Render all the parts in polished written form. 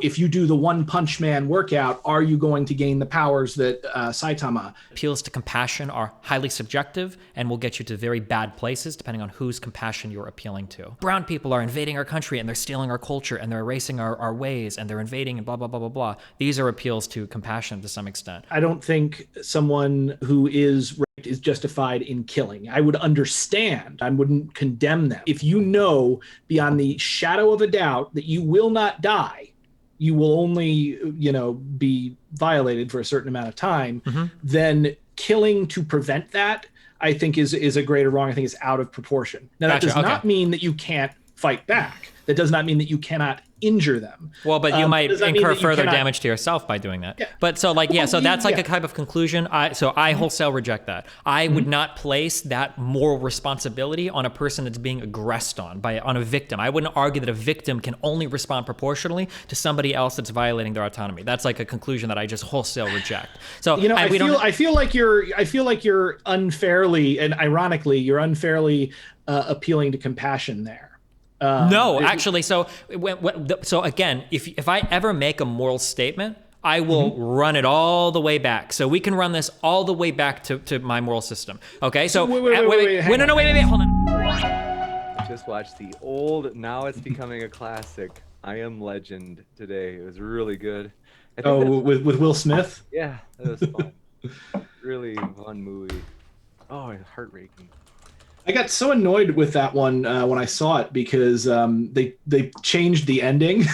If you do the One Punch Man workout, are you going to gain the powers that Saitama? Appeals to compassion are highly subjective and will get you to very bad places depending on whose compassion you're appealing to. Brown people are invading our country and they're stealing our culture and they're erasing our ways and they're invading and blah, blah, blah, blah, blah. These are appeals to compassion to some extent. I don't think someone who is raped is justified in killing. I would understand. I wouldn't condemn them. If you know beyond the shadow of a doubt that you will not die, you will only, be violated for a certain amount of time, then killing to prevent that, I think is a greater wrong. I think it's out of proportion. Now, that does not mean that you can't fight back. That does not mean that you cannot injure them. Well, but you might incur further damage to yourself by doing that. Yeah. But so that's a type of conclusion. I wholesale reject that. I would not place that moral responsibility on a person that's being aggressed on a victim. I wouldn't argue that a victim can only respond proportionally to somebody else that's violating their autonomy. That's like a conclusion that I just wholesale reject. So I feel like you're unfairly, and ironically, you're unfairly appealing to compassion there. No, actually, so again, if I ever make a moral statement, I will run it all the way back. So we can run this all the way back to my moral system. Okay, so wait, hold on. Just watched the old, now it's becoming a classic, I Am Legend today. It was really good. With Will Smith? Yeah, that was fun. Really fun movie. Oh, heart-wrenching. I got so annoyed with that one when I saw it because they changed the ending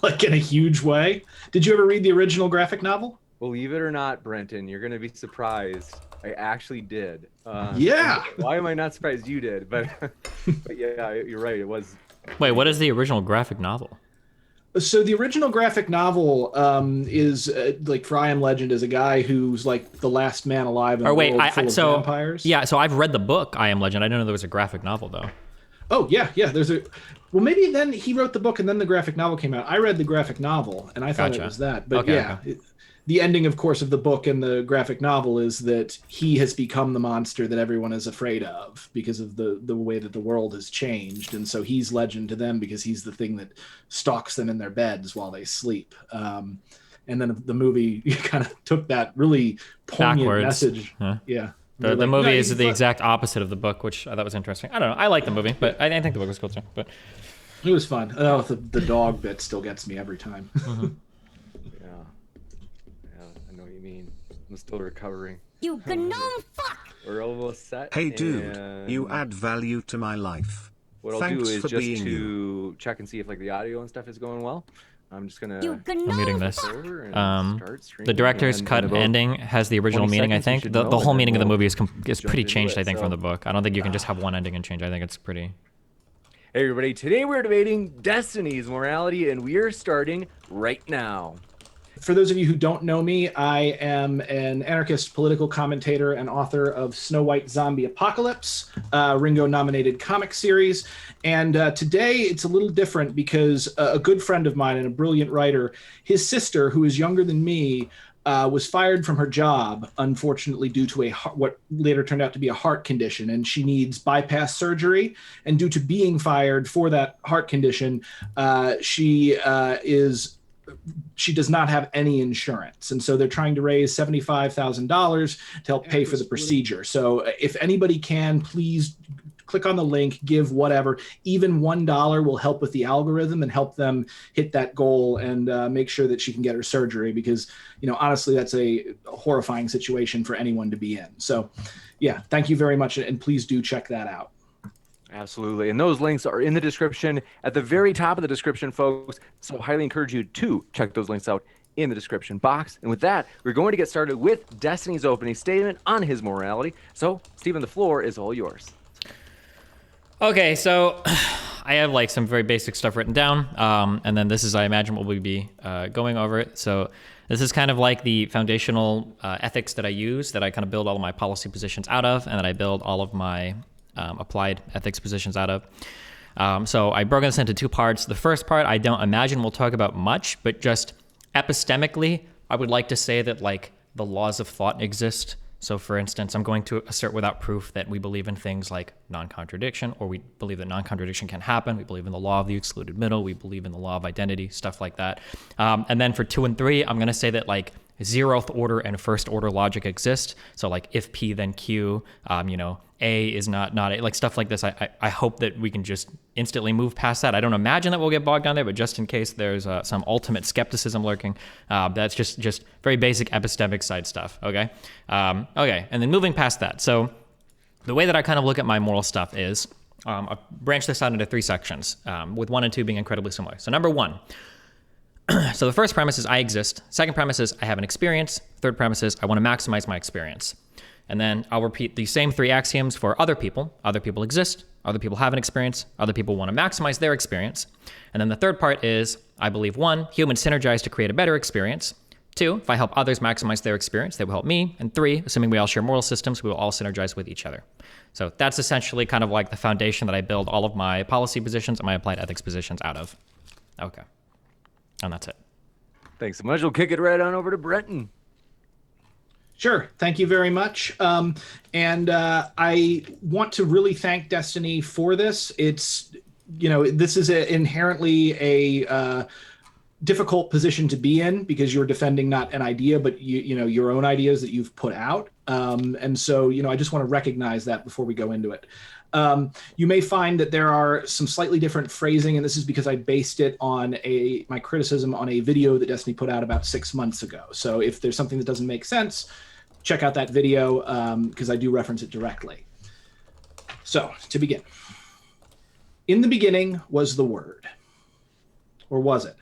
like in a huge way. Did you ever read the original graphic novel? Believe it or not, Brenton, you're going to be surprised. I actually did. Yeah. Why am I not surprised you did? But yeah, you're right. It was. Wait, what is the original graphic novel? So the original graphic novel is like for I Am Legend is a guy who's like the last man alive in a world full of vampires. Yeah, so I've read the book I Am Legend. I didn't know there was a graphic novel though. Oh yeah. Well, maybe then he wrote the book and then the graphic novel came out. I read the graphic novel and I thought it was that. But the ending, of course, of the book and the graphic novel is that he has become the monster that everyone is afraid of because of the way that the world has changed. And so he's legend to them because he's the thing that stalks them in their beds while they sleep. And then the movie kind of took that really poignant message. Huh? Yeah. The movie is the exact opposite of the book, which I thought was interesting. I don't know. I like the movie, but I think the book was cool too. But it was fun. Oh, the dog bit still gets me every time. I'm still recovering. You gnome fuck! We're almost set. Hey dude, you add value to my life. What I'll do is just to check and see if like the audio and stuff is going well. I'm just gonna. I'm muting this. The director's cut ending has the original meaning. I think the whole meaning of the movie is pretty changed. I think from the book. I don't think you can just have one ending and change. I think it's pretty. Hey everybody! Today we're debating Destiny's morality, and we are starting right now. For those of you who don't know me, I am an anarchist political commentator and author of Snow White Zombie Apocalypse, Ringo-nominated comic series. And today it's a little different because a good friend of mine and a brilliant writer, his sister, who is younger than me, was fired from her job, unfortunately, due to what later turned out to be a heart condition. And she needs bypass surgery. And due to being fired for that heart condition, she does not have any insurance. And so they're trying to raise $75,000 to help pay for the procedure. So if anybody can, please click on the link, give whatever. Even $1 will help with the algorithm and help them hit that goal and make sure that she can get her surgery because, honestly, that's a horrifying situation for anyone to be in. So yeah, thank you very much. And please do check that out. Absolutely. And those links are in the description at the very top of the description, folks. So I highly encourage you to check those links out in the description box. And with that, we're going to get started with Destiny's opening statement on his morality. So, Stephen, the floor is all yours. Okay, so I have like some very basic stuff written down. And then this is, I imagine, what we'll be going over it. So this is kind of like the foundational ethics that I use, that I kind of build all of my policy positions out of, and that I build all of my applied ethics positions out of. So I broke this into two parts. The first part, I don't imagine we'll talk about much, but just epistemically, I would like to say that like the laws of thought exist So for instance, I'm going to assert without proof that we believe in things like non-contradiction, or we believe that non-contradiction can happen. We believe in the law of the excluded middle. We believe in the law of identity, stuff like that. And then for 2 and 3, I'm going to say that like 0th order and 1st order logic exist. So like if P then Q, A is not A, like stuff like this. I hope that we can just instantly move past that. I don't imagine that we'll get bogged down there, but just in case there's some ultimate skepticism lurking, that's just very basic epistemic side stuff. Okay. Okay. And then moving past that. So the way that I kind of look at my moral stuff is I've branched this out into 3 sections, with 1 and 2 being incredibly similar. So number 1. So the first premise is I exist. Second premise is I have an experience. Third premise is I want to maximize my experience. And then I'll repeat the same 3 axioms for other people. Other people exist. Other people have an experience. Other people want to maximize their experience. And then the third part is I believe 1, humans synergize to create a better experience. 2, if I help others maximize their experience, they will help me. And 3, assuming we all share moral systems, we will all synergize with each other. So that's essentially kind of like the foundation that I build all of my policy positions and my applied ethics positions out of. Okay. And that's it. Thanks so much. We'll kick it right on over to Brenton. Sure. Thank you very much. I want to really thank Destiny for this. It's, this is inherently a difficult position to be in because you're defending not an idea, but your own ideas that you've put out. And so, I just want to recognize that before we go into it. You may find that there are some slightly different phrasing, and this is because I based it on my criticism on a video that Destiny put out about 6 months ago. So if there's something that doesn't make sense, check out that video because I do reference it directly. So to begin, in the beginning was the Word, or was it?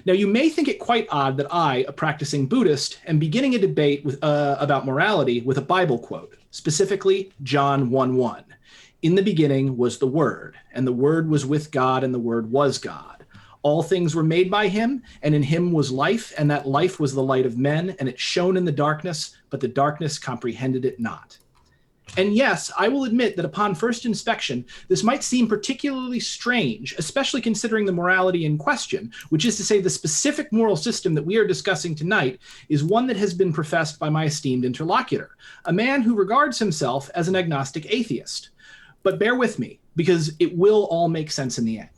Now, you may think it quite odd that I, a practicing Buddhist, am beginning a debate about morality with a Bible quote, specifically John 1:1. In the beginning was the Word, and the Word was with God, and the Word was God. All things were made by him, and in him was life, and that life was the light of men, and it shone in the darkness, but the darkness comprehended it not. And yes, I will admit that upon first inspection, this might seem particularly strange, especially considering the morality in question, which is to say the specific moral system that we are discussing tonight is one that has been professed by my esteemed interlocutor, a man who regards himself as an agnostic atheist. But bear with me, because it will all make sense in the end.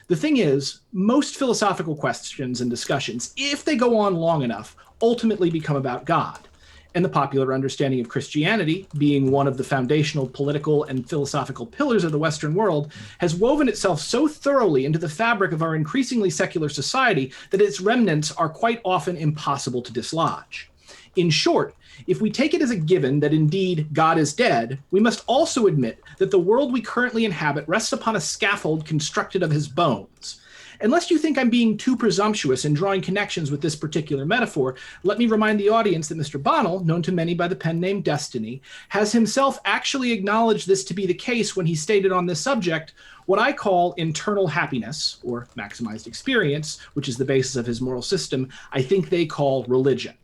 The thing is, most philosophical questions and discussions, if they go on long enough, ultimately become about God. And the popular understanding of Christianity, being one of the foundational political and philosophical pillars of the Western world, has woven itself so thoroughly into the fabric of our increasingly secular society that its remnants are quite often impossible to dislodge. In short, if we take it as a given that indeed God is dead, we must also admit that the world we currently inhabit rests upon a scaffold constructed of his bones. Unless you think I'm being too presumptuous in drawing connections with this particular metaphor, let me remind the audience that Mr. Bonnell, known to many by the pen name Destiny, has himself actually acknowledged this to be the case when he stated on this subject what I call internal happiness, or maximized experience, which is the basis of his moral system, I think they call religion.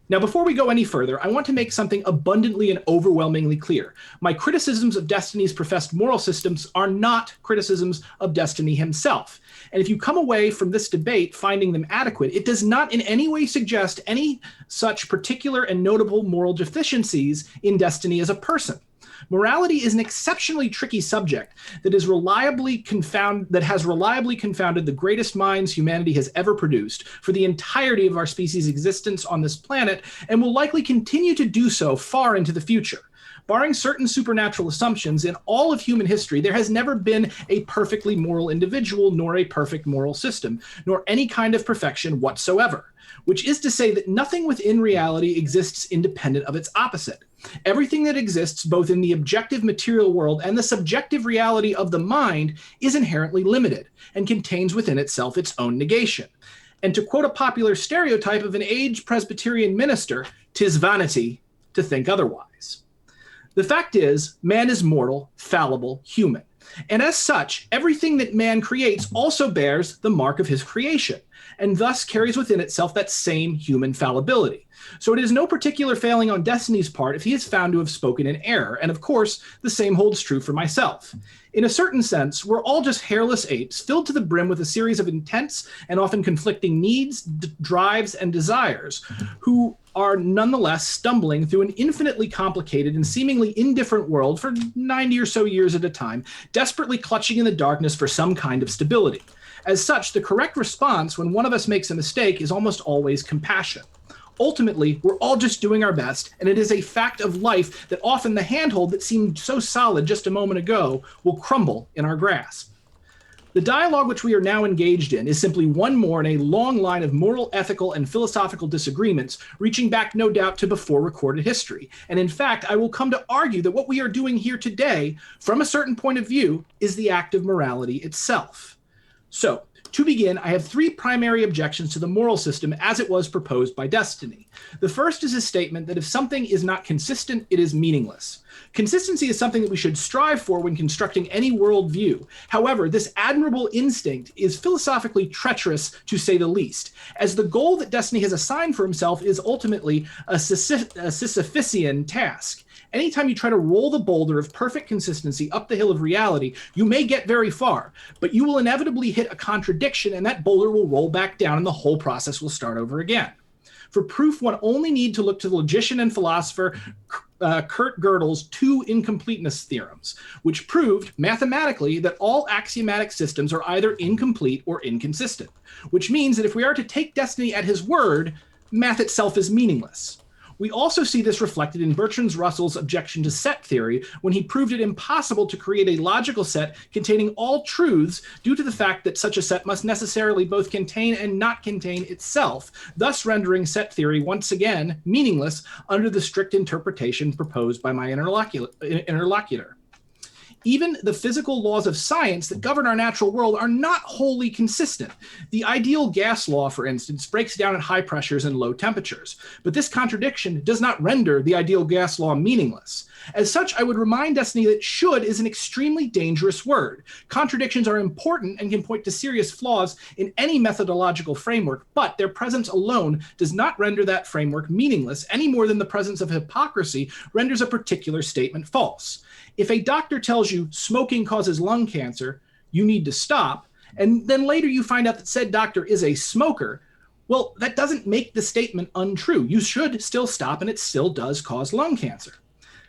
Now, before we go any further, I want to make something abundantly and overwhelmingly clear. My criticisms of Destiny's professed moral systems are not criticisms of Destiny himself. And if you come away from this debate finding them adequate, it does not in any way suggest any such particular and notable moral deficiencies in Destiny as a person. Morality is an exceptionally tricky subject that has reliably confounded the greatest minds humanity has ever produced for the entirety of our species' existence on this planet, and will likely continue to do so far into the future. Barring certain supernatural assumptions, in all of human history, there has never been a perfectly moral individual, nor a perfect moral system, nor any kind of perfection whatsoever. Which is to say that nothing within reality exists independent of its opposite. Everything that exists both in the objective material world and the subjective reality of the mind is inherently limited and contains within itself its own negation. And to quote a popular stereotype of an aged Presbyterian minister, 'tis vanity to think otherwise. The fact is, man is mortal, fallible, human. And as such, everything that man creates also bears the mark of his creation, and thus carries within itself that same human fallibility. So it is no particular failing on Destiny's part if he is found to have spoken in error, and of course, the same holds true for myself. In a certain sense, we're all just hairless apes filled to the brim with a series of intense and often conflicting needs, drives, and desires, who are nonetheless stumbling through an infinitely complicated and seemingly indifferent world for 90 or so years at a time, desperately clutching in the darkness for some kind of stability. As such, the correct response when one of us makes a mistake is almost always compassion. Ultimately, we're all just doing our best, and it is a fact of life that often the handhold that seemed so solid just a moment ago will crumble in our grasp. The dialogue which we are now engaged in is simply one more in a long line of moral, ethical, and philosophical disagreements, reaching back no doubt to before recorded history. And in fact, I will come to argue that what we are doing here today, from a certain point of view, is the act of morality itself. So, to begin, I have three primary objections to the moral system as it was proposed by Destiny. The first is a statement that if something is not consistent, it is meaningless. Consistency is something that we should strive for when constructing any worldview. However, this admirable instinct is philosophically treacherous, to say the least, as the goal that Destiny has assigned for himself is ultimately a Sisyphean task. Anytime you try to roll the boulder of perfect consistency up the hill of reality, you may get very far, but you will inevitably hit a contradiction and that boulder will roll back down and the whole process will start over again. For proof, one only need to look to the logician and philosopher Kurt Gödel's two incompleteness theorems, which proved mathematically that all axiomatic systems are either incomplete or inconsistent, which means that if we are to take Destiny at his word, math itself is meaningless. We also see this reflected in Bertrand Russell's objection to set theory when he proved it impossible to create a logical set containing all truths due to the fact that such a set must necessarily both contain and not contain itself, thus rendering set theory once again meaningless under the strict interpretation proposed by my interlocutor. Even the physical laws of science that govern our natural world are not wholly consistent. The ideal gas law, for instance, breaks down at high pressures and low temperatures, but this contradiction does not render the ideal gas law meaningless. As such, I would remind Destiny that should is an extremely dangerous word. Contradictions are important and can point to serious flaws in any methodological framework, but their presence alone does not render that framework meaningless any more than the presence of hypocrisy renders a particular statement false. If a doctor tells you smoking causes lung cancer, you need to stop, and then later you find out that said doctor is a smoker, well, that doesn't make the statement untrue. You should still stop, and it still does cause lung cancer.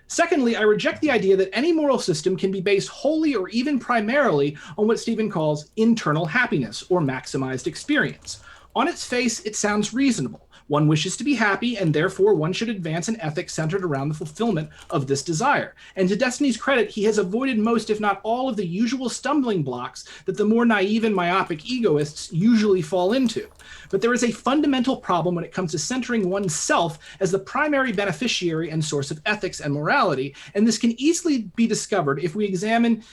Secondly, I reject the idea that any moral system can be based wholly or even primarily on what Stephen calls internal happiness or maximized experience. On its face, it sounds reasonable. One wishes to be happy, and therefore one should advance an ethic centered around the fulfillment of this desire. And to Destiny's credit, he has avoided most, if not all, of the usual stumbling blocks that the more naive and myopic egoists usually fall into. But there is a fundamental problem when it comes to centering oneself as the primary beneficiary and source of ethics and morality, and this can easily be discovered if we examine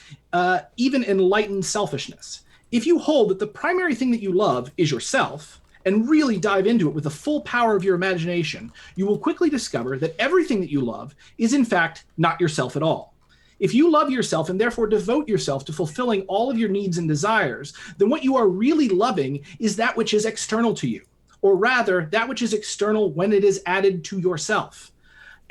even enlightened selfishness. If you hold that the primary thing that you love is yourself, and really dive into it with the full power of your imagination, you will quickly discover that everything that you love is in fact not yourself at all. If you love yourself and therefore devote yourself to fulfilling all of your needs and desires, then what you are really loving is that which is external to you, or rather, that which is external when it is added to yourself.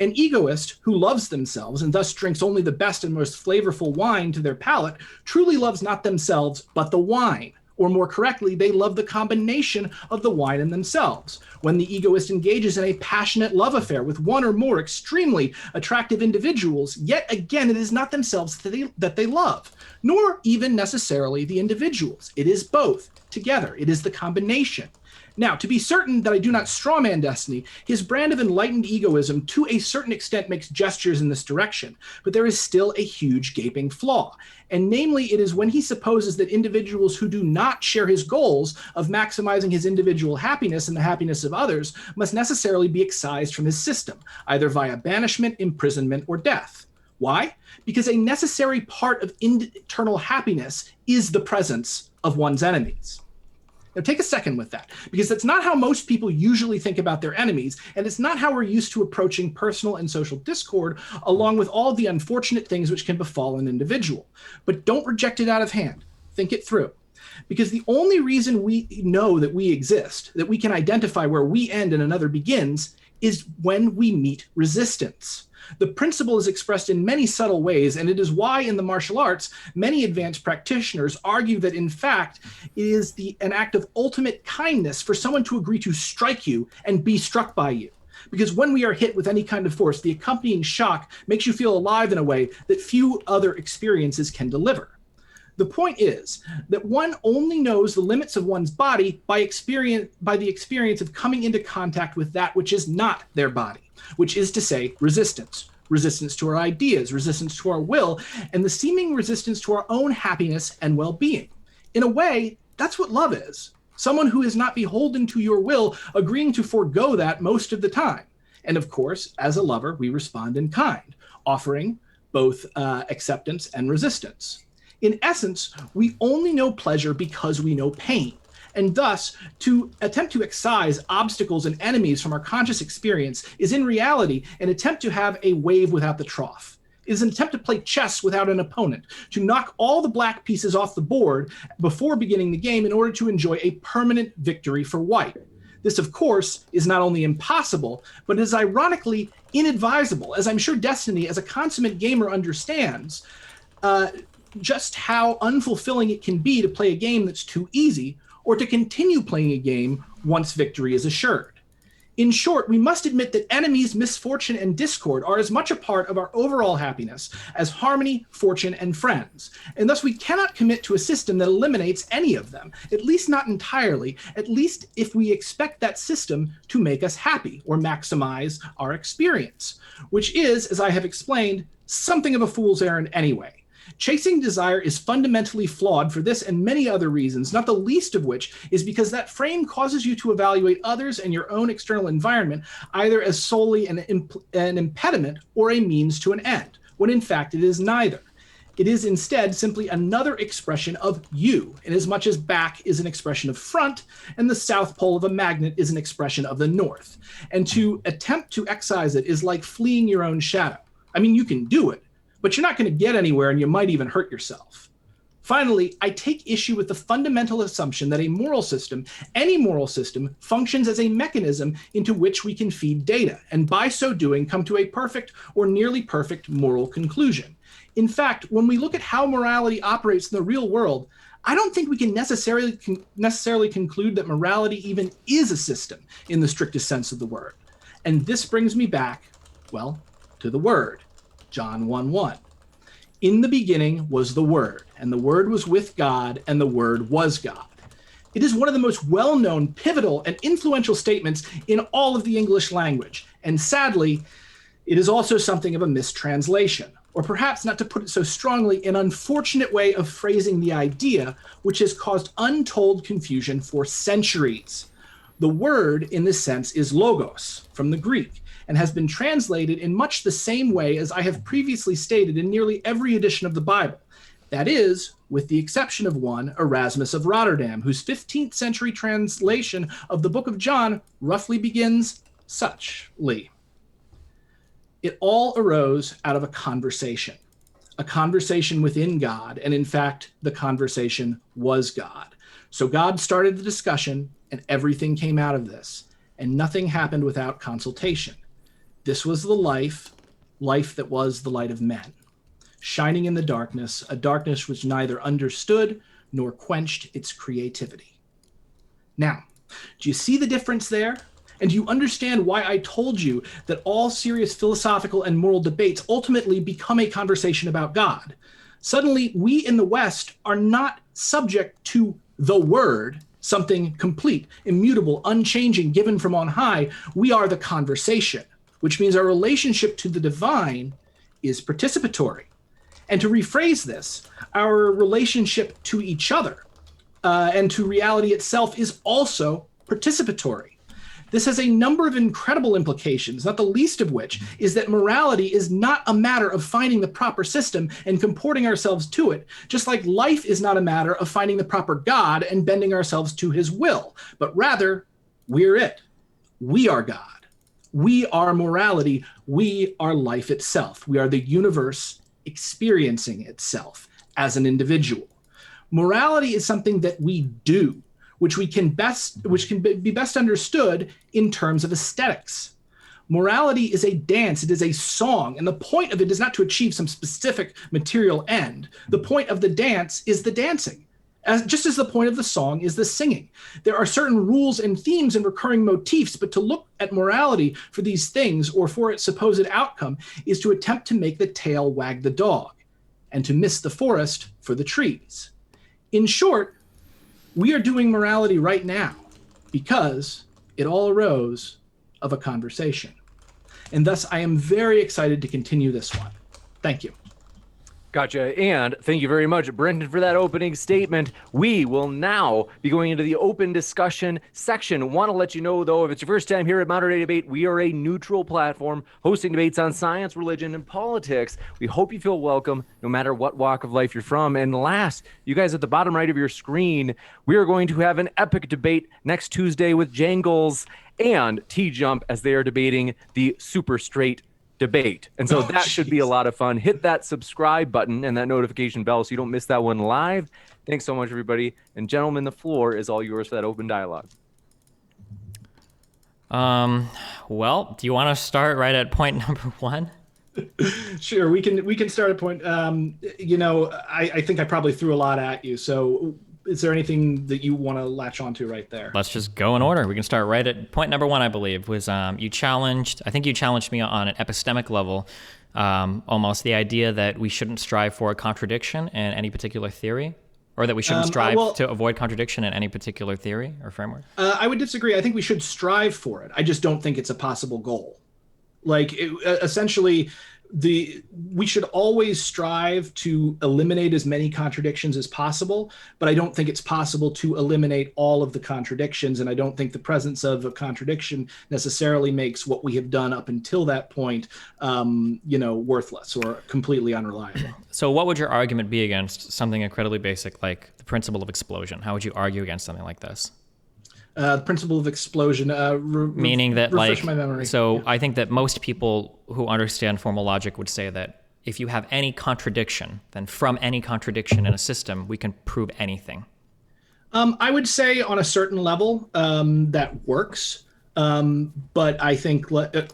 An egoist who loves themselves and thus drinks only the best and most flavorful wine to their palate truly loves not themselves, but the wine. Or more correctly, they love the combination of the wine and themselves. When the egoist engages in a passionate love affair with one or more extremely attractive individuals, yet again, it is not themselves that they love, nor even necessarily the individuals. It is both together. It is the combination. Now, to be certain that I do not strawman Destiny, his brand of enlightened egoism to a certain extent makes gestures in this direction, but there is still a huge gaping flaw. And namely, it is when he supposes that individuals who do not share his goals of maximizing his individual happiness and the happiness of others must necessarily be excised from his system, either via banishment, imprisonment, or death. Why? Because a necessary part of internal happiness is the presence of one's enemies. Now take a second with that, because that's not how most people usually think about their enemies, and it's not how we're used to approaching personal and social discord, along with all the unfortunate things which can befall an individual. But don't reject it out of hand. Think it through. Because the only reason we know that we exist, that we can identify where we end and another begins, is when we meet resistance. The principle is expressed in many subtle ways, and it is why in the martial arts, many advanced practitioners argue that in fact, it is an act of ultimate kindness for someone to agree to strike you and be struck by you. because when we are hit with any kind of force, the accompanying shock makes you feel alive in a way that few other experiences can deliver. The point is that one only knows the limits of one's body by the experience of coming into contact with that which is not their body, which is to say resistance. Resistance to our ideas, resistance to our will, and the seeming resistance to our own happiness and well-being. In a way, that's what love is. Someone who is not beholden to your will, agreeing to forego that most of the time. And of course, as a lover, we respond in kind, offering both acceptance and resistance. In essence, we only know pleasure because we know pain. And thus, to attempt to excise obstacles and enemies from our conscious experience is in reality an attempt to have a wave without the trough. It is an attempt to play chess without an opponent, to knock all the black pieces off the board before beginning the game in order to enjoy a permanent victory for white. This, of course, is not only impossible, but is ironically inadvisable, as I'm sure Destiny, as a consummate gamer, understands just how unfulfilling it can be to play a game that's too easy, or to continue playing a game once victory is assured. In short, we must admit that enemies, misfortune, and discord are as much a part of our overall happiness as harmony, fortune, and friends, and thus we cannot commit to a system that eliminates any of them, at least not entirely, at least if we expect that system to make us happy or maximize our experience, which is, as I have explained, something of a fool's errand anyway. Chasing desire is fundamentally flawed for this and many other reasons, not the least of which is because that frame causes you to evaluate others and your own external environment either as solely an impediment or a means to an end, when in fact it is neither. It is instead simply another expression of you, inasmuch as back is an expression of front and the south pole of a magnet is an expression of the north. And to attempt to excise it is like fleeing your own shadow. I mean, you can do it, but you're not going to get anywhere and you might even hurt yourself. Finally, I take issue with the fundamental assumption that a moral system, any moral system, functions as a mechanism into which we can feed data, and by so doing come to a perfect or nearly perfect moral conclusion. In fact, when we look at how morality operates in the real world, I don't think we can necessarily conclude that morality even is a system in the strictest sense of the word. And this brings me back, well, to the word. John 1:1. In the beginning was the Word, and the Word was with God, and the Word was God. It is one of the most well-known, pivotal, and influential statements in all of the English language. And sadly, it is also something of a mistranslation, or perhaps, not to put it so strongly, an unfortunate way of phrasing the idea, which has caused untold confusion for centuries. The word, in this sense, is logos, from the Greek, and has been translated in much the same way as I have previously stated in nearly every edition of the Bible. That is, with the exception of one, Erasmus of Rotterdam, whose 15th century translation of the book of John roughly begins suchly. It all arose out of a conversation within God, and in fact, the conversation was God. So God started the discussion, and everything came out of this, and nothing happened without consultation. This was the life that was the light of men, shining in the darkness, a darkness which neither understood nor quenched its creativity. Now, do you see the difference there? And do you understand why I told you that all serious philosophical and moral debates ultimately become a conversation about God? Suddenly, we in the West are not subject to the word, something complete, immutable, unchanging, given from on high. We are the conversation, which means our relationship to the divine is participatory. And to rephrase this, our relationship to each other and to reality itself is also participatory. This has a number of incredible implications, not the least of which is that morality is not a matter of finding the proper system and comporting ourselves to it, just like life is not a matter of finding the proper God and bending ourselves to his will, but rather, we're it. We are God. We are morality. We are life itself. We are the universe experiencing itself as an individual. Morality is something that we do, which can be best understood in terms of aesthetics. Morality is a dance, it is a song, and the point of it is not to achieve some specific material end. The point of the dance is the dancing. just as the point of the song is the singing. There are certain rules and themes and recurring motifs, but to look at morality for these things or for its supposed outcome is to attempt to make the tail wag the dog and to miss the forest for the trees. In short, we are doing morality right now because it all arose of a conversation. And thus, I am very excited to continue this one. Thank you. Gotcha. And thank you very much, Brenton, for that opening statement. We will now be going into the open discussion section. Want to let you know, though, if it's your first time here at Modern Day Debate, we are a neutral platform hosting debates on science, religion, and politics. We hope you feel welcome no matter what walk of life you're from. And last, you guys at the bottom right of your screen, we are going to have an epic debate next Tuesday with Jangles and T-Jump as they are debating the super straight debate. And so that should be a lot of fun. Hit that subscribe button and that notification bell so you don't miss that one live. Thanks so much, everybody. And gentlemen, the floor is all yours for that open dialogue. Well, do you want to start right at point number one? Sure, we can start at point. I think I probably threw a lot at you. So is there anything that you want to latch onto right there? Let's just go in order. We can start right at point number one, I believe, was I think you challenged me on an epistemic level, almost the idea that we shouldn't strive for a contradiction in any particular theory, or that we shouldn't strive to avoid contradiction in any particular theory or framework. I would disagree. I think we should strive for it. I just don't think it's a possible goal. Essentially, we should always strive to eliminate as many contradictions as possible, but I don't think it's possible to eliminate all of the contradictions, and I don't think the presence of a contradiction necessarily makes what we have done up until that point, worthless or completely unreliable. So what would your argument be against something incredibly basic like the principle of explosion? How would you argue against something like this? The principle of explosion, meaning that, refresh my memory. So I think that most people who understand formal logic would say that if you have any contradiction, then from any contradiction in a system, we can prove anything. I would say on a certain level that works, but I think Isaac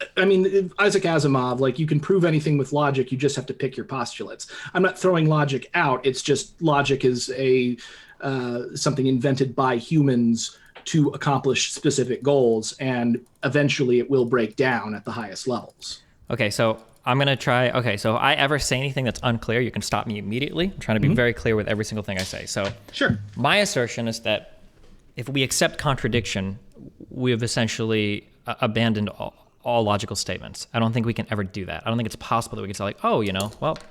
Asimov, you can prove anything with logic. You just have to pick your postulates. I'm not throwing logic out. It's just logic is something invented by humans to accomplish specific goals, and eventually it will break down at the highest levels. Okay, so I'm going to try. Okay, so if I ever say anything that's unclear, you can stop me immediately. I'm trying to be very clear with every single thing I say. So sure. My assertion is that if we accept contradiction, we have essentially abandoned all logical statements. I don't think we can ever do that. I don't think it's possible that we can say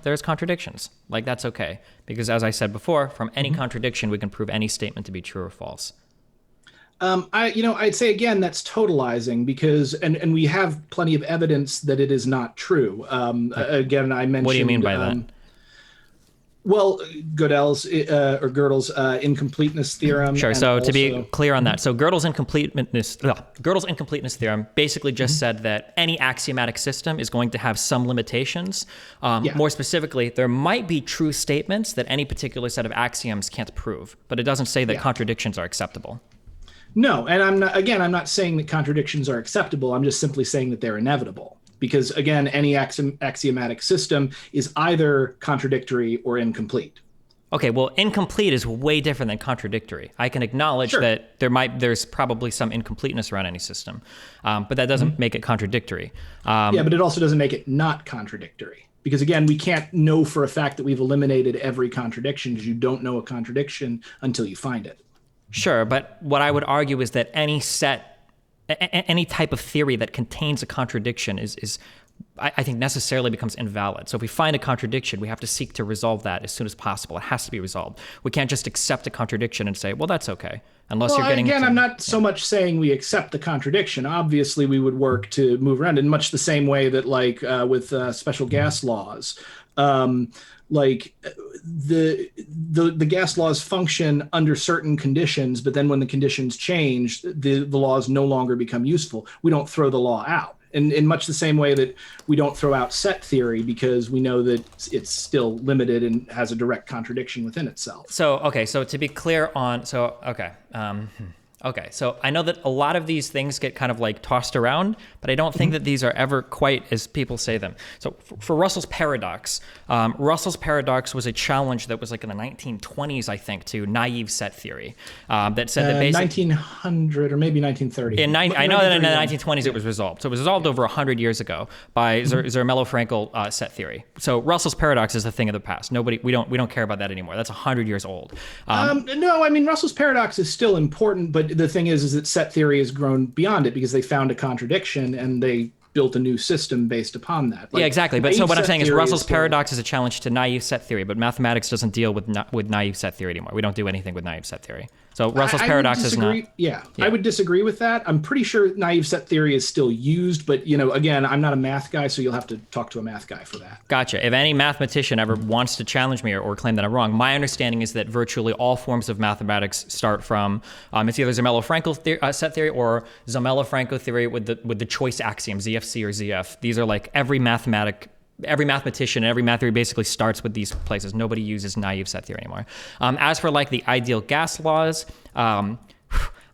there's contradictions. That's okay. Because as I said before, from any contradiction, we can prove any statement to be true or false. I'd say again, that's totalizing because, and we have plenty of evidence that it is not true. Again, I mentioned. What do you mean by that? Well, Gödel's incompleteness theorem. Sure. So to be clear on that, so Gödel's incompleteness theorem basically just said that any axiomatic system is going to have some limitations. More specifically, there might be true statements that any particular set of axioms can't prove, but it doesn't say that contradictions are acceptable. No, and I'm not saying that contradictions are acceptable. I'm just simply saying that they're inevitable. Because again, any axiomatic system is either contradictory or incomplete. Okay, well, incomplete is way different than contradictory. I can acknowledge that there's probably some incompleteness around any system, but that doesn't make it contradictory. But it also doesn't make it not contradictory. Because again, we can't know for a fact that we've eliminated every contradiction because you don't know a contradiction until you find it. Sure, but what I would argue is that any type of theory that contains a contradiction is I think necessarily becomes invalid. So if we find a contradiction, we have to seek to resolve that as soon as possible. It has to be resolved. We can't just accept a contradiction and say, well, that's okay. I'm not so much saying we accept the contradiction. Obviously, we would work to move around in much the same way that with special gas laws. The gas laws function under certain conditions, but then when the conditions change, the laws no longer become useful. We don't throw the law out. And in much the same way that we don't throw out set theory because we know that it's still limited and has a direct contradiction within itself. So to be clear on, Okay, so I know that a lot of these things get kind of like tossed around, but I don't think that these are ever quite as people say them. So for Russell's paradox was a challenge that was like in the 1920s, I think, to naive set theory, that said that basically 1900 or maybe 1930. I know that in the 1920s it was resolved. So it was resolved over 100 years ago by Zermelo-Fraenkel set theory. So Russell's paradox is a thing of the past. We don't care about that anymore. That's 100 years old. No, I mean Russell's paradox is still important, but the thing is that set theory has grown beyond it because they found a contradiction and they built a new system based upon that. Yeah, exactly. But so what I'm saying is Russell's paradox is a challenge to naive set theory, but mathematics doesn't deal with naive set theory anymore. We don't do anything with naive set theory. So Russell's paradox is not. Yeah, I would disagree with that. I'm pretty sure naive set theory is still used, but again, I'm not a math guy, so you'll have to talk to a math guy for that. Gotcha. If any mathematician ever wants to challenge me or claim that I'm wrong, my understanding is that virtually all forms of mathematics start from it's either Zermelo-Fraenkel set theory or Zermelo-Fraenkel theory with the choice axiom ZFC or ZF. These are like every mathematician, every math theory basically starts with these places. Nobody uses naive set theory anymore. As for like the ideal gas laws,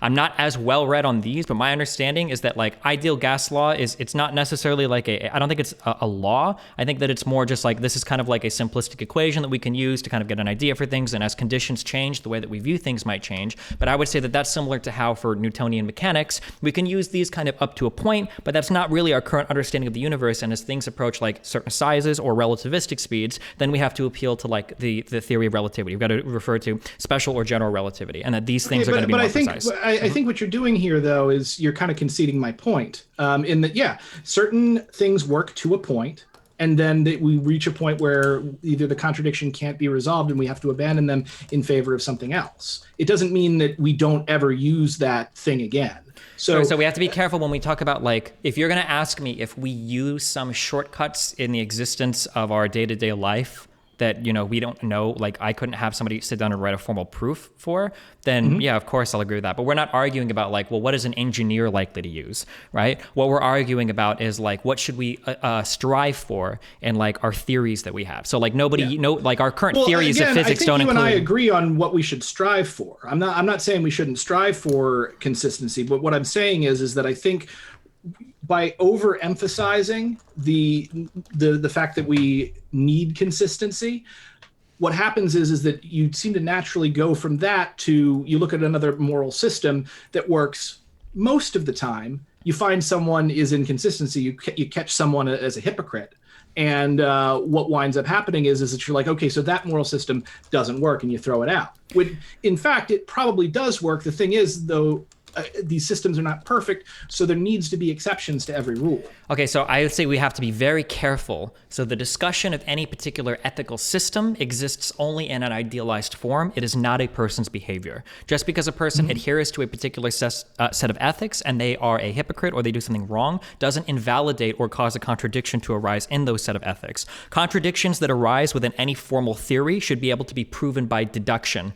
I'm not as well read on these, but my understanding is that like ideal gas law it's not necessarily like I don't think it's a law. I think that it's more just like this is kind of like a simplistic equation that we can use to kind of get an idea for things. And as conditions change, the way that we view things might change. But I would say that that's similar to how for Newtonian mechanics, we can use these kind of up to a point, but that's not really our current understanding of the universe. And as things approach like certain sizes or relativistic speeds, then we have to appeal to like the theory of relativity. We've got to refer to special or general relativity, and that these things are going to be more precise. I think what you're doing here, though, is you're kind of conceding my point in that, certain things work to a point, and then we reach a point where either the contradiction can't be resolved and we have to abandon them in favor of something else. It doesn't mean that we don't ever use that thing again. So we have to be careful when we talk about, like, if you're going to ask me if we use some shortcuts in the existence of our day-to-day life that, we don't know, like I couldn't have somebody sit down and write a formal proof for, then yeah, of course I'll agree with that. But we're not arguing about like, well, what is an engineer likely to use, right? What we're arguing about is like, what should we strive for in like our theories that we have? So like like our current theories of physics don't include. You and I agree on what we should strive for. I'm not saying we shouldn't strive for consistency, but what I'm saying is that I think by overemphasizing the fact that we need consistency, what happens is that you seem to naturally go from that to you look at another moral system that works most of the time. You find someone is inconsistency. You catch someone as a hypocrite. And what winds up happening is that you're like, okay, so that moral system doesn't work, and you throw it out. When, in fact, it probably does work. The thing is, though, these systems are not perfect, so there needs to be exceptions to every rule. Okay, so I would say we have to be very careful. So the discussion of any particular ethical system exists only in an idealized form. It is not a person's behavior. Just because a person adheres to a particular set of ethics and they are a hypocrite or they do something wrong doesn't invalidate or cause a contradiction to arise in those set of ethics. Contradictions that arise within any formal theory should be able to be proven by deduction,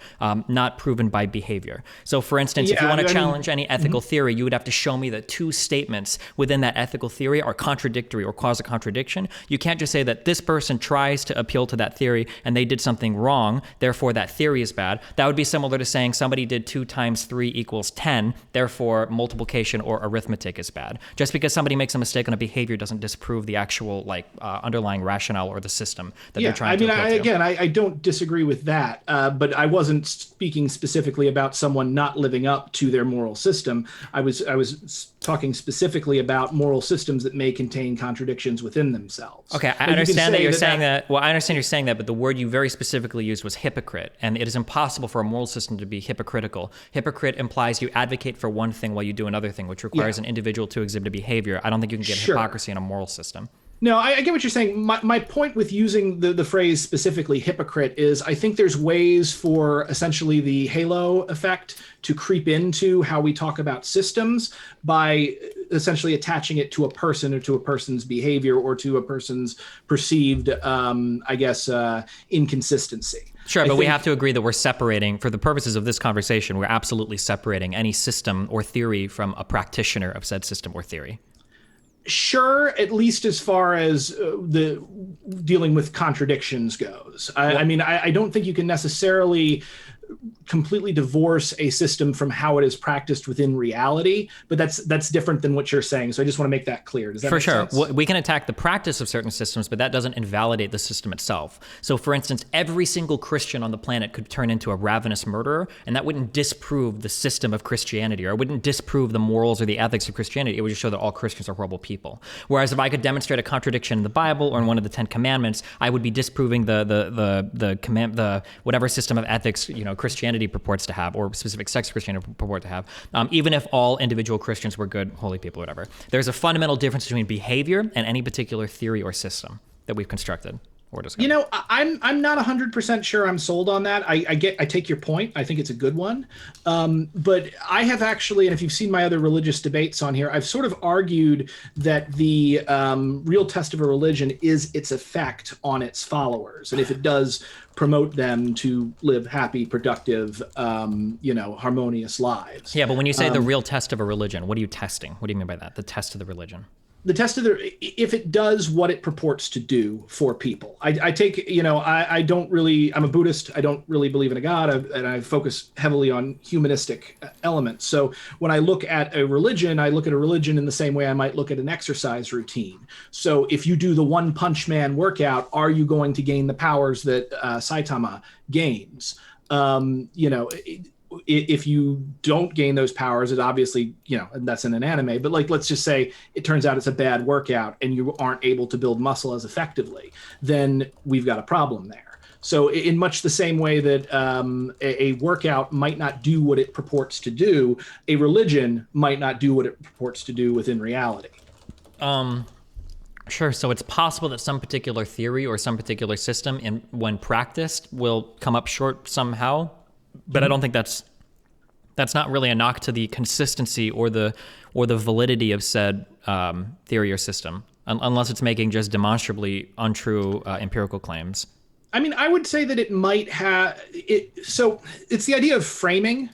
not proven by behavior. So for instance, if you want to challenge any ethical theory, you would have to show me that two statements within that ethical theory are contradictory or cause a contradiction. You can't just say that this person tries to appeal to that theory and they did something wrong, therefore that theory is bad. That would be similar to saying somebody did 2 times 3 equals 10, therefore multiplication or arithmetic is bad. Just because somebody makes a mistake on a behavior doesn't disprove the actual underlying rationale or the system that they're trying to appeal to. I don't disagree with that, but I wasn't speaking specifically about someone not living up to their moral system. I was talking specifically about moral systems that may contain contradictions within themselves. Okay, I understand that you're saying that. Well, I understand you're saying that, but the word you very specifically used was hypocrite, and it is impossible for a moral system to be hypocritical. Hypocrite implies you advocate for one thing while you do another thing, which requires an individual to exhibit a behavior. I don't think you can get hypocrisy in a moral system. No, I get what you're saying. My point with using the phrase specifically hypocrite is I think there's ways for essentially the halo effect to creep into how we talk about systems by essentially attaching it to a person or to a person's behavior or to a person's perceived, inconsistency. Sure, but we have to agree that we're separating, for the purposes of this conversation, we're absolutely separating any system or theory from a practitioner of said system or theory. Sure, at least as far as the dealing with contradictions goes. I mean, I don't think you can necessarily completely divorce a system from how it is practiced within reality, but that's different than what you're saying. So I just want to make that clear. Does that make sense? For sure. We can attack the practice of certain systems, but that doesn't invalidate the system itself. So for instance, every single Christian on the planet could turn into a ravenous murderer, and that wouldn't disprove the system of Christianity, or it wouldn't disprove the morals or the ethics of Christianity. It would just show that all Christians are horrible people. Whereas if I could demonstrate a contradiction in the Bible or in one of the 10 Commandments, I would be disproving the whatever system of ethics, Christianity purports to have, or specific sects Christianity purport to have, even if all individual Christians were good, holy people, whatever. There's a fundamental difference between behavior and any particular theory or system that we've constructed or discovered. I'm not 100% sure I'm sold on that. I take your point. I think it's a good one. But I have actually, and if you've seen my other religious debates on here, I've sort of argued that the real test of a religion is its effect on its followers. And if it does promote them to live happy, productive, harmonious lives. Yeah, but when you say the real test of a religion, what are you testing? What do you mean by that? The test of the religion? The test of if it does what it purports to do for people. I take, I don't really, I'm a Buddhist. I don't really believe in a God, and I focus heavily on humanistic elements. So when I look at a religion, I look at a religion in the same way I might look at an exercise routine. So if you do the One Punch Man workout, are you going to gain the powers that Saitama gains? If you don't gain those powers, it obviously, and that's in an anime, but let's just say it turns out it's a bad workout and you aren't able to build muscle as effectively, then we've got a problem there. So in much the same way that a workout might not do what it purports to do, a religion might not do what it purports to do within reality. Sure. So it's possible that some particular theory or some particular system, when practiced, will come up short somehow. But I don't think that's not really a knock to the consistency or the validity of said theory or system, unless it's making just demonstrably untrue empirical claims. I mean, I would say that it might have it. So it's the idea of framing,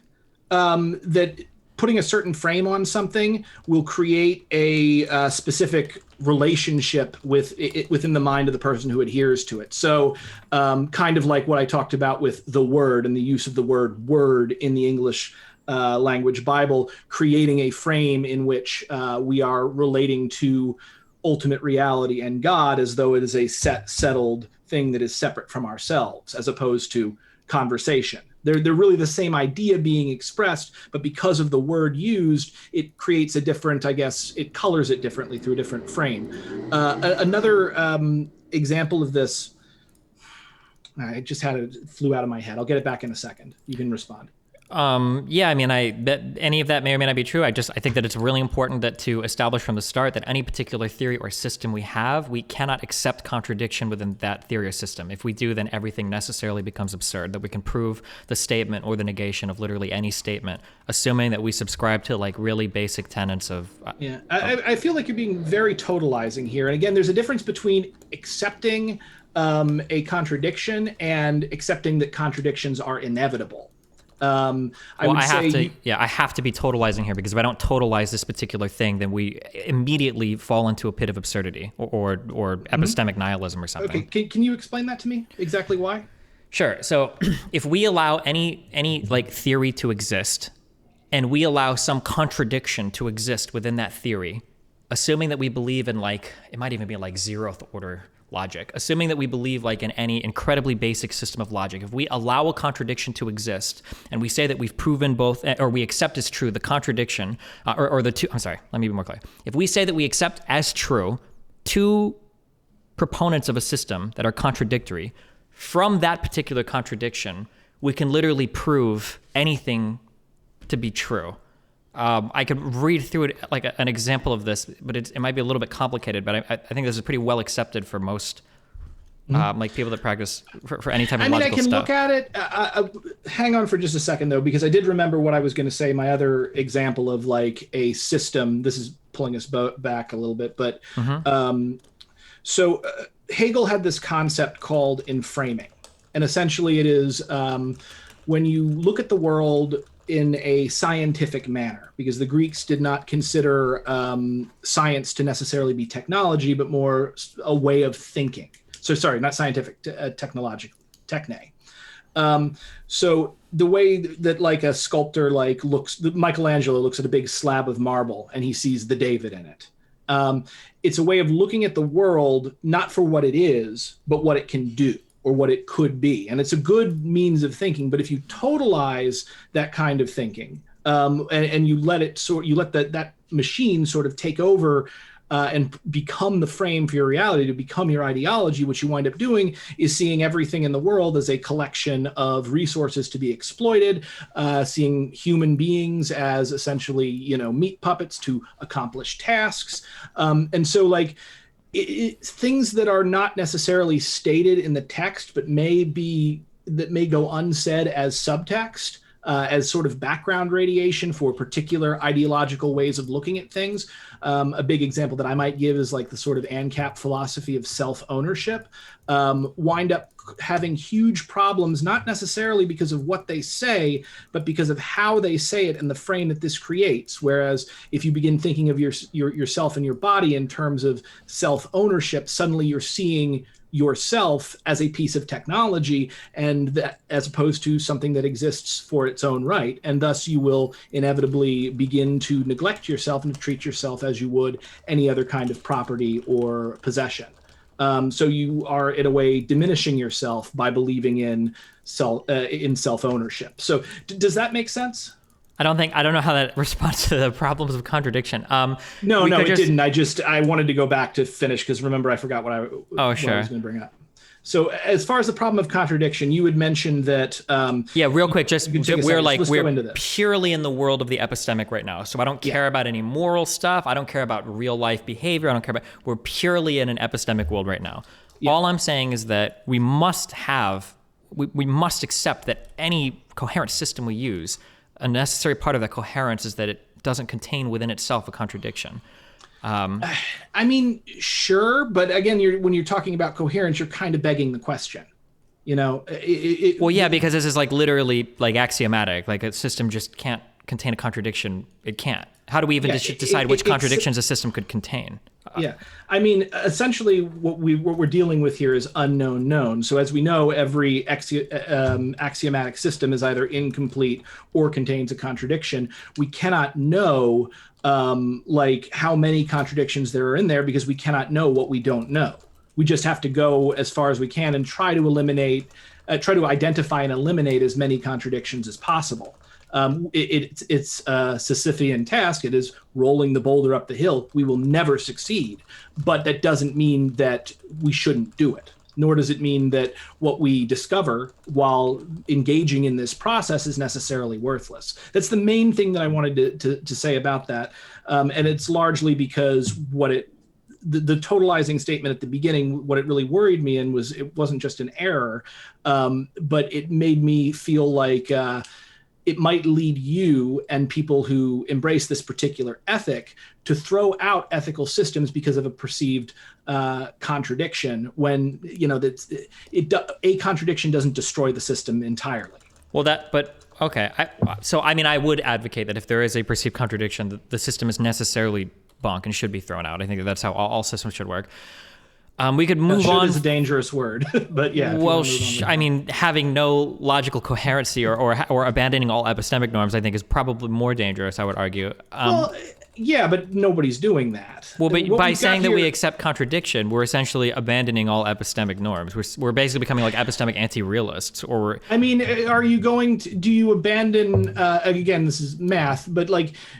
that putting a certain frame on something will create a specific relationship within the mind of the person who adheres to it. So kind of like what I talked about with the word and the use of the word in the English language Bible, creating a frame in which we are relating to ultimate reality and God as though it is a settled thing that is separate from ourselves, as opposed to conversation. They're really the same idea being expressed, but because of the word used, it creates a different, I guess, it colors it differently through a different frame. Another example of this, I just flew out of my head. I'll get it back in a second. You can respond. Yeah, I mean, I bet any of that may or may not be true. I think that it's really important that to establish from the start that any particular theory or system we have, we cannot accept contradiction within that theory or system. If we do, then everything necessarily becomes absurd, that we can prove the statement or the negation of literally any statement, assuming that we subscribe to really basic tenets of... I feel like you're being very totalizing here. And again, there's a difference between accepting a contradiction and accepting that contradictions are inevitable. I have to be totalizing here, because if I don't totalize this particular thing, then we immediately fall into a pit of absurdity or epistemic nihilism or something. Okay, can you explain that to me? Exactly why? Sure. So if we allow any theory to exist, and we allow some contradiction to exist within that theory, assuming that we believe in it might even be zeroth order logic, assuming that we believe in any incredibly basic system of logic, if we allow a contradiction to exist and we say that we've proven both, or we accept as true the contradiction, or the two, I'm sorry, let me be more clear. If we say that we accept as true two proponents of a system that are contradictory, from that particular contradiction, we can literally prove anything to be true. I could read through it an example of this, but it might be a little bit complicated. But I think this is pretty well accepted for most people that practice for any type of logical stuff. I can look at it. Hang on for just a second, though, because I did remember what I was going to say. My other example of a system. This is pulling us back a little bit, but so Hegel had this concept called enframing, and essentially it is when you look at the world in a scientific manner, because the Greeks did not consider science to necessarily be technology, but more a way of thinking. So sorry, not scientific, technological, techne. So the way that like a sculptor Michelangelo looks at a big slab of marble and he sees the David in it. It's a way of looking at the world not for what it is, but what it can do or what it could be. And it's a good means of thinking. But if you totalize that kind of thinking, and you let that machine sort of take over and become the frame for your reality, to become your ideology, what you wind up doing is seeing everything in the world as a collection of resources to be exploited, seeing human beings as essentially, meat puppets to accomplish tasks. And so like things that are not necessarily stated in the text, but may go unsaid as subtext, as sort of background radiation for particular ideological ways of looking at things. A big example that I might give is like the sort of ANCAP philosophy of self-ownership, wind up having huge problems, not necessarily because of what they say, but because of how they say it and the frame that this creates. Whereas if you begin thinking of yourself and your body in terms of self-ownership, suddenly you're seeing yourself as a piece of technology, and that as opposed to something that exists for its own right. And thus you will inevitably begin to neglect yourself and to treat yourself as you would any other kind of property or possession. So you are in a way diminishing yourself by believing in self-ownership. So does that make sense? I don't know how that responds to the problems of contradiction. No, it didn't. I wanted to go back to finish because remember I forgot what I was going to bring up. So as far as the problem of contradiction, you had mentioned that. Real quick, we're purely in the world of the epistemic right now. So I don't care about any moral stuff. I don't care about real life behavior. We're purely in an epistemic world right now. Yeah. All I'm saying is that we must accept that any coherent system we use, a necessary part of that coherence is that it doesn't contain within itself a contradiction. I mean, sure, but again, when you're talking about coherence, you're kind of begging the question. Because this is like literally like axiomatic. Like a system just can't contain a contradiction. It can't. How do we even decide which contradictions a system could contain? I mean, essentially, what we're dealing with here is unknown known. So as we know, every axiomatic system is either incomplete or contains a contradiction. We cannot know how many contradictions there are in there because we cannot know what we don't know. We just have to go as far as we can and try to identify and eliminate as many contradictions as possible. It's a Sisyphean task. It is rolling the boulder up the hill. We will never succeed, but that doesn't mean that we shouldn't do it. Nor does it mean that what we discover while engaging in this process is necessarily worthless. That's the main thing that I wanted to say about that. And it's largely because the totalizing statement at the beginning, what it really worried me in was it wasn't just an error, but it made me feel like it might lead you and people who embrace this particular ethic to throw out ethical systems because of a perceived contradiction when, a contradiction doesn't destroy the system entirely. Okay. I would advocate that if there is a perceived contradiction, the system is necessarily bunk and should be thrown out. I think that's how all systems should work. We could move on. Is a dangerous word, but yeah. Well, having no logical coherency or abandoning all epistemic norms, I think, is probably more dangerous. I would argue. Yeah, but nobody's doing that. Well, but by saying that we accept contradiction, we're essentially abandoning all epistemic norms. We're basically becoming like epistemic anti-realists. Are you going to? Do you abandon? Again, this is math, but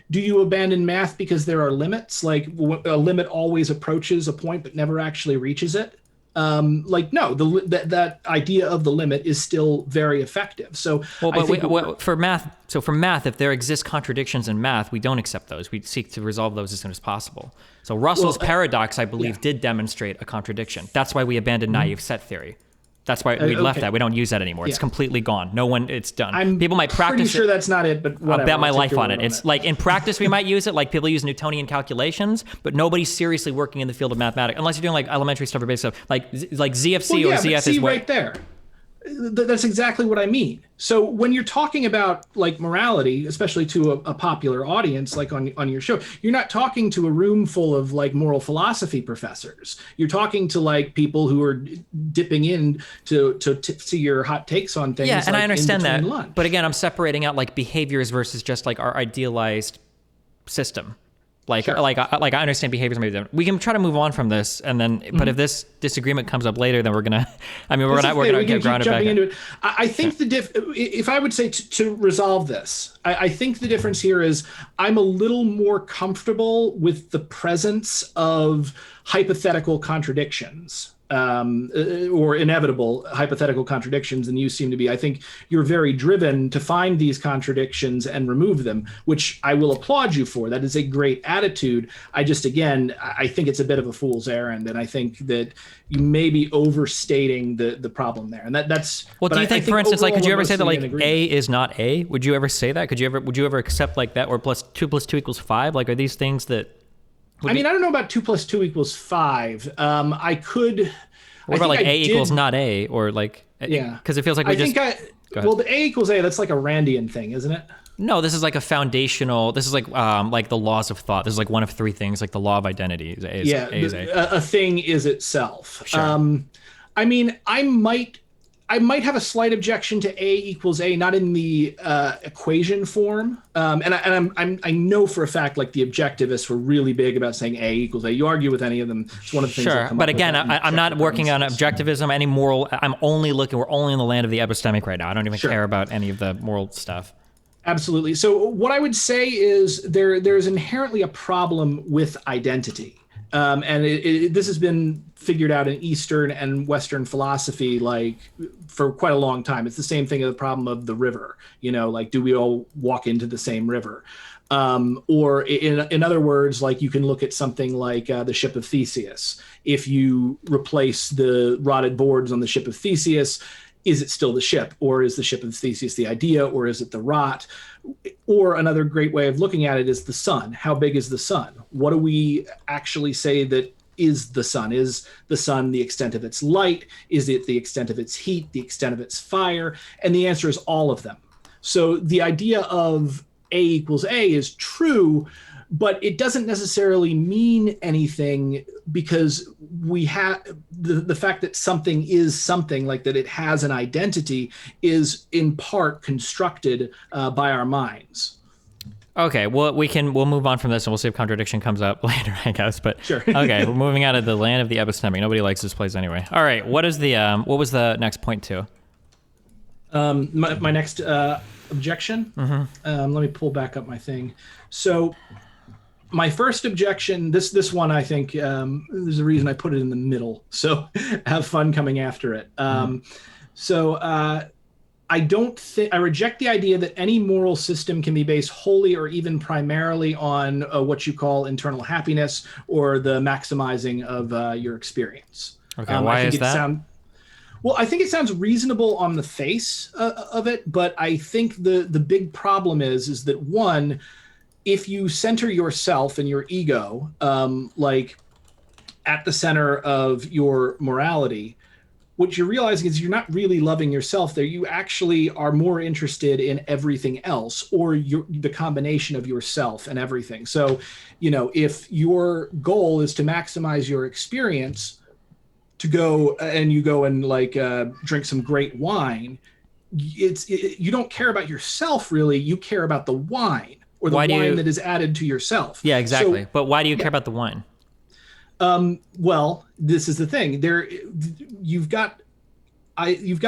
do you abandon math because there are limits? Like a limit always approaches a point but never actually reaches it. No, that idea of the limit is still very effective. So, for math, if there exist contradictions in math, we don't accept those. We seek to resolve those as soon as possible. So Russell's paradox, I believe, did demonstrate a contradiction. That's why we abandoned naive set theory. That's why we left that. We don't use that anymore. It's completely gone. It's done. People might practice pretty sure that's not it, but whatever. I'll bet my life on it. It's like in practice we might use it, like people use Newtonian calculations, but nobody's seriously working in the field of mathematics unless you're doing like elementary stuff or basic stuff, like ZFC or ZF is right there. That's exactly what I mean. So when you're talking about like morality, especially to a popular audience, like on your show, you're not talking to a room full of like moral philosophy professors. You're talking to like people who are dipping in to see your hot takes on things. Yeah, and like I understand that. lunch. But again, I'm separating out like behaviors versus just like our idealized system. Like, sure. like I understand behaviors maybe different. We can try to move on from this, and then. But if this disagreement comes up later, then we're gonna. I mean, we're gonna get grounded back into it. I think if I would say to resolve this, I think the difference here is I'm a little more comfortable with the presence of hypothetical contradictions. Or inevitable hypothetical contradictions than you seem to be. I think you're very driven to find these contradictions and remove them, which I will applaud you for. That is a great attitude. I think it's a bit of a fool's errand, and I think that you may be overstating the problem there. And that's. Well, do you think, for instance, like, could you ever say that like A is not A? Would you ever say that? Would you ever accept like that, or +2 + 2 = 5? Like, are these things that? I mean, I don't know about 2 + 2 = 5. I could. What about like A equals not A, or like? Yeah, because it feels like well, the A equals A. That's like a Randian thing, isn't it? No, this is like a foundational. This is like the laws of thought. This is like one of 3 things, like the law of identity. A thing is itself. Sure. I mean, I might have a slight objection to A equals A, not in the equation form. I know for a fact, like the objectivists were really big about saying A equals A. You argue with any of them, it's one of the things. Sure, but again, I'm not working on objectivism, any moral. We're only in the land of the epistemic right now. I don't even care about any of the moral stuff. Absolutely. So what I would say is there's inherently a problem with identity. And this has been figured out in Eastern and Western philosophy, like for quite a long time. It's the same thing as the problem of the river, like, do we all walk into the same river? Or in other words, like you can look at something like the ship of Theseus. If you replace the rotted boards on the ship of Theseus, is it still the ship, or is the ship of Theseus the idea, or is it the rot? Or another great way of looking at it is the sun. How big is the sun? What do we actually say that is the sun? Is the sun the extent of its light? Is it the extent of its heat, the extent of its fire? And the answer is all of them. So the idea of A equals A is true, but it doesn't necessarily mean anything, because we have the fact that something is something, like that it has an identity, is in part constructed by our minds. Okay, well, we'll move on from this, and we'll see if contradiction comes up later, I guess. But sure. Okay, we're moving out of the land of the epistemic. Nobody likes this place anyway. All right, what was the next point too? My next objection. Let me pull back up my thing. So my first objection, this one, I think there's a reason I put it in the middle. So have fun coming after it. I reject the idea that any moral system can be based wholly or even primarily on what you call internal happiness or the maximizing of your experience. Okay, why is that? Well, I think it sounds reasonable on the face of it, but I think the big problem is that, one, if you center yourself and your ego like at the center of your morality, what you're realizing is you're not really loving yourself there. You actually are more interested in everything else, or the combination of yourself and everything. So, if your goal is to maximize your experience, to go and like drink some great wine, you don't care about yourself really. You care about the wine, or the wine that is added to yourself. Yeah, exactly. So, but why do you care about the wine? Well, this is the thing. You've got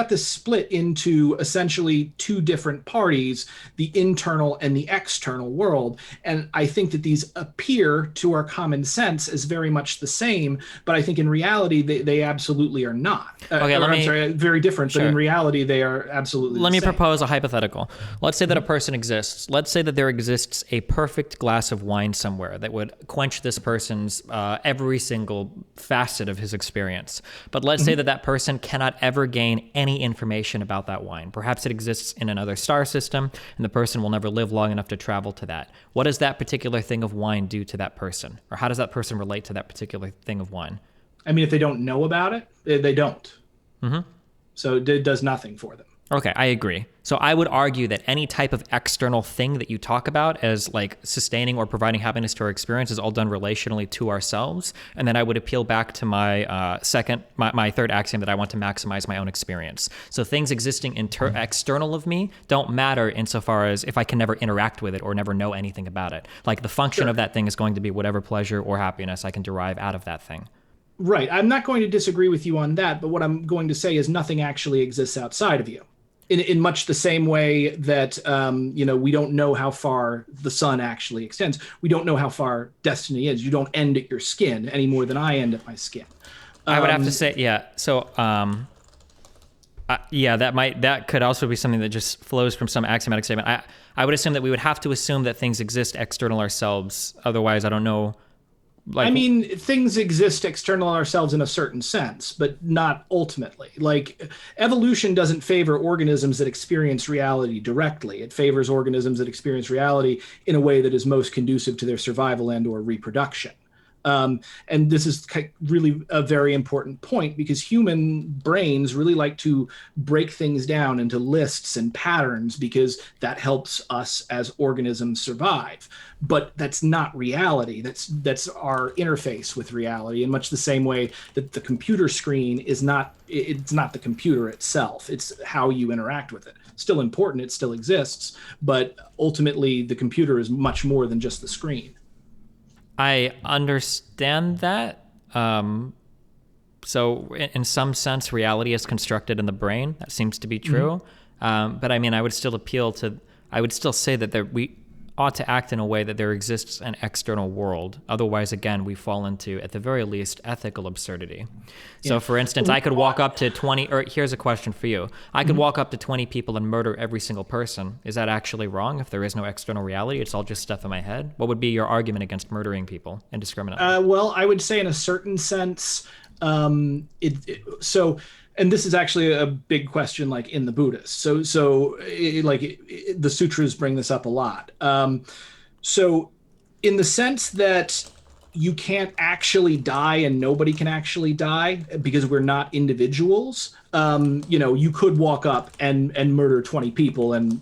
this split into essentially 2 different parties, the internal and the external world. And I think that these appear to our common sense as very much the same, but I think in reality, they absolutely are not. Very different, sure. But in reality, they are absolutely Let me the same. propose a hypothetical. Let's say that a person exists. Let's say that there exists a perfect glass of wine somewhere that would quench this person's every single facet of his experience. But let's say that person cannot ever gain any information about that wine. Perhaps it exists in another star system, and the person will never live long enough to travel to that. What does that particular thing of wine do to that person? Or how does that person relate to that particular thing of wine? I mean, if they don't know about it, they don't. So it does nothing for them. Okay, I agree. So I would argue that any type of external thing that you talk about as like sustaining or providing happiness to our experience is all done relationally to ourselves. And then I would appeal back to my my third axiom that I want to maximize my own experience. So things existing external of me don't matter insofar as if I can never interact with it or never know anything about it. Like the function of that thing is going to be whatever pleasure or happiness I can derive out of that thing. Right. I'm not going to disagree with you on that, but what I'm going to say is nothing actually exists outside of you. In much the same way that, we don't know how far the sun actually extends. We don't know how far destiny is. You don't end at your skin any more than I end at my skin. I would have to say, yeah. So, that could also be something that just flows from some axiomatic statement. I would assume that we would have to assume that things exist external ourselves. Otherwise, I don't know. I mean, things exist external ourselves in a certain sense, but not ultimately. Like, evolution doesn't favor organisms that experience reality directly. It favors organisms that experience reality in a way that is most conducive to their survival and or reproduction. And this is really a very important point because human brains really like to break things down into lists and patterns because that helps us as organisms survive. But that's not reality. That's our interface with reality in much the same way that the computer screen it's not the computer itself. It's how you interact with it. Still important, it still exists, but ultimately the computer is much more than just the screen. I understand that. So in some sense, reality is constructed in the brain. That seems to be true. But I mean, I would still say that we ought to act in a way that there exists an external world. Otherwise, again, we fall into, at the very least, ethical absurdity. Yeah. So for instance, I could walk up to 20, or here's a question for you. I could walk up to 20 people and murder every single person. Is that actually wrong if there is no external reality? It's all just stuff in my head? What would be your argument against murdering people indiscriminately? Well, I would say in a certain sense, and this is actually a big question, like in the Buddhist. The sutras bring this up a lot. So in the sense that you can't actually die and nobody can actually die because we're not individuals, you could walk up and murder 20 people and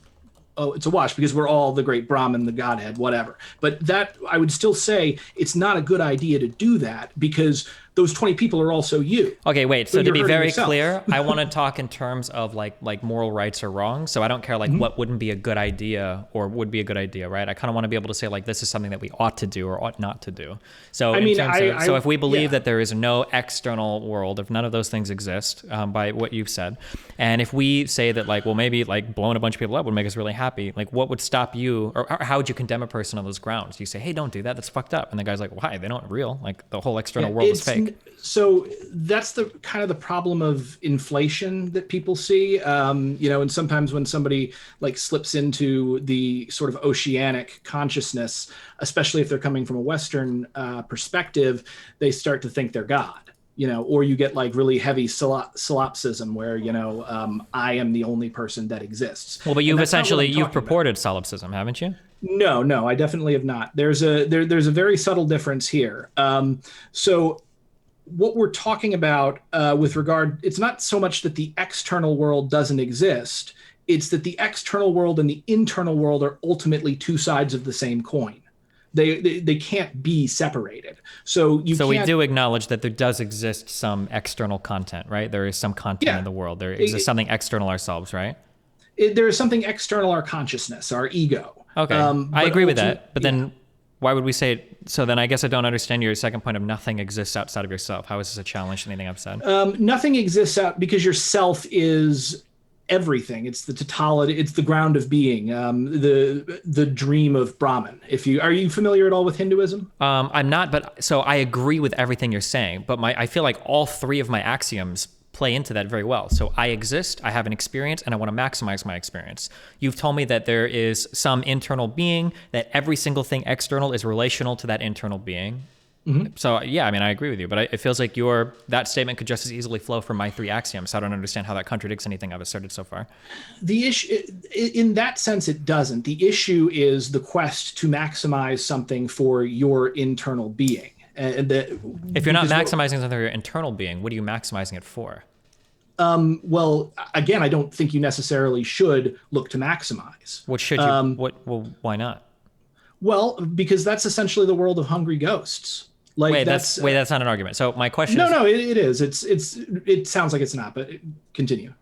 it's a wash because we're all the great Brahman, the Godhead, whatever. But that, I would still say it's not a good idea to do that because those 20 people are also you. Okay, wait. So to be very clear, I want to talk in terms of like moral rights or wrong. So I don't care what wouldn't be a good idea or would be a good idea, right? I kind of want to be able to say like this is something that we ought to do or ought not to do. So so if we believe that there is no external world, if none of those things exist by what you've said, and if we say that like, well, maybe like blowing a bunch of people up would make us really happy, like what would stop you or how would you condemn a person on those grounds? You say, hey, don't do that. That's fucked up. And the guy's like, why? They don't real. Like the whole external world is fake. So that's the kind of the problem of inflation that people see, and sometimes when somebody like slips into the sort of oceanic consciousness, especially if they're coming from a Western perspective, they start to think they're God, or you get like really heavy solipsism where, I am the only person that exists. Well, but you've purported solipsism, haven't you? No, I definitely have not. There's a very subtle difference here. So what we're talking about with regard, it's not so much that the external world doesn't exist, it's that the external world and the internal world are ultimately two sides of the same coin. They can't be separated. So we do acknowledge that there does exist some external content, right? There is some content in the world. There exists something external ourselves, right? There is something external, our consciousness, our ego. Okay, I agree with that. But then why would we say it? So then I guess I don't understand your second point of nothing exists outside of yourself. How is this a challenge to anything I've said? Nothing exists because your self is everything. It's the totality. It's the ground of being, the dream of Brahman. Are you familiar at all with Hinduism? I'm not, but so I agree with everything you're saying, but I feel like all three of my axioms play into that very well. So I exist, I have an experience, and I want to maximize my experience. You've told me that there is some internal being, that every single thing external is relational to that internal being. So yeah, I mean, I agree with you, but it feels like that statement could just as easily flow from my three axioms. So I don't understand how that contradicts anything I've asserted so far. The issue, in that sense, it doesn't. The issue is the quest to maximize something for your internal being. If you're not maximizing something for your internal being, what are you maximizing it for? Well, again, I don't think you necessarily should look to maximize. What should you? Well, why not? Well, because that's essentially the world of hungry ghosts. Like that's not an argument. So my question is, no, it is. It sounds like it's not, but continue.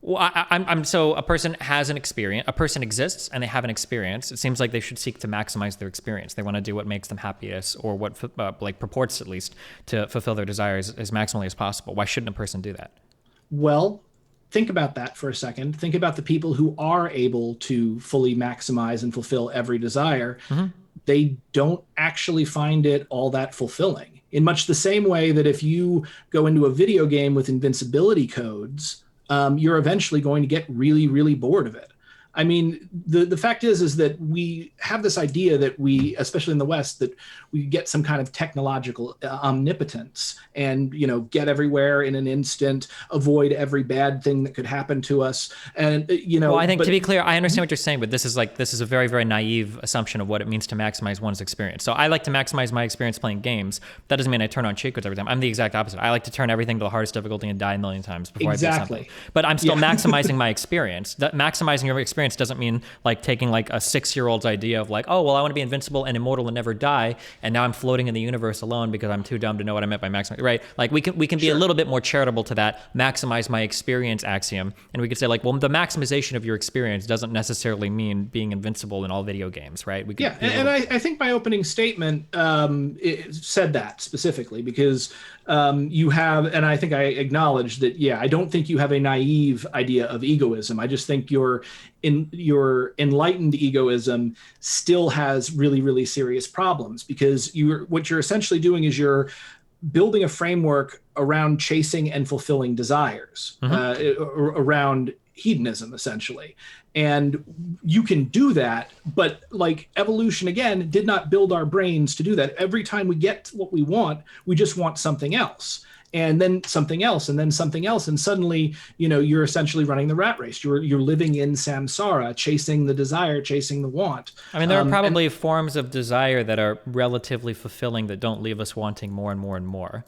Well, I'm so a person has an experience. A person exists and they have an experience. It seems like they should seek to maximize their experience. They want to do what makes them happiest, or what like purports at least to fulfill their desires as maximally as possible. Why shouldn't a person do that? Well, think about that for a second. Think about the people who are able to fully maximize and fulfill every desire. Mm-hmm. They don't actually find it all that fulfilling. In much the same way that if you go into a video game with invincibility codes, you're eventually going to get really, really bored of it. I mean, the fact is that we have this idea that we, especially in the West, that we get some kind of technological omnipotence and, get everywhere in an instant, avoid every bad thing that could happen to us. And, Well, I think to be clear, I understand what you're saying, but this is a very, very naive assumption of what it means to maximize one's experience. So I like to maximize my experience playing games. That doesn't mean I turn on cheat codes every time. I'm the exact opposite. I like to turn everything to the hardest difficulty and die a million times before I do something. But I'm still maximizing my experience. That maximizing your experience doesn't mean like taking like a 6-year-old's idea of like, oh, well, I want to be invincible and immortal and never die, and now I'm floating in the universe alone because I'm too dumb to know what I meant by maximize, right? Like we can be a little bit more charitable to that maximize my experience axiom, and we could say like, well, the maximization of your experience doesn't necessarily mean being invincible in all video games, right? I think my opening statement it said that specifically because you have, and I think I acknowledged that, I don't think you have a naive idea of egoism. I just think your enlightened egoism still has really, really serious problems because what you're essentially doing is you're building a framework around chasing and fulfilling desires, around hedonism, essentially. And you can do that, but like evolution, again, did not build our brains to do that. Every time we get what we want, we just want something else. And then something else, and then something else. And suddenly, you're essentially running the rat race. You're living in samsara, chasing the desire, chasing the want. I mean, there are probably forms of desire that are relatively fulfilling that don't leave us wanting more and more and more.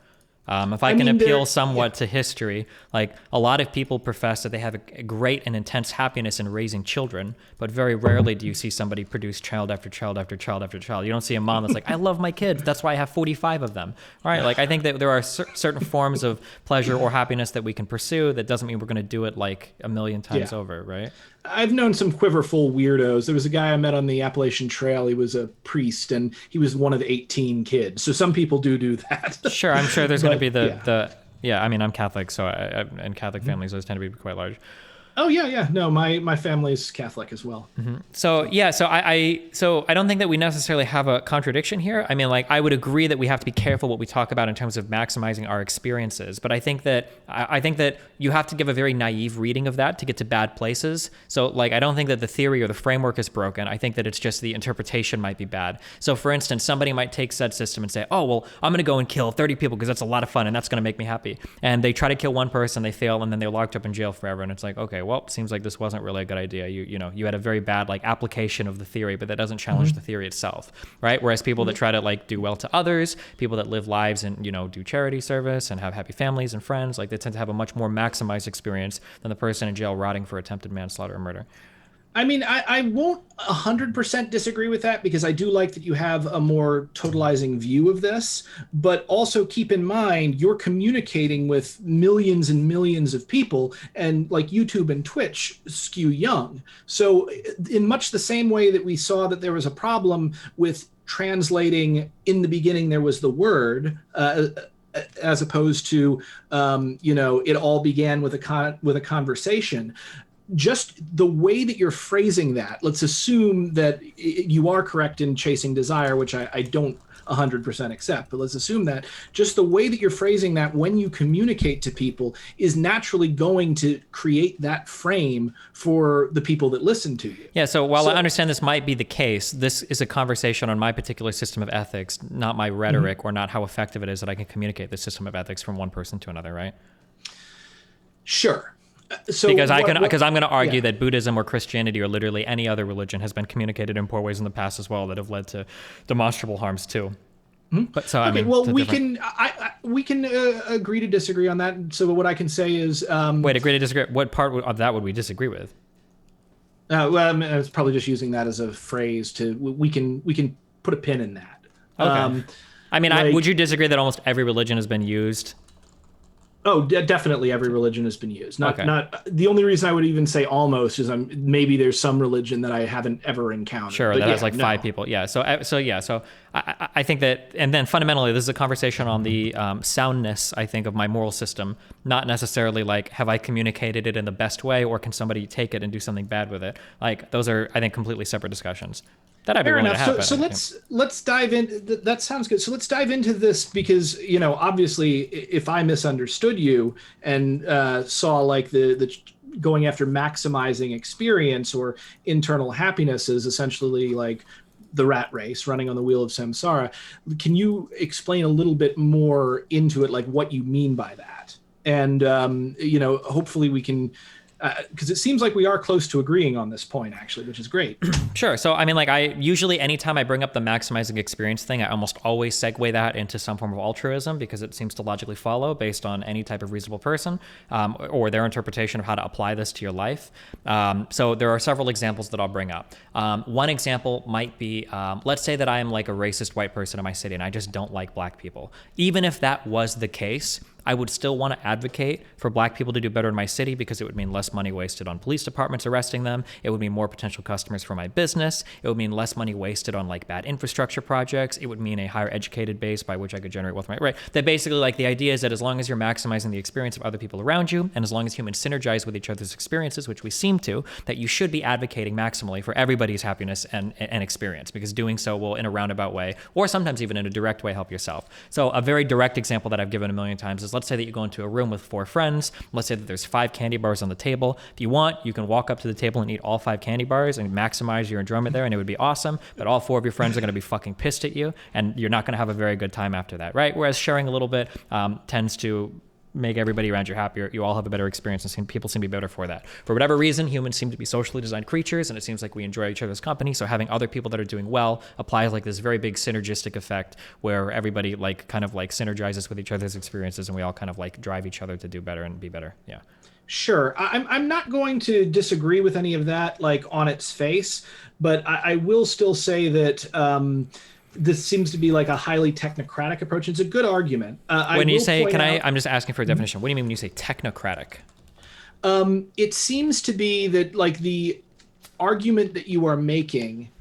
If I can appeal somewhat to history, like a lot of people profess that they have a great and intense happiness in raising children, but very rarely do you see somebody produce child after child after child after child. You don't see a mom that's like, I love my kids, that's why I have 45 of them. All right, like I think that there are certain forms of pleasure or happiness that we can pursue. That doesn't mean we're going to do it like a million times over, right? I've known some quiverful weirdos. There was a guy I met on the Appalachian Trail. He was a priest, and he was one of 18 kids. So some people do that. Sure, I'm sure there's going to be I mean, I'm Catholic, so and Catholic families those tend to be quite large. Oh yeah. No, my family's Catholic as well. Mm-hmm. So I don't think that we necessarily have a contradiction here. I mean, like I would agree that we have to be careful what we talk about in terms of maximizing our experiences. But I think that you have to give a very naive reading of that to get to bad places. So like I don't think that the theory or the framework is broken. I think that it's just the interpretation might be bad. So for instance, somebody might take said system and say, oh well, I'm going to go and kill 30 people because that's a lot of fun and that's going to make me happy. And they try to kill one person, they fail, and then they're locked up in jail forever. And it's like, okay, well, seems like this wasn't really a good idea. You had a very bad like application of the theory, but that doesn't challenge the theory itself, right? Whereas people that try to like do well to others, people that live lives and do charity service and have happy families and friends, like they tend to have a much more maximized experience than the person in jail rotting for attempted manslaughter or murder. I mean, I won't 100% disagree with that because I do like that you have a more totalizing view of this, but also keep in mind you're communicating with millions and millions of people, and like YouTube and Twitch skew young. So in much the same way that we saw that there was a problem with translating in the beginning there was the word, as opposed to, it all began with a conversation. Just the way that you're phrasing that, let's assume that you are correct in chasing desire, which I don't 100% accept, but let's assume that just the way that you're phrasing that when you communicate to people is naturally going to create that frame for the people that listen to you. Yeah, so while I understand this might be the case, this is a conversation on my particular system of ethics, not my rhetoric or not how effective it is that I can communicate this system of ethics from one person to another, right? Sure. So because I'm going to argue that Buddhism or Christianity or literally any other religion has been communicated in poor ways in the past as well that have led to demonstrable harms too. But so okay, I mean, well, we can agree to disagree on that. So what I can say is, wait, agree to disagree. What part of that would we disagree with? well, I was probably just using that as a phrase to we can put a pin in that. Okay. I mean, would you disagree that almost every religion has been used? Oh, definitely every religion has been used. Okay. Not the only reason I would even say almost is maybe there's some religion that I haven't ever encountered. Sure, that has like 5 people. Yeah. So I think that, and then fundamentally, this is a conversation on the soundness, I think, of my moral system, not necessarily like, have I communicated it in the best way, or can somebody take it and do something bad with it? Like, those are, I think, completely separate discussions. That I'd be willing to have. So let's dive in. That sounds good. So let's dive into this because, obviously, if I misunderstood you and saw like the going after maximizing experience or internal happiness is essentially like the rat race, running on the wheel of samsara, can you explain a little bit more into it, like what you mean by that? And hopefully we can. Because it seems like we are close to agreeing on this point, actually, which is great. Sure. So, I mean, like anytime I bring up the maximizing experience thing, I almost always segue that into some form of altruism because it seems to logically follow based on any type of reasonable person or their interpretation of how to apply this to your life. So there are several examples that I'll bring up. One example might be, let's say that I am like a racist white person in my city and I just don't like black people. Even if that was the case, I would still want to advocate for black people to do better in my city because it would mean less money wasted on police departments arresting them. It would mean more potential customers for my business. It would mean less money wasted on like bad infrastructure projects. It would mean a higher educated base by which I could generate wealth. Right? That basically, like, the idea is that as long as you're maximizing the experience of other people around you, and as long as humans synergize with each other's experiences, which we seem to, that you should be advocating maximally for everybody's happiness and experience, because doing so will, in a roundabout way, or sometimes even in a direct way, help yourself. So a very direct example that I've given a million times is, let's say that you go into a room with 4 friends. Let's say that there's 5 candy bars on the table. If you want, you can walk up to the table and eat all 5 candy bars and maximize your enjoyment there, and it would be awesome. But all 4 of your friends are going to be fucking pissed at you, and you're not going to have a very good time after that, right? Whereas sharing a little bit tends to make everybody around you happier. You all have a better experience, and people seem to be better for that. For whatever reason, humans seem to be socially designed creatures, and it seems like we enjoy each other's company. So having other people that are doing well applies like this very big synergistic effect where everybody like kind of like synergizes with each other's experiences, and we all kind of like drive each other to do better and be better. Yeah. Sure. I'm not going to disagree with any of that, like on its face, but I will still say that this seems to be like a highly technocratic approach. It's a good argument. When you say, I'm just asking for a definition. What do you mean when you say technocratic? It seems to be that like the argument that you are making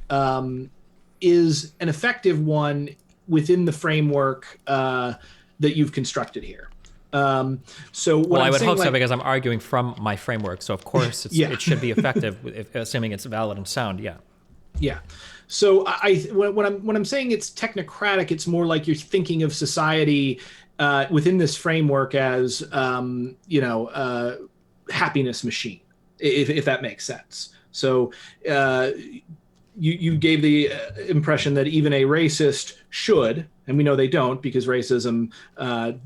is an effective one within the framework that you've constructed here. So I would hope so, because I'm arguing from my framework. So of course it should be effective, assuming it's valid and sound. Yeah. Yeah. So when I'm saying it's technocratic, it's more like you're thinking of society within this framework as happiness machine, if that makes sense. So you gave the impression that even a racist should, and we know they don't because racism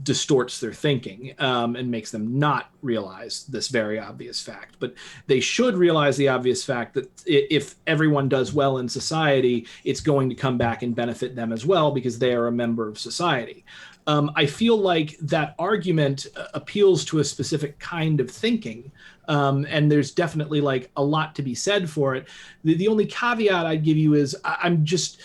distorts their thinking and makes them not realize this very obvious fact. But they should realize the obvious fact that if everyone does well in society, it's going to come back and benefit them as well because they are a member of society. I feel like that argument appeals to a specific kind of thinking. And there's definitely like a lot to be said for it. The only caveat I'd give you is I'm just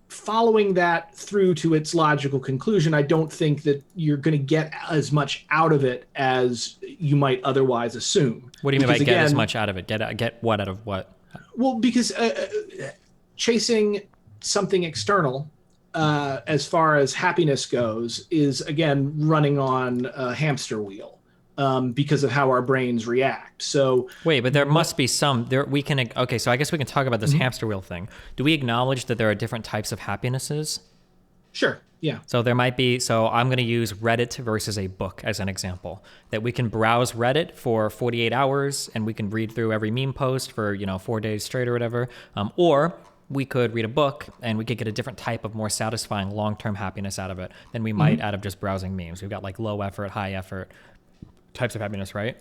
following that through to its logical conclusion. I don't think that you're going to get as much out of it as you might otherwise assume. What do you mean by get as much out of it? Get what out of what? Well, because chasing something external, as far as happiness goes, is again running on a hamster wheel. Because of how our brains react. So wait, but there must be some there we can. Okay, so I guess we can talk about this hamster wheel thing. Do we acknowledge that there are different types of happinesses? Sure. Yeah. So there might be. So I'm going to use Reddit versus a book as an example. That we can browse Reddit for 48 hours and we can read through every meme post for 4 days straight or whatever. Or we could read a book and we could get a different type of more satisfying long-term happiness out of it than we might out of just browsing memes. We've got like low effort, high effort types of happiness, right?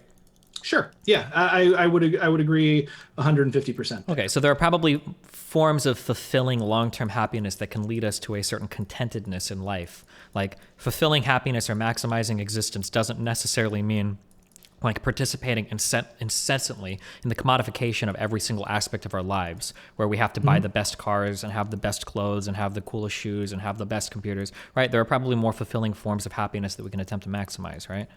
Sure. Yeah, I would agree 150%. Okay, so there are probably forms of fulfilling long-term happiness that can lead us to a certain contentedness in life. Like fulfilling happiness or maximizing existence doesn't necessarily mean like participating incessantly in the commodification of every single aspect of our lives, where we have to buy the best cars and have the best clothes and have the coolest shoes and have the best computers, right? There are probably more fulfilling forms of happiness that we can attempt to maximize, right?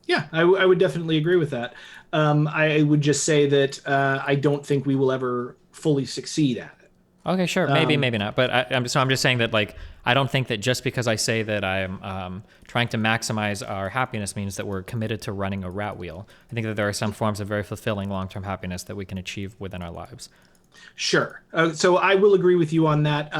Yeah, I would definitely agree with that. I would just say that I don't think we will ever fully succeed at it. Okay, sure. Maybe, maybe not. But I'm just saying that, like, I don't think that just because I say that I'm trying to maximize our happiness means that we're committed to running a rat wheel. I think that there are some forms of very fulfilling long-term happiness that we can achieve within our lives. Sure. So I will agree with you on that.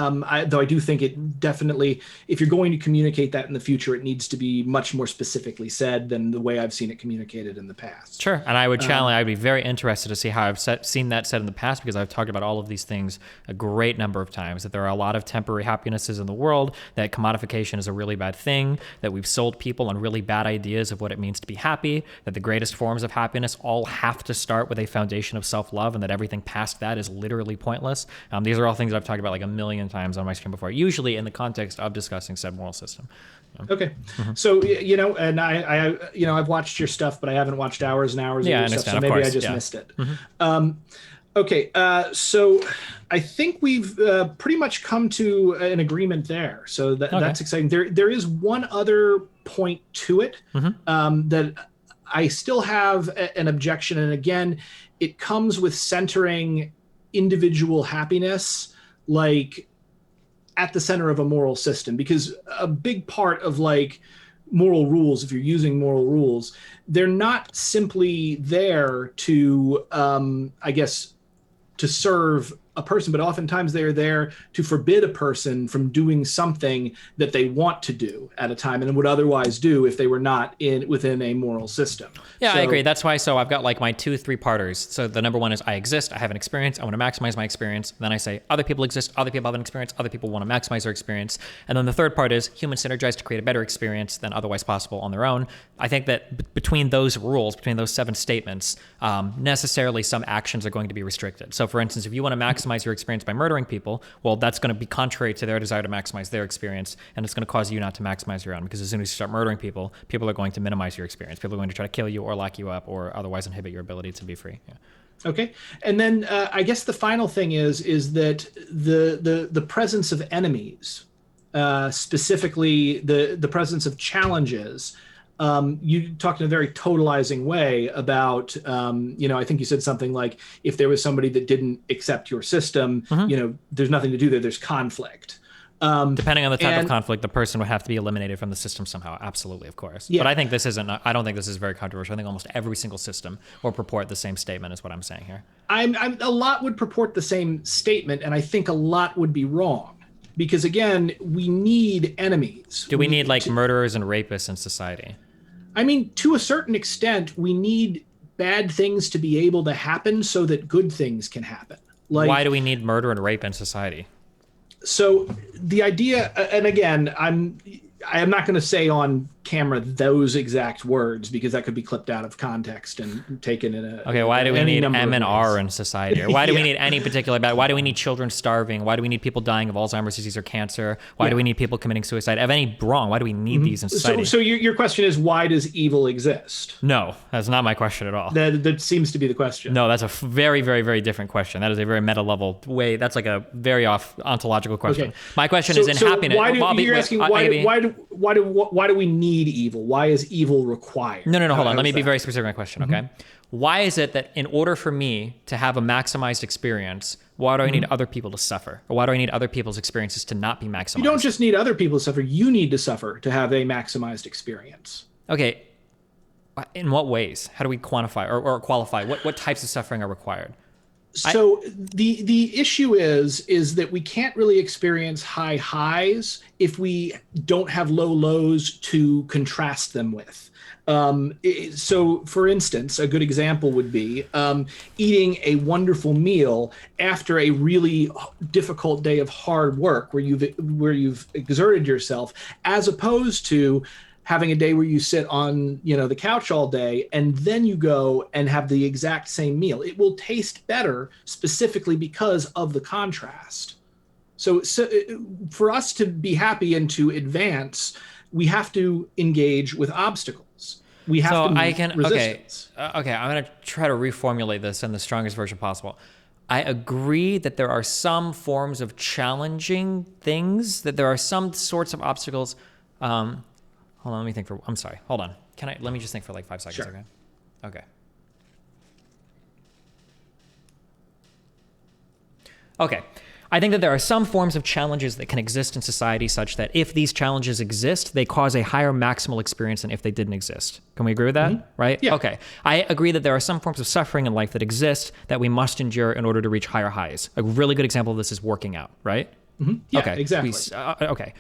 Though I do think it definitely, if you're going to communicate that in the future, it needs to be much more specifically said than the way I've seen it communicated in the past. Sure. And I would challenge, I'd be very interested to see how I've seen that said in the past, because I've talked about all of these things a great number of times, that there are a lot of temporary happinesses in the world, that commodification is a really bad thing, that we've sold people on really bad ideas of what it means to be happy, that the greatest forms of happiness all have to start with a foundation of self-love, and that everything past that is literally pointless. These are all things that I've talked about like a million times on my stream before, usually in the context of discussing said moral system. Okay. So, and I've watched your stuff, but I haven't watched hours and hours of your stuff, so maybe I just missed it. Okay. So I think we've pretty much come to an agreement there. So that's exciting. There is one other point to it that I still have an objection. And again, it comes with centering individual happiness like at the center of a moral system, because a big part of like moral rules, if you're using moral rules, they're not simply there to I guess to serve a person, but oftentimes they're there to forbid a person from doing something that they want to do at a time and would otherwise do if they were not within a moral system. Yeah, I agree. That's why. So I've got like my 2-3 parters. So the number one is I exist. I have an experience. I want to maximize my experience. Then I say other people exist. Other people have an experience. Other people want to maximize their experience. And then the third part is humans synergize to create a better experience than otherwise possible on their own. I think that between those rules, between those 7 statements, necessarily some actions are going to be restricted. So for instance, if you want to maximize your experience by murdering people, well, that's going to be contrary to their desire to maximize their experience, and it's going to cause you not to maximize your own, because as soon as you start murdering people, people are going to minimize your experience. People are going to try to kill you or lock you up or otherwise inhibit your ability to be free. Yeah. Okay. And then I guess the final thing is that the presence of enemies, specifically the presence of challenges, you talked in a very totalizing way about, I think you said something like, if there was somebody that didn't accept your system, there's nothing to do there. There's conflict. Depending on the type of conflict, the person would have to be eliminated from the system somehow. Absolutely, of course. Yeah. But I don't think this is very controversial. I think almost every single system will purport the same statement is what I'm saying here. A lot would purport the same statement, and I think a lot would be wrong. Because again, we need enemies. Do we need like murderers and rapists in society? I mean, to a certain extent, we need bad things to be able to happen so that good things can happen. Like, why do we need murder and rape in society? So the idea, and again, I am not going to say on camera those exact words, because that could be clipped out of context and taken in a... Okay, why do we need M and R in society? Or why do we need any particular bad... Why do we need children starving? Why do we need people dying of Alzheimer's disease or cancer? Why do we need people committing suicide? Of any wrong, why do we need these in society? So your question is, why does evil exist? No, that's not my question at all. That seems to be the question. No, that's a very, very, very different question. That is a very meta-level way. That's like a very off ontological question. Okay. My question is in happiness... You're asking, why do we need evil? Why is evil required? No, hold on. Let me be very specific on my question, okay? Why is it that in order for me to have a maximized experience, why do I need other people to suffer? Or why do I need other people's experiences to not be maximized? You don't just need other people to suffer. You need to suffer to have a maximized experience. Okay. In what ways? How do we quantify or qualify? What types of suffering are required? So the issue is that we can't really experience high highs if we don't have low lows to contrast them with. So for instance, a good example would be eating a wonderful meal after a really difficult day of hard work where you've exerted yourself, as opposed to having a day where you sit on, the couch all day, and then you go and have the exact same meal. It will taste better specifically because of the contrast. So for us to be happy and to advance, we have to engage with obstacles. We have to meet resistance. Okay, I'm going to try to reformulate this in the strongest version possible. I agree that there are some forms of challenging things, that there are some sorts of obstacles. Hold on, let me think I'm sorry. Hold on. Let me just think for like 5 seconds, sure. Okay? Okay. I think that there are some forms of challenges that can exist in society such that if these challenges exist, they cause a higher maximal experience than if they didn't exist. Can we agree with that? Mm-hmm. Right? Yeah. Okay. I agree that there are some forms of suffering in life that exist that we must endure in order to reach higher highs. A really good example of this is working out, right? Mm-hmm. Yeah, okay. Exactly. Okay.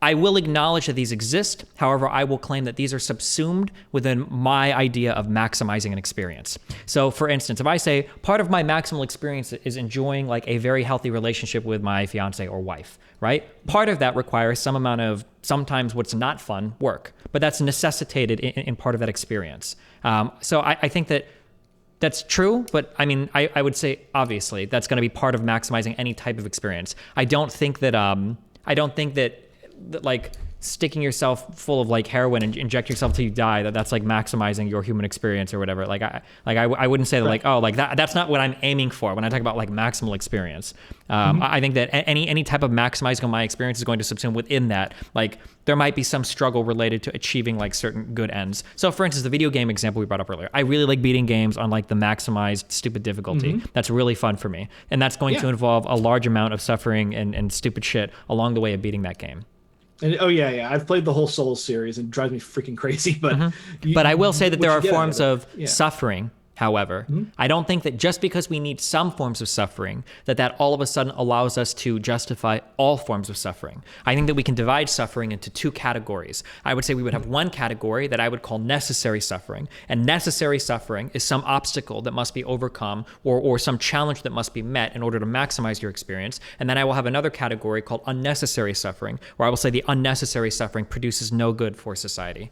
I will acknowledge that these exist. However, I will claim that these are subsumed within my idea of maximizing an experience. So for instance, if I say part of my maximal experience is enjoying like a very healthy relationship with my fiance or wife, right? Part of that requires some amount of sometimes what's not fun work, but that's necessitated in part of that experience. So I think that that's true, but I mean, I would say obviously that's going to be part of maximizing any type of experience. I don't think that like sticking yourself full of like heroin and inject yourself till you die, that's like maximizing your human experience or whatever. I wouldn't say that like, oh, like that's not what I'm aiming for when I talk about like maximal experience. I think that any type of maximizing of my experience is going to subsume within that. Like there might be some struggle related to achieving like certain good ends. So for instance, the video game example we brought up earlier, I really like beating games on like the maximized stupid difficulty. That's really fun for me. And that's going to involve a large amount of suffering and stupid shit along the way of beating that game. And I've played the whole Souls series and it drives me freaking crazy. But but I will say that there are forms of suffering. However, I don't think that just because we need some forms of suffering, that all of a sudden allows us to justify all forms of suffering. I think that we can divide suffering into two categories. I would say we would have one category that I would call necessary suffering. And necessary suffering is some obstacle that must be overcome or some challenge that must be met in order to maximize your experience. And then I will have another category called unnecessary suffering, where I will say the unnecessary suffering produces no good for society.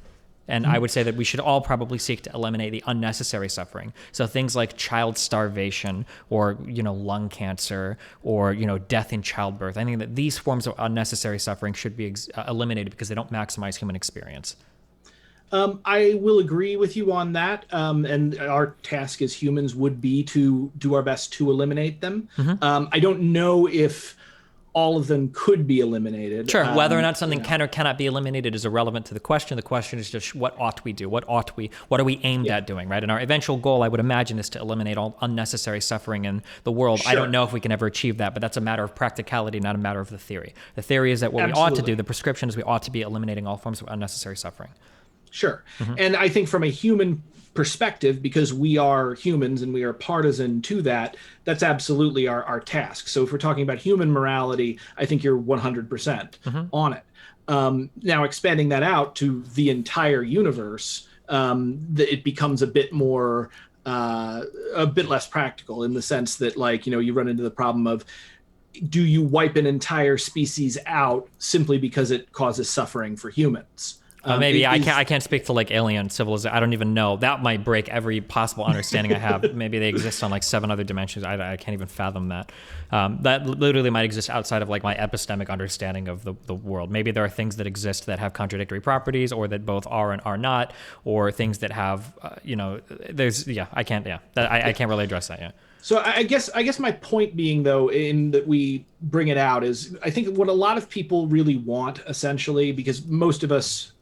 And I would say that we should all probably seek to eliminate the unnecessary suffering. So things like child starvation or, lung cancer or, death in childbirth. I think that these forms of unnecessary suffering should be eliminated because they don't maximize human experience. I will agree with you on that. And our task as humans would be to do our best to eliminate them. I don't know if all of them could be eliminated. Sure, whether or not something can or cannot be eliminated is irrelevant to the question. The question is just what ought we do? What are we aimed at doing, right? And our eventual goal, I would imagine, is to eliminate all unnecessary suffering in the world. Sure. I don't know if we can ever achieve that, but that's a matter of practicality, not a matter of the theory. The theory is that what we ought to do, the prescription is we ought to be eliminating all forms of unnecessary suffering. Sure. And I think from a human perspective, because we are humans and we are partisan to that, that's absolutely our task. So if we're talking about human morality, I think you're 100% on it. Now, expanding that out to the entire universe, it becomes a bit more, a bit less practical in the sense that, like, you run into the problem of, do you wipe an entire species out simply because it causes suffering for humans? Maybe I can't speak to like alien civilization. I don't even know. That might break every possible understanding I have. Maybe they exist on like 7 other dimensions. I can't even fathom that. That literally might exist outside of like my epistemic understanding of the world. Maybe there are things that exist that have contradictory properties, or that both are and are not, or things that have I can't really address that yet. So I guess my point being, though, in that we bring it out, is I think what a lot of people really want, essentially, because most of us,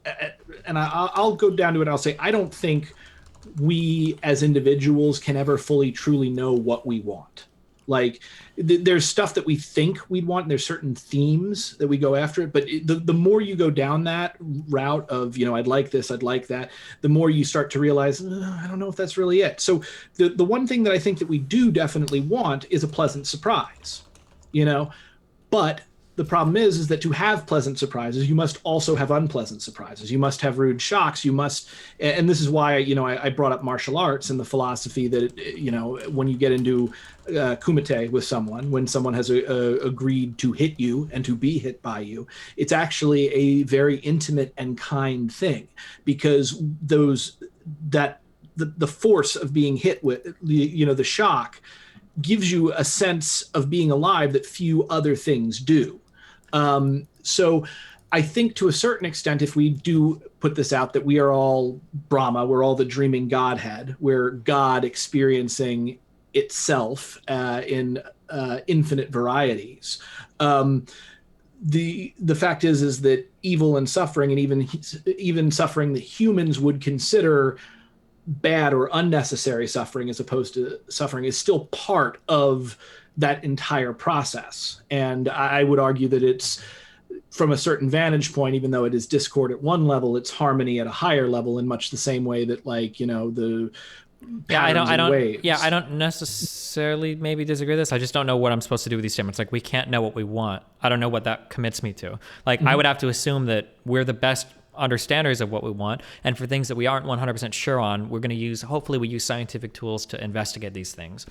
and I'll go down to it, I'll say, I don't think we as individuals can ever fully, truly know what we want. Like, there's stuff that we think we'd want, and there's certain themes that we go after it. But the more you go down that route of, I'd like this, I'd like that, the more you start to realize, I don't know if that's really it. So the one thing that I think that we do definitely want is a pleasant surprise, but the problem is that to have pleasant surprises, you must also have unpleasant surprises. You must have rude shocks. You must, and this is why, I brought up martial arts and the philosophy that, when you get into kumite with someone, when someone has agreed to hit you and to be hit by you, it's actually a very intimate and kind thing, because the force of being hit with, the shock gives you a sense of being alive that few other things do. So I think to a certain extent, if we do put this out, that we are all Brahma, we're all the dreaming Godhead, we're God experiencing itself in infinite varieties. The fact is that evil and suffering, and even suffering that humans would consider bad or unnecessary suffering as opposed to suffering, is still part of that entire process. And I would argue that it's, from a certain vantage point, even though it is discord at one level, it's harmony at a higher level, in much the same way that, the I don't necessarily maybe disagree with this. I just don't know what I'm supposed to do with these statements. Like, we can't know what we want. I don't know what that commits me to. Like, I would have to assume that we're the best understanders of what we want, and for things that we aren't 100% sure on, we're going to hopefully we use scientific tools to investigate these things.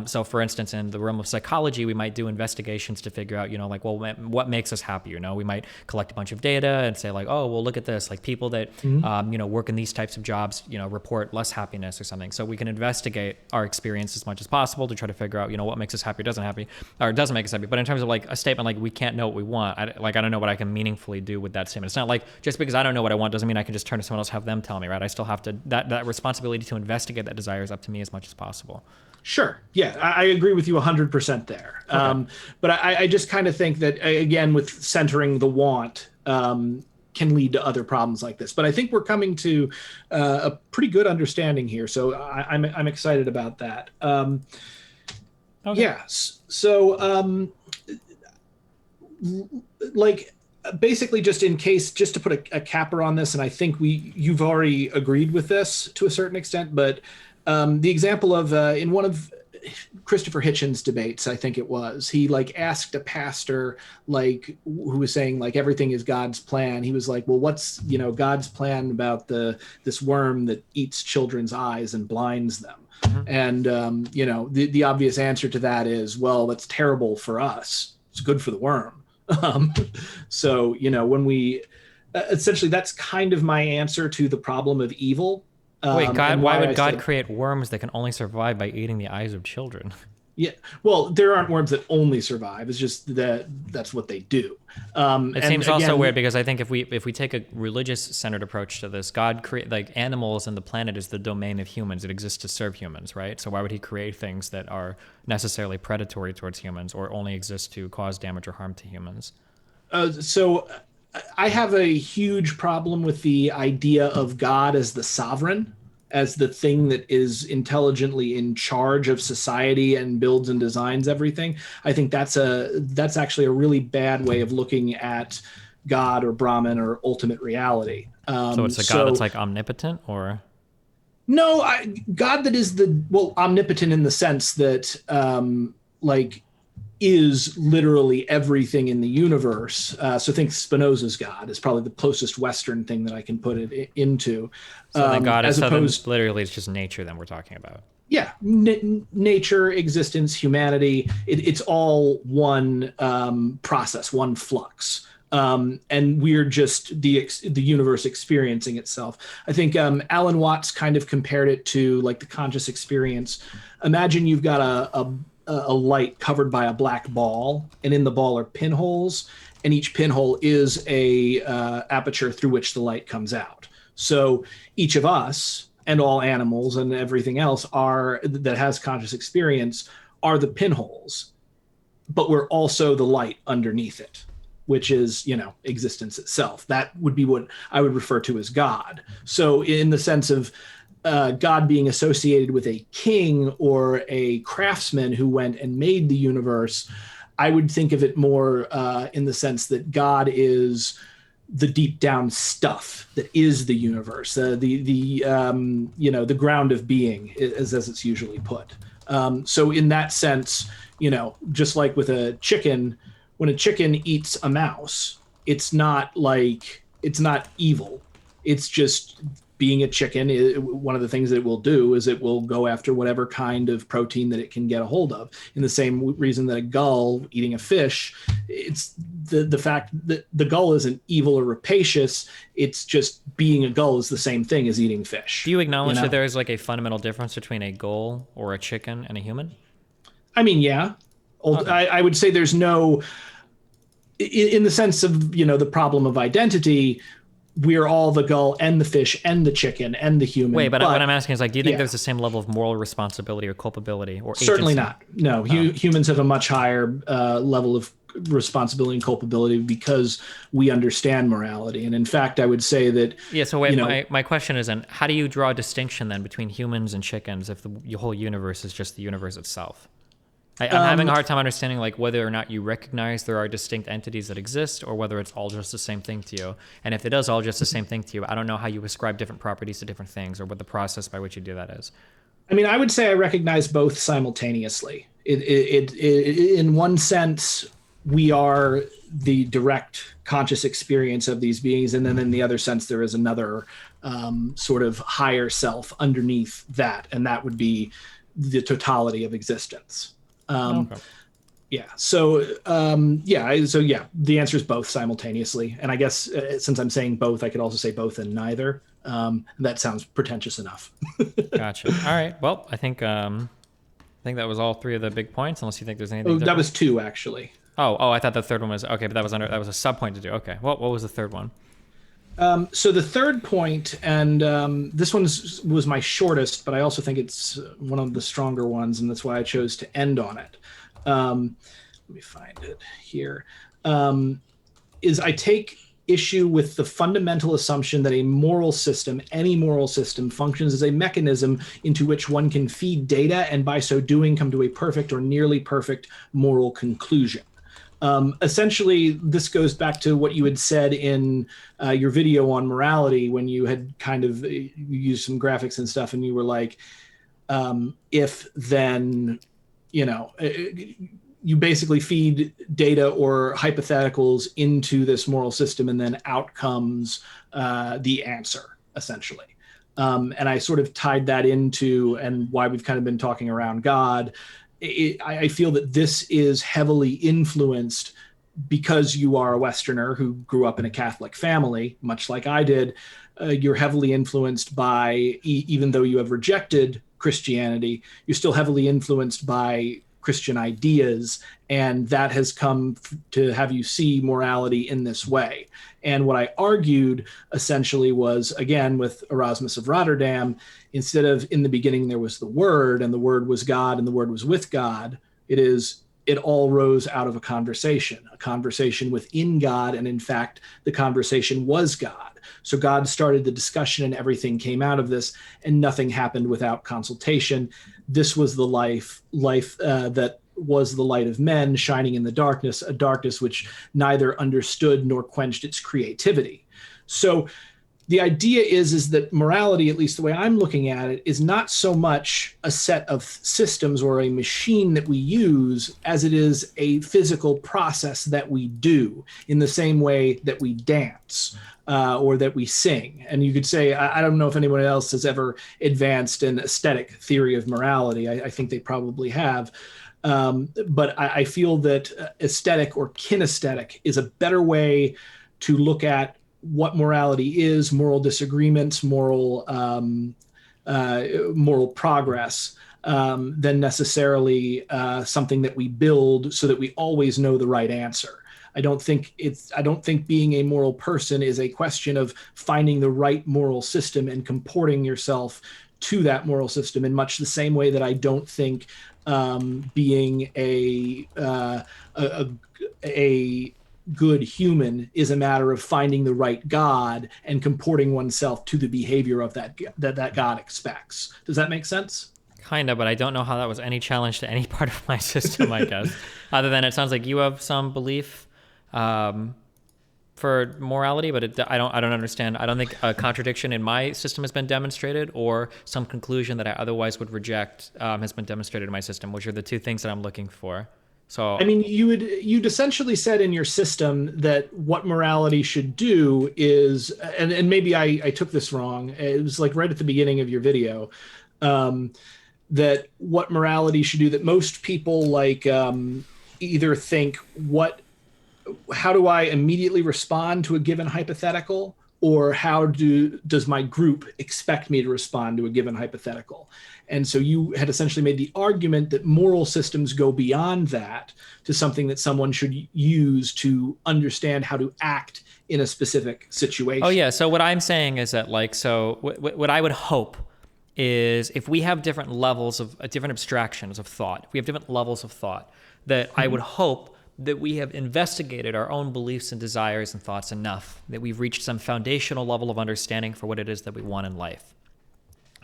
So for instance, in the realm of psychology, we might do investigations to figure out, what makes us happy. We might collect a bunch of data and say, like, oh, well, look at this, like people that work in these types of jobs, report less happiness or something. So we can investigate our experience as much as possible to try to figure out, what makes us happy or doesn't make us happy. But in terms of like a statement like we can't know what we want, I don't know what I can meaningfully do with that statement. It's not like, just because I don't know what I want doesn't mean I can just turn to someone else, have them tell me, right? I still have to, that responsibility to investigate that desire is up to me as much as possible. Sure. Yeah, I agree with you 100% there. Okay. But I just kind of think that, again, with centering the want, can lead to other problems like this. But I think we're coming to a pretty good understanding here. So I'm excited about that. Okay. Yeah. So, basically, just to put a capper on this, and I think you've already agreed with this to a certain extent, but the example of in one of Christopher Hitchens' debates, I think it was, he asked a pastor who was saying everything is God's plan. He was like, well, what's God's plan about this worm that eats children's eyes and blinds them? Mm-hmm. And the obvious answer to that is, well, that's terrible for us. It's good for the worm. So, when we essentially, that's kind of my answer to the problem of evil. Wait, why would God create worms that can only survive by eating the eyes of children? Yeah, well, there aren't worms that only survive. It's just that's what they do. It seems also weird, because I think if we take a religious-centered approach to this, God create animals and the planet is the domain of humans. It exists to serve humans, right? So why would he create things that are necessarily predatory towards humans, or only exist to cause damage or harm to humans? So I have a huge problem with the idea of God as the sovereign, as the thing that is intelligently in charge of society and builds and designs everything. I think that's actually a really bad way of looking at God or Brahman or ultimate reality. So it's a God that's omnipotent, or? No, God that is omnipotent in the sense that is literally everything in the universe. So think Spinoza's God is probably the closest Western thing that I can put it into. So then God is literally it's just nature then we're talking about. Yeah, nature, existence, humanity, it's all one process, one flux. And we're just the universe experiencing itself. I think Alan Watts kind of compared it to the conscious experience. Imagine you've got a light covered by a black ball, and in the ball are pinholes, and each pinhole is a aperture through which the light comes out. So each of us and all animals and everything else that has conscious experience are the pinholes, but we're also the light underneath it, which is, existence itself. That would be what I would refer to as God. So in the sense of God being associated with a king or a craftsman who went and made the universe, I would think of it more in the sense that God is the deep down stuff that is the universe, the ground of being, as it's usually put. So in that sense, just like with a chicken, when a chicken eats a mouse, it's not evil. It's just being a chicken. One of the things that it will do is it will go after whatever kind of protein that it can get a hold of. In the same reason that a gull eating a fish, it's the fact that the gull isn't evil or rapacious. It's just being a gull is the same thing as eating fish. Do you acknowledge that there is like a fundamental difference between a gull or a chicken and a human? I mean, yeah. Okay. I would say there's no, in the sense of, the problem of identity, we're all the gull and the fish and the chicken and the human. Wait, but what I'm asking is, like, do you think there's the same level of moral responsibility or culpability or agency? Certainly not. No, humans have a much higher level of responsibility and culpability because we understand morality. And in fact, I would say that... Yeah, so wait, my question is, then, how do you draw a distinction then between humans and chickens if the whole universe is just the universe itself? I'm having a hard time understanding like whether or not you recognize there are distinct entities that exist or whether it's all just the same thing to you. And if it is all just the same thing to you, I don't know how you ascribe different properties to different things or what the process by which you do that is. I mean, I would say I recognize both simultaneously. In one sense, we are the direct conscious experience of these beings. And then in the other sense, there is another sort of higher self underneath that. And that would be the totality of existence. Okay. Yeah. So, the answer is both simultaneously. And I guess since I'm saying both, I could also say both and neither. That sounds pretentious enough. Gotcha. All right. Well, I think that was all three of the big points, unless you think there's anything. That was two, actually. Oh, I thought the third one was, okay, but that was a sub point to do. Okay. What was the third one? So the third point, and this one was my shortest, but I also think it's one of the stronger ones, and that's why I chose to end on it. Let me find it here. Is I take issue with the fundamental assumption that a moral system, any moral system, functions as a mechanism into which one can feed data and by so doing come to a perfect or nearly perfect moral conclusion. Essentially, this goes back to what you had said in your video on morality when you had kind of you used some graphics and stuff, and you were like, if then, you basically feed data or hypotheticals into this moral system, and then out comes the answer, essentially. And I sort of tied that into, and why we've kind of been talking around God. I feel that this is heavily influenced because you are a Westerner who grew up in a Catholic family, much like I did. You're heavily influenced by, even though you have rejected Christianity, you're still heavily influenced by Christian ideas, and that has come to have you see morality in this way. And what I argued essentially was, again, with Erasmus of Rotterdam, instead of in the beginning there was the Word, and the Word was God, and the Word was with God, it all rose out of a conversation within God, and in fact, the conversation was God. So God started the discussion and everything came out of this, and nothing happened without consultation. This was the life that was the light of men shining in the darkness, a darkness which neither understood nor quenched its creativity. So the idea is that morality, at least the way I'm looking at it, is not so much a set of systems or a machine that we use as it is a physical process that we do, in the same way that we dance or that we sing. And you could say, I don't know if anyone else has ever advanced an aesthetic theory of morality. I think they probably have. But I feel that aesthetic or kinesthetic is a better way to look at what morality is, moral disagreements, moral progress, than necessarily something that we build so that we always know the right answer. I don't think being a moral person is a question of finding the right moral system and comporting yourself to that moral system in much the same way that I don't think being a good human is a matter of finding the right God and comporting oneself to the behavior of that God expects. Does that make sense? Kind of, but I don't know how that was any challenge to any part of my system, I guess. Other than it sounds like you have some belief for morality, but I don't understand. I don't think a contradiction in my system has been demonstrated, or some conclusion that I otherwise would reject has been demonstrated in my system, which are the two things that I'm looking for. So I mean, you'd essentially said in your system that what morality should do is, and maybe I took this wrong. It was like right at the beginning of your video, um, that what morality should do. That most people like either think how do I immediately respond to a given hypothetical, or does my group expect me to respond to a given hypothetical? And so you had essentially made the argument that moral systems go beyond that to something that someone should use to understand how to act in a specific situation. Oh yeah. So what I'm saying is that what I would hope is if we have different levels of different abstractions of thought, if we have different levels of thought, that I would hope that we have investigated our own beliefs and desires and thoughts enough that we've reached some foundational level of understanding for what it is that we want in life.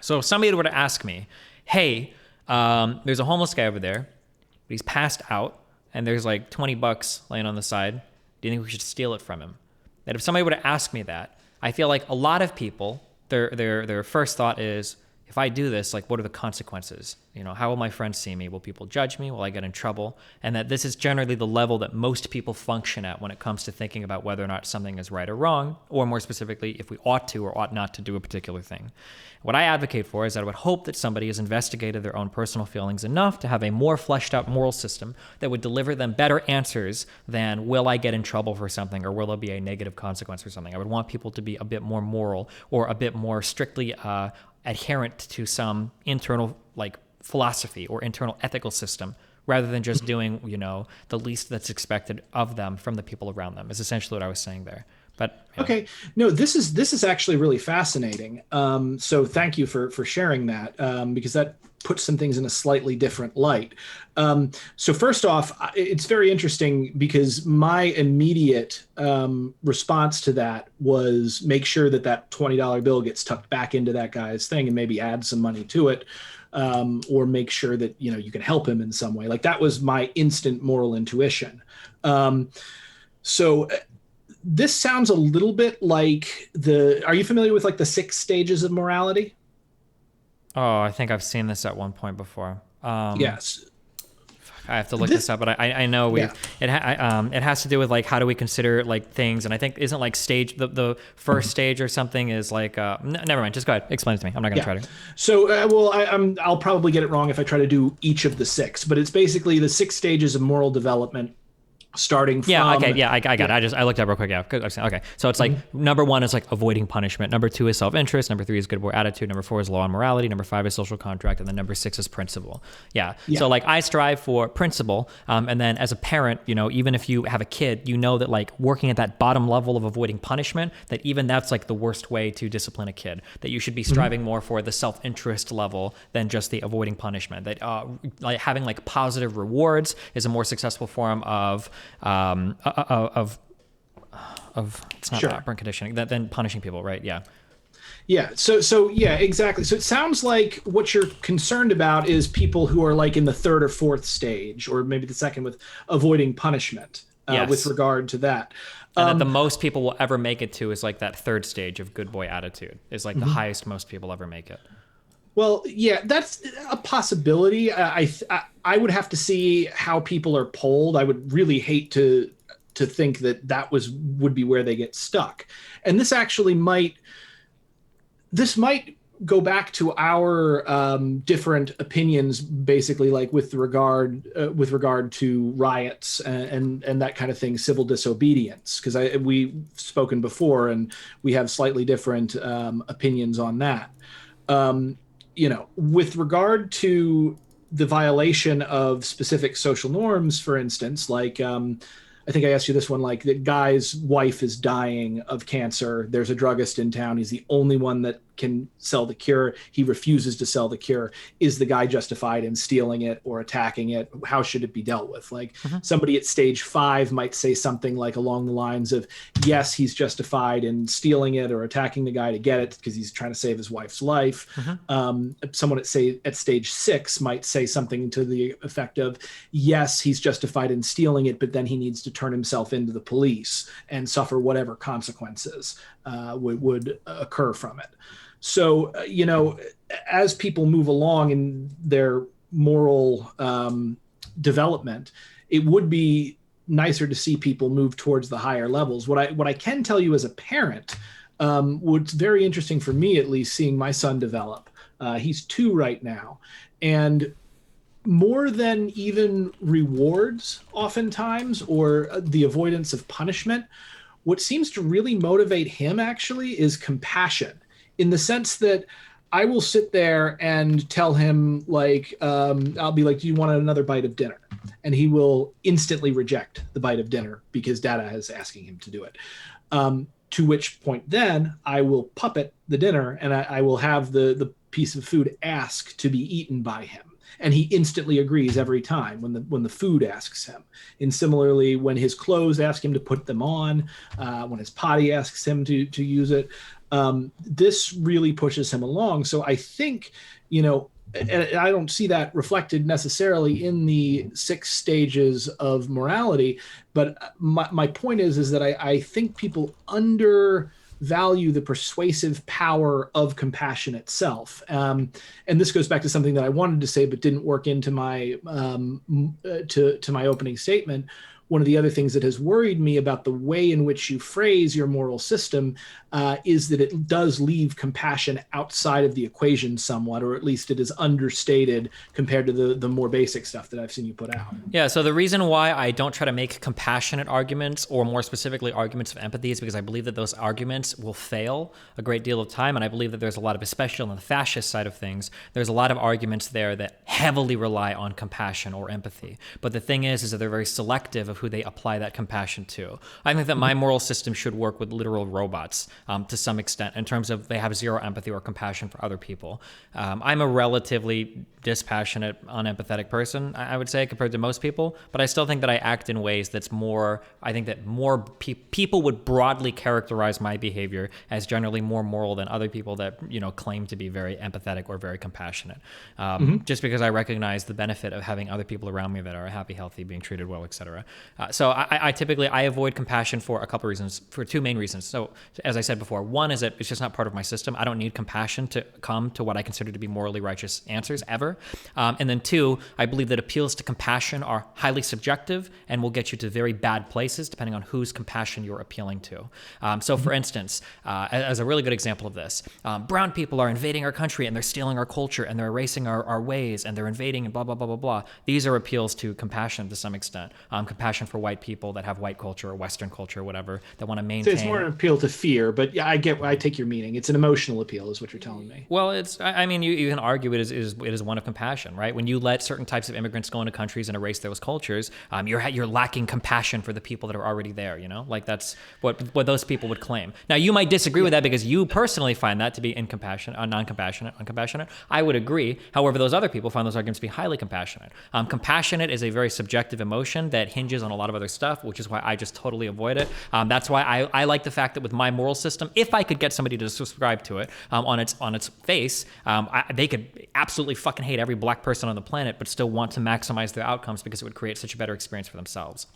So if somebody were to ask me, hey, there's a homeless guy over there, but he's passed out, and there's like $20 laying on the side, do you think we should steal it from him? That if somebody were to ask me that, I feel like a lot of people, their first thought is, if I do this, like, what are the consequences? You know, how will my friends see me? Will people judge me? Will I get in trouble? And that this is generally the level that most people function at when it comes to thinking about whether or not something is right or wrong, or more specifically, if we ought to or ought not to do a particular thing. What I advocate for is that I would hope that somebody has investigated their own personal feelings enough to have a more fleshed out moral system that would deliver them better answers than, will I get in trouble for something, or will there be a negative consequence for something? I would want people to be a bit more moral, or a bit more strictly adherent to some internal like philosophy or internal ethical system, rather than just doing, you know, the least that's expected of them from the people around them, is essentially what I was saying there. But okay, no, this is actually really fascinating. So thank you for sharing that, because that puts some things in a slightly different light. So first off, it's very interesting because my immediate response to that was make sure that $20 bill gets tucked back into that guy's thing and maybe add some money to it, or make sure that, you know, you can help him in some way. Like that was my instant moral intuition. So this sounds a little bit like are you familiar with like the 6 stages of morality? Oh, I think I've seen this at one point before. Yes. I have to look this up, but I know it has to do with like how do we consider like things, and I think isn't like stage the first stage or something is like never mind. Just go ahead, explain it to me. I'm not going to try to. So I'll probably get it wrong if I try to do each of the 6, but it's basically the 6 stages of moral development. Starting from I got it. I looked up real quick. Okay, so it's like number 1 is like avoiding punishment. Number 2 is self-interest. Number 3 is good boy attitude. Number 4 is law and morality. Number 5 is social contract, and then number 6 is principle. So like I strive for principle, and then as a parent, you know, even if you have a kid, you know that like working at that bottom level of avoiding punishment, that even that's like the worst way to discipline a kid. That you should be striving more for the self-interest level than just the avoiding punishment. That like having like positive rewards is a more successful form of it's not operant conditioning than punishing people, right? So exactly. So it sounds like what you're concerned about is people who are like in the 3rd or 4th stage, or maybe the 2nd, with avoiding punishment. With regard to that, and that the most people will ever make it to is like that 3rd stage of good boy attitude is like the highest most people ever make it. Well, yeah, that's a possibility. I would have to see how people are polled. I would really hate to think that would be where they get stuck. And this actually might go back to our different opinions, basically, like with regard to riots and that kind of thing, civil disobedience, because we've spoken before and we have slightly different opinions on that. You know, with regard to the violation of specific social norms, for instance, like I think I asked you this one, like the guy's wife is dying of cancer. There's a druggist in town. He's the only one that can sell the cure. He refuses to sell the cure. Is the guy justified in stealing it or attacking it? How should it be dealt with? Like somebody at stage 5 might say something like along the lines of, yes, he's justified in stealing it or attacking the guy to get it because he's trying to save his wife's life. Someone at stage 6 might say something to the effect of, yes, he's justified in stealing it, but then he needs to turn himself into the police and suffer whatever consequences would occur from it. So, you know, as people move along in their moral development, it would be nicer to see people move towards the higher levels. What I can tell you as a parent, what's very interesting for me, at least, seeing my son develop. He's 2 right now, and more than even rewards, oftentimes, or the avoidance of punishment, what seems to really motivate him actually is compassion, in the sense that I will sit there and tell him, like, I'll be like, do you want another bite of dinner? And he will instantly reject the bite of dinner because Dada is asking him to do it. To which point then I will puppet the dinner, and I will have the piece of food ask to be eaten by him. And he instantly agrees every time when the food asks him. And similarly, when his clothes ask him to put them on, when his potty asks him to use it, this really pushes him along. So I think, and I don't see that reflected necessarily in the 6 stages of morality, but my point is that I think people undervalue the persuasive power of compassion itself. And this goes back to something that I wanted to say but didn't work into my to my opening statement. One of the other things that has worried me about the way in which you phrase your moral system is that it does leave compassion outside of the equation somewhat, or at least it is understated compared to the more basic stuff that I've seen you put out. Yeah, so the reason why I don't try to make compassionate arguments, or more specifically arguments of empathy, is because I believe that those arguments will fail a great deal of time, and I believe that there's a lot of, especially on the fascist side of things, there's a lot of arguments there that heavily rely on compassion or empathy. But the thing is that they're very selective of who they apply that compassion to. I think that my moral system should work with literal robots to some extent, in terms of they have zero empathy or compassion for other people. I'm a relatively dispassionate, unempathetic person, I would say, compared to most people, but I still think that I act in ways that's more, I think that more people would broadly characterize my behavior as generally more moral than other people that, claim to be very empathetic or very compassionate. Just because I recognize the benefit of having other people around me that are happy, healthy, being treated well, etc. So I typically avoid compassion for a couple of reasons, for 2 main reasons. So as I said before, one is that it's just not part of my system. I don't need compassion to come to what I consider to be morally righteous answers ever. And then 2, I believe that appeals to compassion are highly subjective and will get you to very bad places depending on whose compassion you're appealing to. So for instance, as a really good example of this, brown people are invading our country and they're stealing our culture and they're erasing our ways and they're invading and blah, blah, blah, blah, blah. These are appeals to compassion to some extent. Compassion for white people that have white culture or Western culture or whatever that want to maintain. So it's more an appeal to fear, but yeah, I take your meaning. It's an emotional appeal is what you're telling me. Well, you can argue it is one of compassion, right? When you let certain types of immigrants go into countries and erase those cultures, you're lacking compassion for the people that are already there, Like that's what those people would claim. Now, you might disagree with that because you personally find that to be uncompassionate. I would agree. However, those other people find those arguments to be highly compassionate. Compassionate is a very subjective emotion that hinges on a lot of other stuff, which is why I just totally avoid it. That's why I like the fact that with my moral system, if I could get somebody to subscribe to it on its face, they could absolutely fucking hate every black person on the planet, but still want to maximize their outcomes because it would create such a better experience for themselves.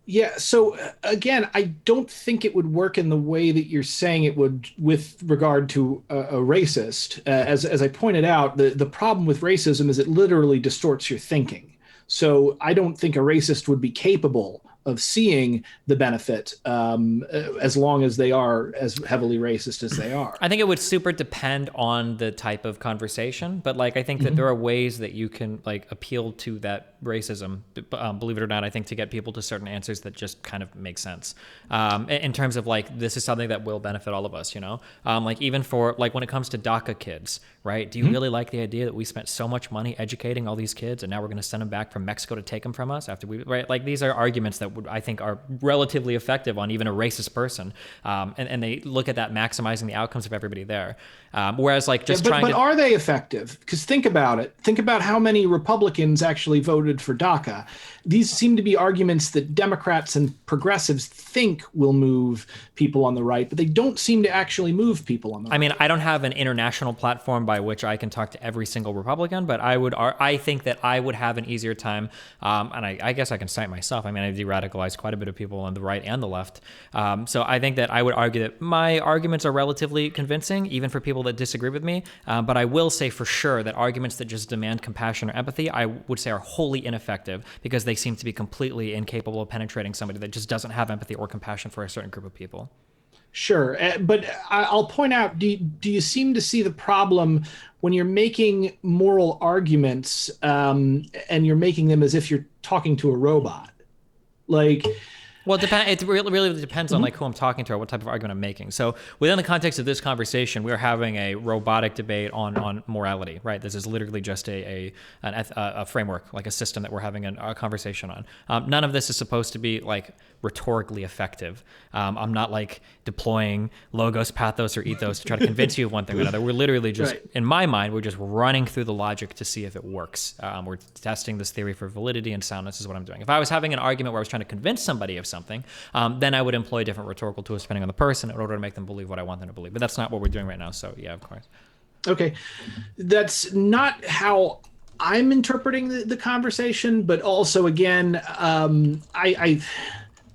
Yeah, so again, I don't think it would work in the way that you're saying it would with regard to a racist. As I pointed out, the problem with racism is it literally distorts your thinking. So I don't think a racist would be capable of seeing the benefit as long as they are as heavily racist as they are. I think it would super depend on the type of conversation, but I think that there are ways that you can appeal to that racism, believe it or not, I think to get people to certain answers that just kind of make sense in terms of this is something that will benefit all of us, even for when it comes to DACA kids, right? Do you really like the idea that we spent so much money educating all these kids and now we're going to send them back from Mexico to take them from us after we, right? These are arguments that I think are relatively effective on even a racist person. And they look at that maximizing the outcomes of everybody there. Whereas but are they effective? Because think about it. Think about how many Republicans actually voted for DACA. These seem to be arguments that Democrats and progressives think will move people on the right, but they don't seem to actually move people on the right. I mean, I don't have an international platform by which I can talk to every single Republican, but I think that I would have an easier time, and I guess I can cite myself. I mean, I de-radicalized quite a bit of people on the right and the left. So I think that I would argue that my arguments are relatively convincing, even for people that disagree with me. But I will say for sure that arguments that just demand compassion or empathy, I would say are wholly utterly ineffective because they seem to be completely incapable of penetrating somebody that just doesn't have empathy or compassion for a certain group of people. Sure, but I'll point out, do you seem to see the problem when you're making moral arguments, and you're making them as if you're talking to a robot? Like, well, it really depends on like who I'm talking to or what type of argument I'm making. So within the context of this conversation, we're having a robotic debate on morality, right? This is literally just a framework, like a system that we're having a conversation on. None of this is supposed to be like rhetorically effective. I'm not like deploying logos, pathos, or ethos to try to convince you of one thing or another. We're literally just, in my mind, we're just running through the logic to see if it works. We're testing this theory for validity and soundness is what I'm doing. If I was having an argument where I was trying to convince somebody of something, then I would employ different rhetorical tools depending on the person in order to make them believe what I want them to believe. But that's not what we're doing right now. So yeah, of course. Okay. That's not how I'm interpreting the conversation, but also again,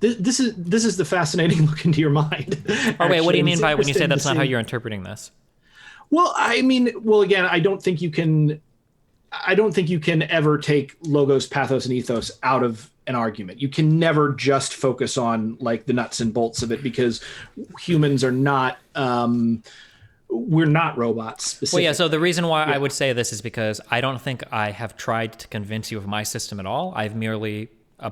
this is the fascinating look into your mind. Oh, wait, what do you mean by when you say that's not how you're interpreting this? Well, I mean, again, I don't think you can ever take logos, pathos, and ethos out of an argument. You can never just focus on like the nuts and bolts of it because humans are not, we're not robots specifically. Well, yeah, so the reason why I would say this is because I don't think I have tried to convince you of my system at all. I've merely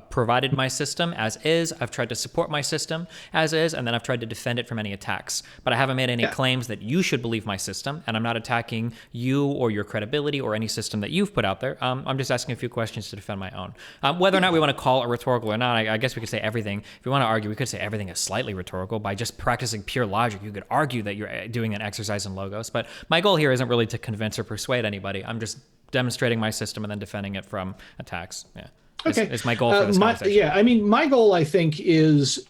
provided my system as is. I've tried to support my system as is, and then I've tried to defend it from any attacks. But I haven't made any claims that you should believe my system, and I'm not attacking you or your credibility or any system that you've put out there. I'm just asking a few questions to defend my own. Whether or not we want to call it rhetorical or not, I guess we could say everything. If we want to argue, we could say everything is slightly rhetorical. By just practicing pure logic, you could argue that you're doing an exercise in logos. But my goal here isn't really to convince or persuade anybody. I'm just demonstrating my system and then defending it from attacks. Yeah. Okay. Is my goal for this conversation. Yeah, I mean, my goal, I think, is,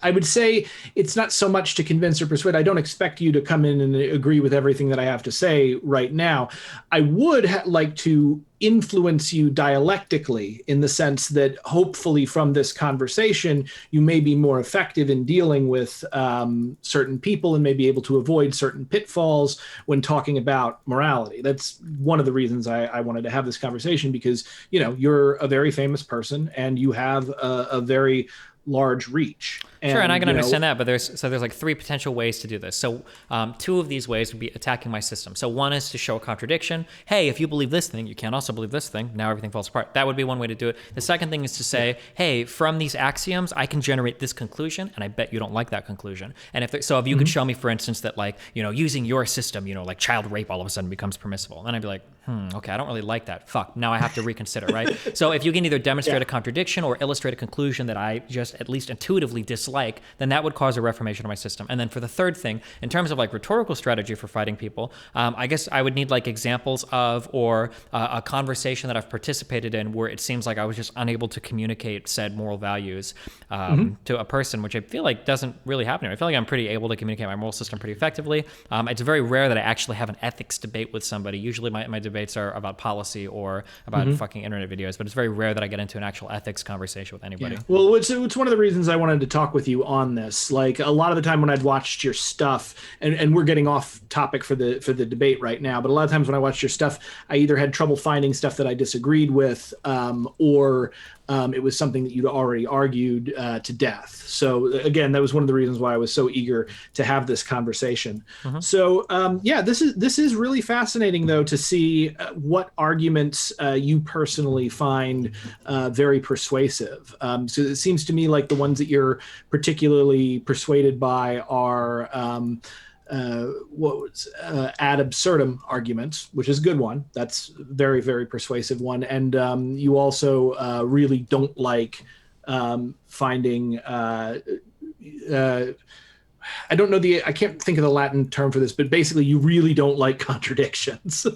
I would say it's not so much to convince or persuade. I don't expect you to come in and agree with everything that I have to say right now. I would like to influence you dialectically in the sense that hopefully from this conversation, you may be more effective in dealing with certain people and may be able to avoid certain pitfalls when talking about morality. That's one of the reasons I wanted to have this conversation because, you know, you're a very famous person and you have a very large reach. Sure, and I can understand that, but there's like three potential ways to do this. So two of these ways would be attacking my system. So one is to show a contradiction. Hey, if you believe this thing, you can't also believe this thing. Now everything falls apart. That would be one way to do it. The second thing is to say, hey, from these axioms, I can generate this conclusion, and I bet you don't like that conclusion. And if you could show me, for instance, that like, you know, using your system, you know, like child rape all of a sudden becomes permissible. Then I'd be like, okay, I don't really like that. Fuck, now I have to reconsider, right? So if you can either demonstrate a contradiction or illustrate a conclusion that I just at least intuitively dislike, then that would cause a reformation of my system. And then for the third thing, in terms of like rhetorical strategy for fighting people, I guess I would need like examples of or a conversation that I've participated in where it seems like I was just unable to communicate said moral values to a person, which I feel like doesn't really happen here. I feel like I'm pretty able to communicate my moral system pretty effectively. It's very rare that I actually have an ethics debate with somebody. Usually my debates are about policy or about fucking internet videos, but it's very rare that I get into an actual ethics conversation with anybody. Yeah. Well, it's one of the reasons I wanted to talk with you on this. Like a lot of the time when I'd watched your stuff, and we're getting off topic for the debate right now, but a lot of times when I watched your stuff, I either had trouble finding stuff that I disagreed with, or it was something that you'd already argued to death. So again, that was one of the reasons why I was so eager to have this conversation. So yeah, this is really fascinating though to see what arguments you personally find very persuasive. So it seems to me like the ones that you're particularly persuaded by are ad absurdum arguments, which is a good one. That's very, very persuasive one. And you also really don't like finding I don't know I can't think of the Latin term for this, but basically you really don't like contradictions.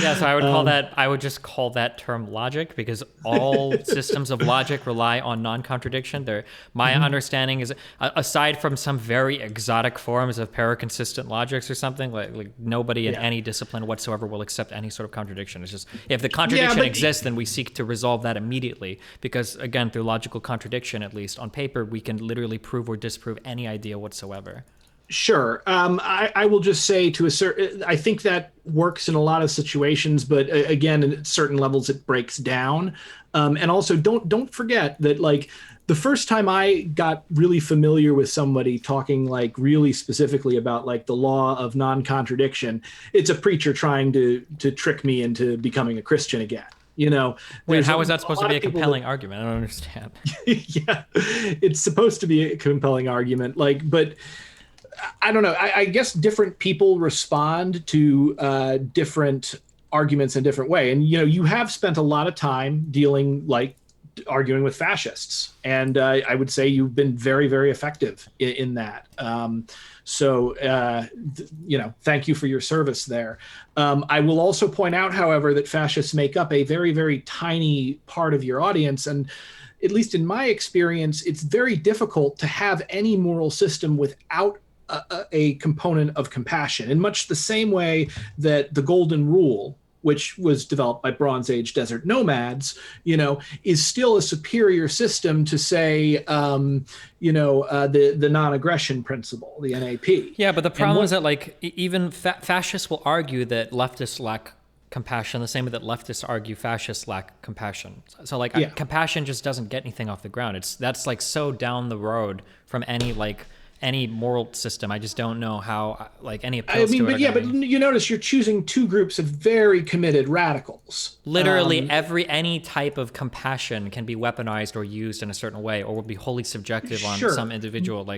Yeah, so I would just call that term logic, because all systems of logic rely on non-contradiction. My understanding is, aside from some very exotic forms of paraconsistent logics or something, like nobody in any discipline whatsoever will accept any sort of contradiction. It's just, if the contradiction exists, then we seek to resolve that immediately, because again, through logical contradiction, at least on paper, we can literally prove or disprove any idea whatsoever. Sure. I will just say to a certain, I think that works in a lot of situations, but again, at certain levels, it breaks down. And also, don't forget that like the first time I got really familiar with somebody talking like really specifically about like the law of non-contradiction, it's a preacher trying to trick me into becoming a Christian again. You know, wait, how is that supposed to be a compelling argument? I don't understand. Yeah, it's supposed to be a compelling argument, like, but I don't know. I guess different people respond to different arguments in a different way. And, you know, you have spent a lot of time dealing, like, arguing with fascists. And I would say you've been very, very effective in that. You know, thank you for your service there. I will also point out, however, that fascists make up a very, very tiny part of your audience. And at least in my experience, it's very difficult to have any moral system without a component of compassion, in much the same way that the Golden Rule, which was developed by Bronze Age desert nomads, you know, is still a superior system to, say, the non-aggression principle, the NAP. Yeah, but the problem is that, like, even fascists will argue that leftists lack compassion the same way that leftists argue fascists lack compassion. So, like, compassion just doesn't get anything off the ground. That's like so down the road from any moral system. I just don't know how, like, any appeals to it. But you notice you're choosing two groups of very committed radicals. Literally any type of compassion can be weaponized or used in a certain way, or will be wholly subjective on some individual.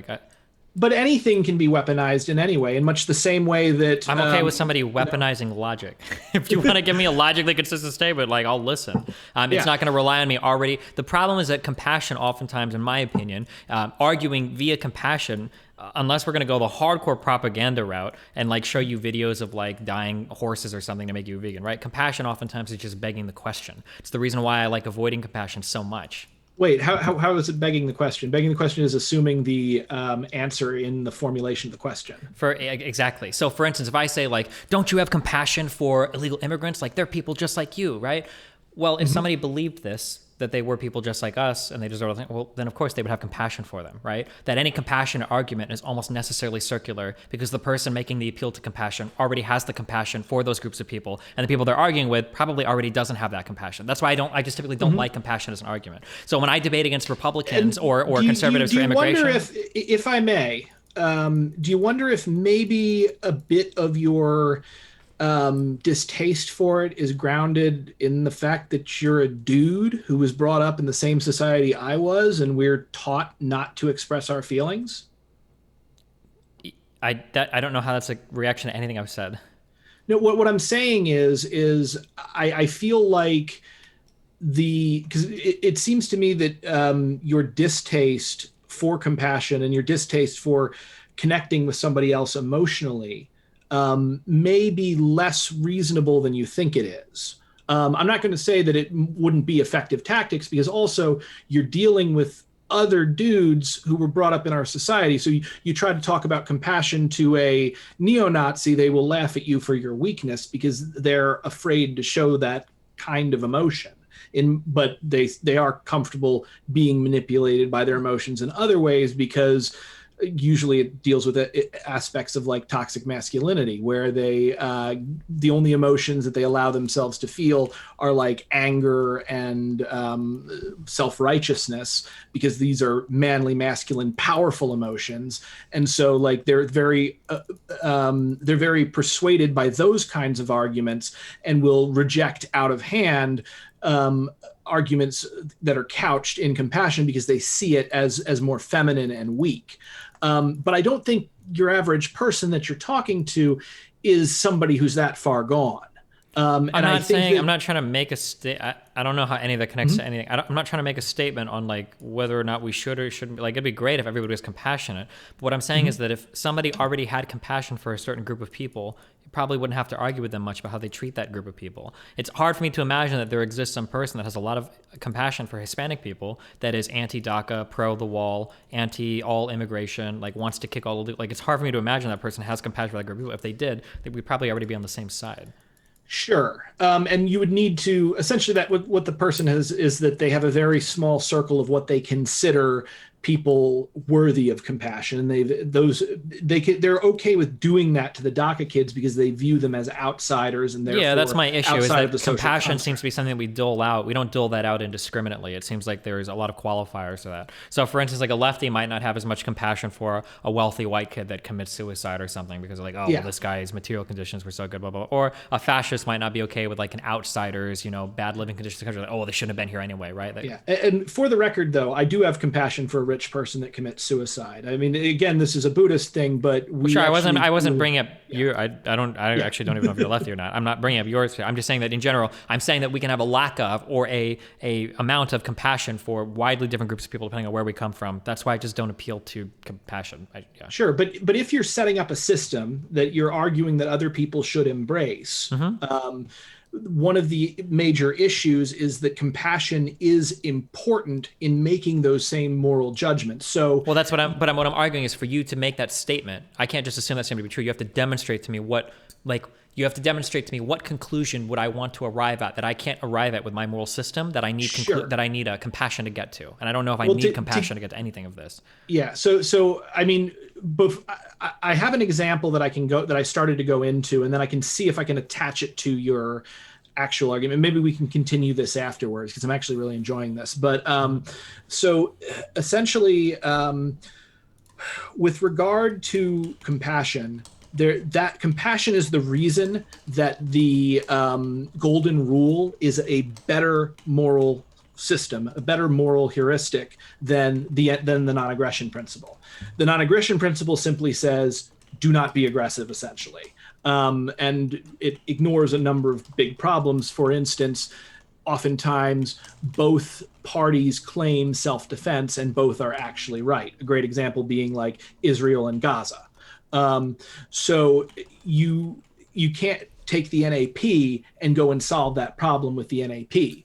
But anything can be weaponized in any way, in much the same way that I'm okay with somebody weaponizing logic. If you want to give me a logically consistent statement, like, I'll listen. It's not going to rely on me already. The problem is that compassion, oftentimes, in my opinion, arguing via compassion, unless we're going to go the hardcore propaganda route and like show you videos of like dying horses or something to make you a vegan, right? Compassion oftentimes is just begging the question. It's the reason why I like avoiding compassion so much. Wait, how is it begging the question? Begging the question is assuming the answer in the formulation of the question. Exactly. So, for instance, if I say, like, don't you have compassion for illegal immigrants? Like, they're people just like you, right? Well, if somebody believed this, that they were people just like us and they deserve everything, well, then of course they would have compassion for them, right? That any compassionate argument is almost necessarily circular because the person making the appeal to compassion already has the compassion for those groups of people, and the people they're arguing with probably already doesn't have that compassion. That's why I just typically don't like compassion as an argument. So when I debate against Republicans or conservatives for immigration... Do you wonder if I may, do you wonder if maybe a bit of your distaste for it is grounded in the fact that you're a dude who was brought up in the same society I was, and we're taught not to express our feelings? I don't know how that's a reaction to anything I've said. No, what I'm saying is I feel like because it seems to me that your distaste for compassion and your distaste for connecting with somebody else emotionally may be less reasonable than you think it is. I'm not going to say that it wouldn't be effective tactics, because also you're dealing with other dudes who were brought up in our society. So you try to talk about compassion to a neo-Nazi, they will laugh at you for your weakness because they're afraid to show that kind of emotion. But they are comfortable being manipulated by their emotions in other ways, because usually it deals with aspects of like toxic masculinity, where they the only emotions that they allow themselves to feel are like anger and self-righteousness, because these are manly, masculine, powerful emotions. And so like they're very persuaded by those kinds of arguments and will reject out of hand arguments that are couched in compassion because they see it as more feminine and weak. But I don't think your average person that you're talking to is somebody who's that far gone. I'm not trying to make I don't know how any of that connects to anything. I'm not trying to make a statement on like whether or not we should or shouldn't. Like, it'd be great if everybody was compassionate. But what I'm saying is that if somebody already had compassion for a certain group of people, you probably wouldn't have to argue with them much about how they treat that group of people. It's hard for me to imagine that there exists some person that has a lot of compassion for Hispanic people that is anti-DACA, pro the wall, anti all immigration, like wants to kick all the, like, it's hard for me to imagine that person has compassion for that group of people. If they did, we'd probably already be on the same side. Sure. And you would need to essentially, that what the person has is that they have a very small circle of what they consider people worthy of compassion, and they're okay with doing that to the DACA kids because they view them as outsiders, and therefore that's my issue. Is outside that of the social compassion construct. seems to be something that we dole out. We don't dole that out indiscriminately. It seems like there's a lot of qualifiers to that. So, for instance, like a lefty might not have as much compassion for a wealthy white kid that commits suicide or something because they're like, well, this guy's material conditions were so good, blah, blah, blah. Or a fascist might not be okay with like an outsider's, bad living conditions in the country. Like, they shouldn't have been here anyway, right? And for the record, though, I do have compassion for a rich person that commits suicide. I mean, again, this is a Buddhist thing, but I wasn't bringing up you. I actually don't even know if you're lefty or not. I'm not bringing up yours. I'm just saying that in general, I'm saying that we can have a lack of or a amount of compassion for widely different groups of people depending on where we come from. That's why I just don't appeal to compassion. Sure, but if you're setting up a system that you're arguing that other people should embrace, one of the major issues is that compassion is important in making those same moral judgments. So, that's what what I'm arguing is for you to make that statement. I can't just assume that statement to be true. You have to demonstrate to me what conclusion would I want to arrive at that I can't arrive at with my moral system that I need that I need a compassion to get to, and I don't know if I need compassion to get to anything of this. Yeah. So I mean, I have an example that I started to go into, and then I can see if I can attach it to your actual argument. Maybe we can continue this afterwards because I'm actually really enjoying this. But so essentially, with regard to compassion, that compassion is the reason that the golden rule is a better moral system, a better moral heuristic than the non-aggression principle. The non-aggression principle simply says, do not be aggressive, essentially. And it ignores a number of big problems. For instance, oftentimes both parties claim self-defense and both are actually right. A great example being like Israel and Gaza. So you can't take the NAP and go and solve that problem with the NAP.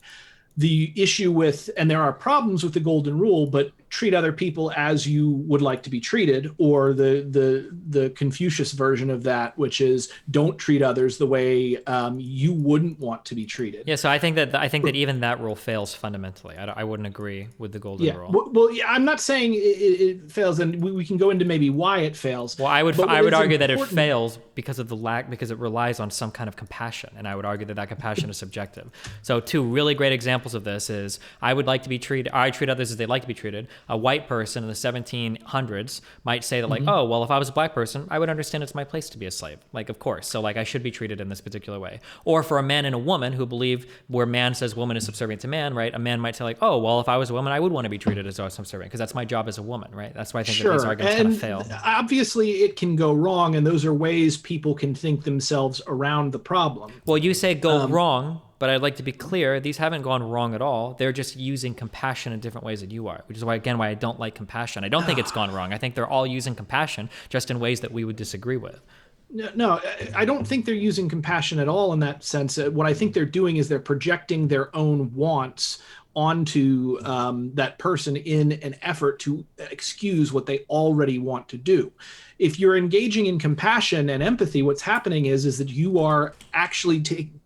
The issue with, and there are problems with the golden rule, but treat other people as you would like to be treated, or the Confucius version of that, which is don't treat others the way you wouldn't want to be treated. Yeah, so I think that even that rule fails fundamentally. I wouldn't agree with the golden rule. Well, yeah, I'm not saying it fails, and we can go into maybe why it fails. Well, I would argue that it fails because of because it relies on some kind of compassion, and I would argue that compassion is subjective. So two really great examples of this is I treat others as they like to be treated. A white person in the 1700s might say that like, oh, well, if I was a black person, I would understand it's my place to be a slave. Like, of course. So like I should be treated in this particular way. Or for a man and a woman who believe where man says woman is subservient to man, right? A man might say like, oh, well, if I was a woman, I would want to be treated as subservient because that's my job as a woman, right? That's why I think that these arguments kind of fail. Obviously it can go wrong, and those are ways people can think themselves around the problem. Well, you say go wrong, but I'd like to be clear, these haven't gone wrong at all. They're just using compassion in different ways than you are, which is why I don't like compassion. I don't think it's gone wrong. I think they're all using compassion just in ways that we would disagree with. No, I don't think they're using compassion at all in that sense. What I think they're doing is they're projecting their own wants onto that person in an effort to excuse what they already want to do. If you're engaging in compassion and empathy, what's happening is that you are actually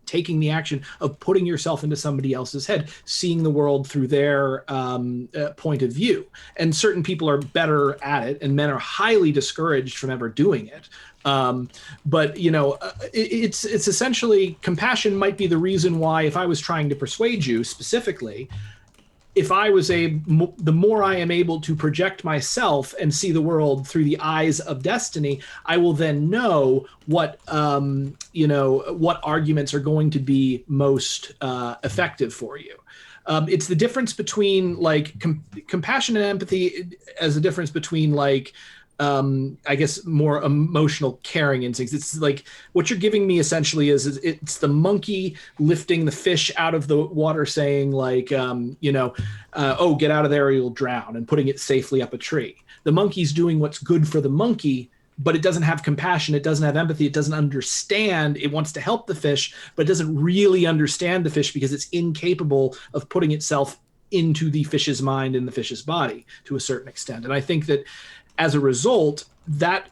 taking the action of putting yourself into somebody else's head, seeing the world through their point of view. And certain people are better at it, and men are highly discouraged from ever doing it. But it's essentially, compassion might be the reason why, if I was trying to persuade you specifically, if I was the more I am able to project myself and see the world through the eyes of destiny, I will then know what arguments are going to be most effective for you. It's the difference between like compassion and empathy as a difference between like, I guess, more emotional caring instincts. It's like what you're giving me essentially is it's the monkey lifting the fish out of the water saying like, oh, get out of there or you'll drown, and putting it safely up a tree. The monkey's doing what's good for the monkey, but it doesn't have compassion. It doesn't have empathy. It doesn't understand. It wants to help the fish, but it doesn't really understand the fish because it's incapable of putting itself into the fish's mind and the fish's body to a certain extent. And I think that as a result, that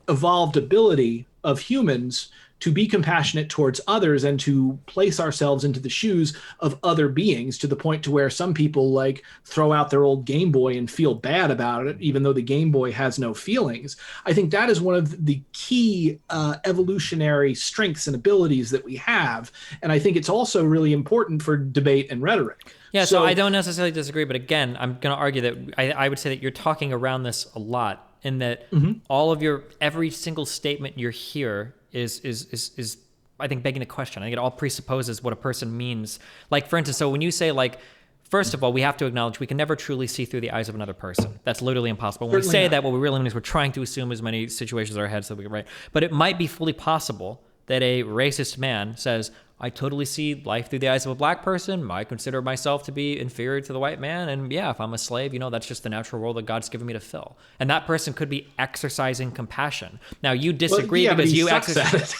evolved ability of humans to be compassionate towards others and to place ourselves into the shoes of other beings, to the point to where some people like throw out their old Game Boy and feel bad about it, even though the Game Boy has no feelings. I think that is one of the key evolutionary strengths and abilities that we have. And I think it's also really important for debate and rhetoric. Yeah, so I don't necessarily disagree, but again, I'm going to argue that I would say that you're talking around this a lot, in that all of every single statement you hear is I think begging the question. I think it all presupposes what a person means. Like, for instance, so when you say, like, first of all, we have to acknowledge we can never truly see through the eyes of another person. That's literally impossible. When we say that, what we really mean is we're trying to assume as many situations in our heads that we can write. But it might be fully possible that a racist man says, I totally see life through the eyes of a black person. I consider myself to be inferior to the white man. And yeah, if I'm a slave, that's just the natural role that God's given me to fill. And that person could be exercising compassion. Now, you disagree because you exercise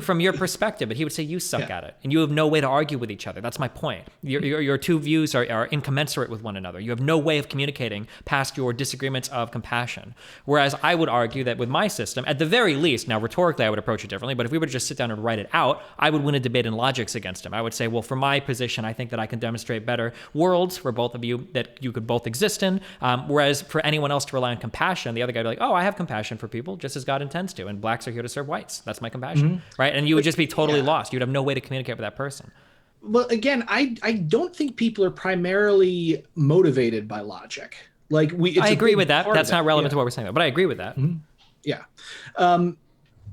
from your perspective, but he would say you suck at it. And you have no way to argue with each other. That's my point. Your two views are incommensurate with one another. You have no way of communicating past your disagreements of compassion. Whereas I would argue that with my system, at the very least, now rhetorically I would approach it differently, but if we were to just sit down and write it out, I would win a debate in logics against him. I would say, well, from my position, I think that I can demonstrate better worlds for both of you that you could both exist in. Whereas for anyone else to rely on compassion, the other guy would be like, oh, I have compassion for people just as God intends to, and blacks are here to serve whites. That's my compassion, right? And you would just be totally lost. You'd have no way to communicate with that person. Well, again, I don't think people are primarily motivated by logic. Like I agree with that. That's not relevant to what we're saying, but I agree with that. Yeah.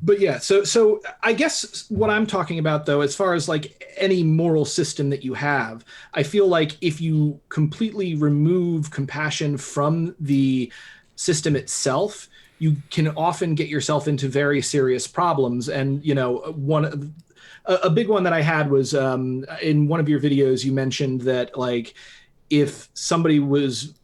But yeah, so I guess what I'm talking about, though, as far as like any moral system that you have, I feel like if you completely remove compassion from the system itself, you can often get yourself into very serious problems. And, a big one that I had was in one of your videos, you mentioned that like if somebody was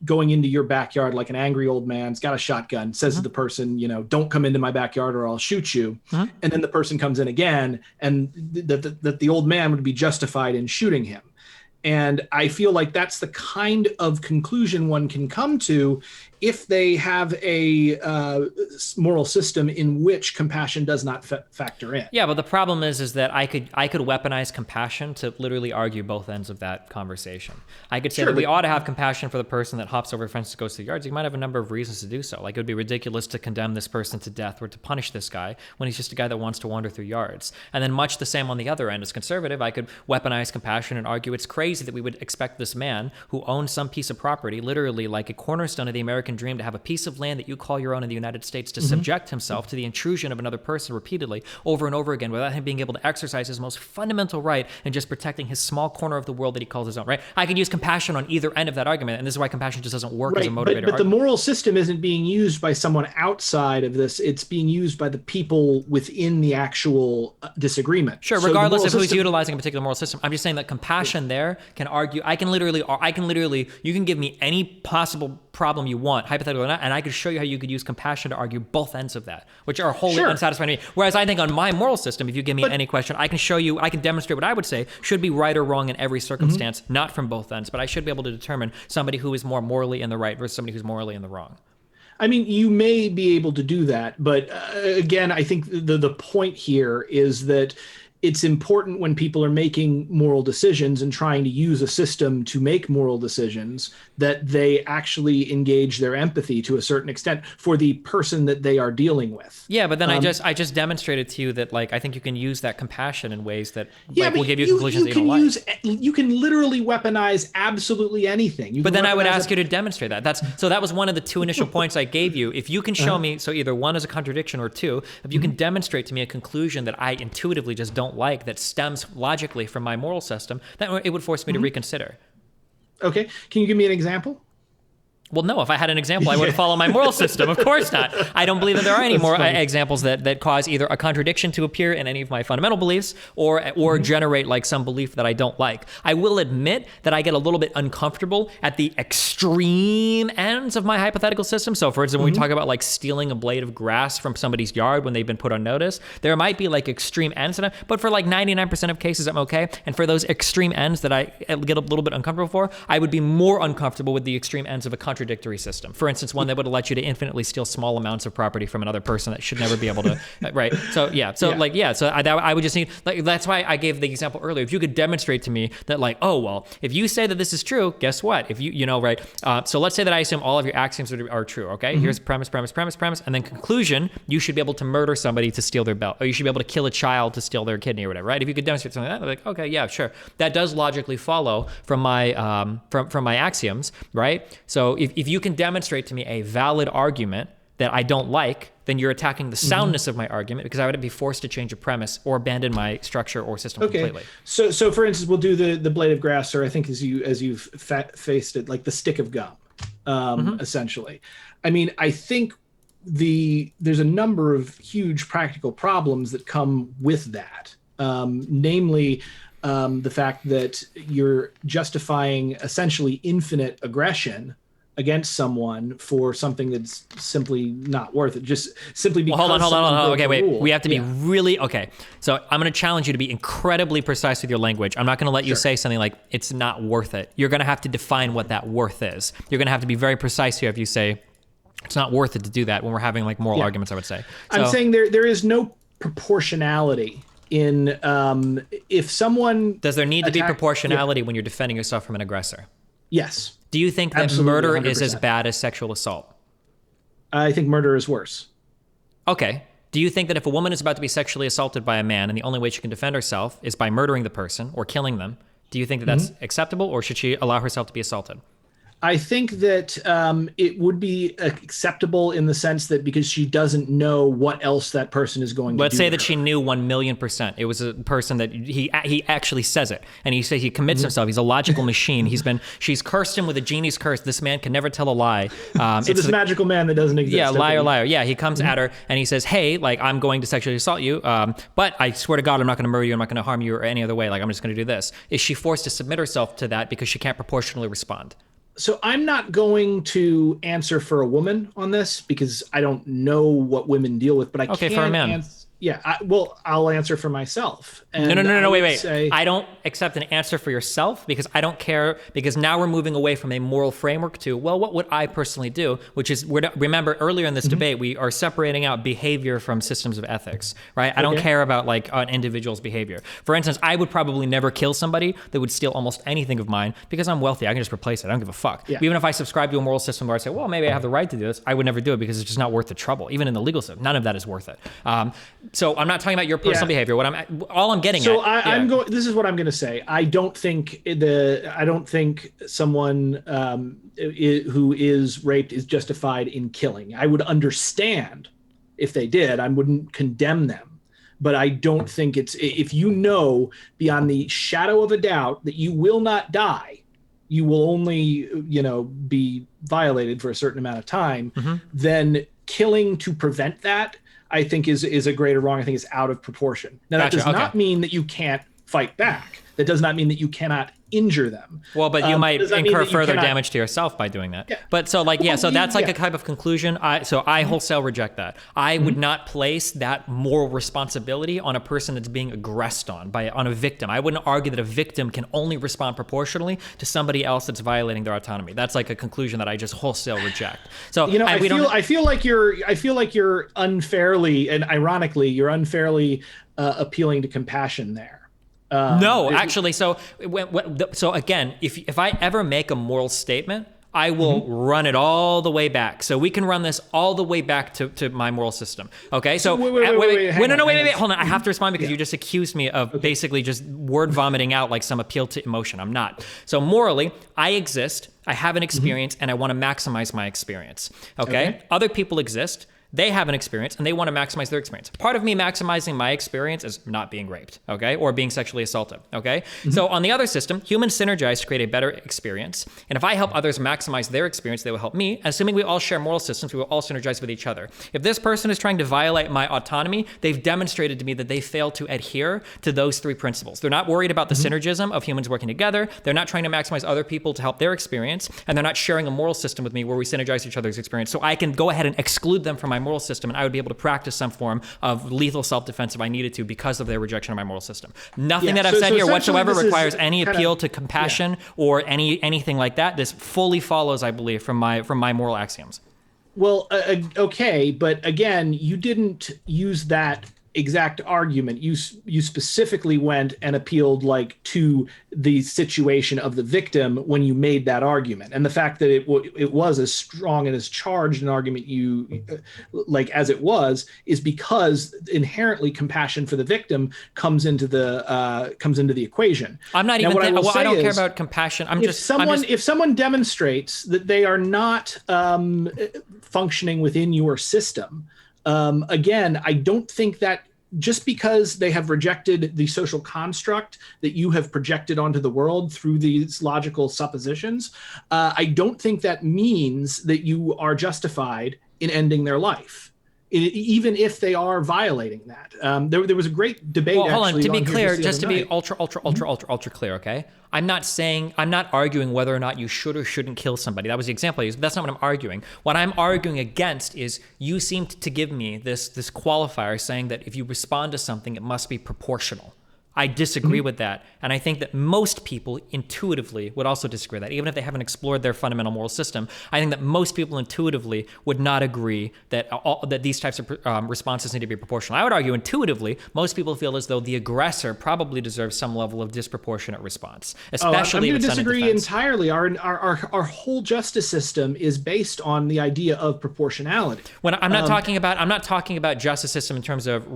going into your backyard, like an angry old man's got a shotgun, says to the person, don't come into my backyard or I'll shoot you. And then the person comes in again, and that the old man would be justified in shooting him. And I feel like that's the kind of conclusion one can come to if they have a moral system in which compassion does not factor in. Yeah, but the problem is that I could weaponize compassion to literally argue both ends of that conversation. I could say that we ought to have compassion for the person that hops over a fence to go to the yards. You might have a number of reasons to do so. Like, it would be ridiculous to condemn this person to death or to punish this guy when he's just a guy that wants to wander through yards. And then much the same on the other end, as conservative, I could weaponize compassion and argue it's crazy that we would expect this man who owns some piece of property, literally like a cornerstone of the American dream, to have a piece of land that you call your own in the United States, to subject himself to the intrusion of another person repeatedly over and over again without him being able to exercise his most fundamental right and just protecting his small corner of the world that he calls his own, right? I could use compassion on either end of that argument, and this is why compassion just doesn't work as a motivator. But the moral system isn't being used by someone outside of this. It's being used by the people within the actual disagreement. Sure, regardless of who's utilizing a particular moral system. I'm just saying that compassion there can argue. I can literally, you can give me any possible problem you want, hypothetical or not, and I could show you how you could use compassion to argue both ends of that, which are wholly unsatisfying to me. Whereas I think on my moral system, if you give me any question, I can show you, I can demonstrate what I would say should be right or wrong in every circumstance, not from both ends, but I should be able to determine somebody who is more morally in the right versus somebody who's morally in the wrong. I mean, you may be able to do that, but again, I think the point here is that it's important when people are making moral decisions and trying to use a system to make moral decisions that they actually engage their empathy to a certain extent for the person that they are dealing with. Yeah, but then I just demonstrated to you that like I think you can use that compassion in ways that will give you conclusions that you don't like. You can literally weaponize absolutely anything. But then I would ask you to demonstrate that. That was one of the two initial points I gave you. If you can show me, so either one is a contradiction or two, if you can demonstrate to me a conclusion that I intuitively just don't like that stems logically from my moral system, then it would force me to reconsider. Okay. Can you give me an example? Well, no, if I had an example, I would follow my moral system. Of course not. I don't believe that there are any more examples that cause either a contradiction to appear in any of my fundamental beliefs or generate like some belief that I don't like. I will admit that I get a little bit uncomfortable at the extreme ends of my hypothetical system. So for instance, when we talk about like stealing a blade of grass from somebody's yard when they've been put on notice, there might be like extreme ends to that, but for like 99% of cases, I'm okay. And for those extreme ends that I get a little bit uncomfortable for, I would be more uncomfortable with the extreme ends of a contradiction contradictory system. For instance, one that would let you to infinitely steal small amounts of property from another person that should never be able to, right? So I would just need, like, that's why I gave the example earlier. If you could demonstrate to me that, like, oh, well, if you say that this is true, guess what? If you know, right? So let's say that I assume all of your axioms are true, okay? Here's premise, and then conclusion, you should be able to murder somebody to steal their belt, or you should be able to kill a child to steal their kidney or whatever, right? If you could demonstrate something like that, like, okay, yeah, sure. That does logically follow from my from my axioms, right? So if you can demonstrate to me a valid argument that I don't like, then you're attacking the soundness of my argument, because I would be forced to change a premise or abandon my structure or system completely. So for instance, we'll do the blade of grass, or I think as you've faced it, like the stick of gum, essentially. I mean, I think there's a number of huge practical problems that come with that, namely the fact that you're justifying essentially infinite aggression against someone for something that's simply not worth it, just simply because. Well, hold on. Okay, wait. We have to be really okay. So I'm going to challenge you to be incredibly precise with your language. I'm not going to let you say something like it's not worth it. You're going to have to define what that worth is. You're going to have to be very precise here if you say it's not worth it to do that when we're having like moral arguments, I would say. So, I'm saying there is no proportionality in if someone. Does there need to be proportionality when you're defending yourself from an aggressor? Yes. Do you think that Absolutely, murder 100%. is as bad as sexual assault? I think murder is worse. Okay. Do you think that if a woman is about to be sexually assaulted by a man and the only way she can defend herself is by murdering the person or killing them, do you think that that's acceptable, or should she allow herself to be assaulted? I think that it would be acceptable in the sense that because she doesn't know what else that person is going to do. Let's say that she knew 1,000,000%. It was a person that he actually says it, and he says he commits himself. He's a logical machine. She's cursed him with a genie's curse. This man can never tell a lie. So this magical man that doesn't exist. Yeah, liar. Yeah, he comes at her and he says, "Hey, like, I'm going to sexually assault you, but I swear to God, I'm not going to murder you. I'm not going to harm you or any other way. Like, I'm just going to do this." Is she forced to submit herself to that because she can't proportionally respond? So I'm not going to answer for a woman on this because I don't know what women deal with, but I can for a man. I'll answer for myself. And No, wait. I don't accept an answer for yourself because I don't care, because now we're moving away from a moral framework to, well, what would I personally do? Which is, remember earlier in this debate, we are separating out behavior from systems of ethics, right? I don't care about like an individual's behavior. For instance, I would probably never kill somebody that would steal almost anything of mine because I'm wealthy. I can just replace it. I don't give a fuck. Yeah. Even if I subscribe to a moral system where I say, well, maybe I have the right to do this, I would never do it because it's just not worth the trouble. Even in the legal system, none of that is worth it. So I'm not talking about your personal behavior. All I'm getting at. This is what I'm going to say. I don't think someone who is raped is justified in killing. I would understand if they did. I wouldn't condemn them, but I don't think it's, if you know beyond the shadow of a doubt that you will not die, you will only, be violated for a certain amount of time, then killing to prevent that, I think is a greater wrong. I think it's out of proportion. Now, that does not mean that you can't fight back. That does not mean that you cannot injure them. Well, but you might incur further damage to yourself by doing that. Yeah. But so that's a type of conclusion. I wholesale reject that. I would not place that moral responsibility on a person that's being aggressed on a victim. I wouldn't argue that a victim can only respond proportionally to somebody else that's violating their autonomy. That's like a conclusion that I just wholesale reject. So I feel like you're unfairly, and ironically, you're unfairly appealing to compassion there. No, actually. So again, if I ever make a moral statement, I will run it all the way back. So we can run this all the way back to my moral system. Okay. So wait. Hold on. I have to respond because you just accused me of basically just word vomiting out like some appeal to emotion. I'm not. So morally, I exist. I have an experience, and I want to maximize my experience. Okay. Other people exist. They have an experience and they want to maximize their experience. Part of me maximizing my experience is not being raped, okay? Or being sexually assaulted, okay? So on the other system, humans synergize to create a better experience. And if I help others maximize their experience, they will help me. Assuming we all share moral systems, we will all synergize with each other. If this person is trying to violate my autonomy, they've demonstrated to me that they fail to adhere to those three principles. They're not worried about the synergism of humans working together. They're not trying to maximize other people to help their experience. And they're not sharing a moral system with me where we synergize each other's experience. So I can go ahead and exclude them from my moral system, and I would be able to practice some form of lethal self-defense if I needed to because of their rejection of my moral system. Nothing that I've said here whatsoever requires any appeal to compassion or anything like that. This fully follows, I believe, from my moral axioms. Well, okay, but again, you didn't use that exact argument. You specifically went and appealed to the situation of the victim when you made that argument, and the fact that it was as strong and as charged an argument as it was is because inherently compassion for the victim comes into the equation. I'm not even. I don't care about compassion. If someone demonstrates that they are not functioning within your system. Again, I don't think that just because they have rejected the social construct that you have projected onto the world through these logical suppositions, I don't think that means that you are justified in ending their life, even if they are violating that. There was a great debate. Well, hold on. To be clear, just to be ultra clear, okay? I'm not arguing whether or not you should or shouldn't kill somebody. That was the example I used. But that's not what I'm arguing. What I'm arguing against is you seemed to give me this qualifier saying that if you respond to something, it must be proportional. I disagree with that. And I think that most people intuitively would also disagree with that. Even if they haven't explored their fundamental moral system, I think that most people intuitively would not agree that that these types of responses need to be proportional. I would argue intuitively, most people feel as though the aggressor probably deserves some level of disproportionate response, especially if it's done in defense. I'm going to disagree entirely. Our whole justice system is based on the idea of proportionality. When I'm not talking about justice system in terms of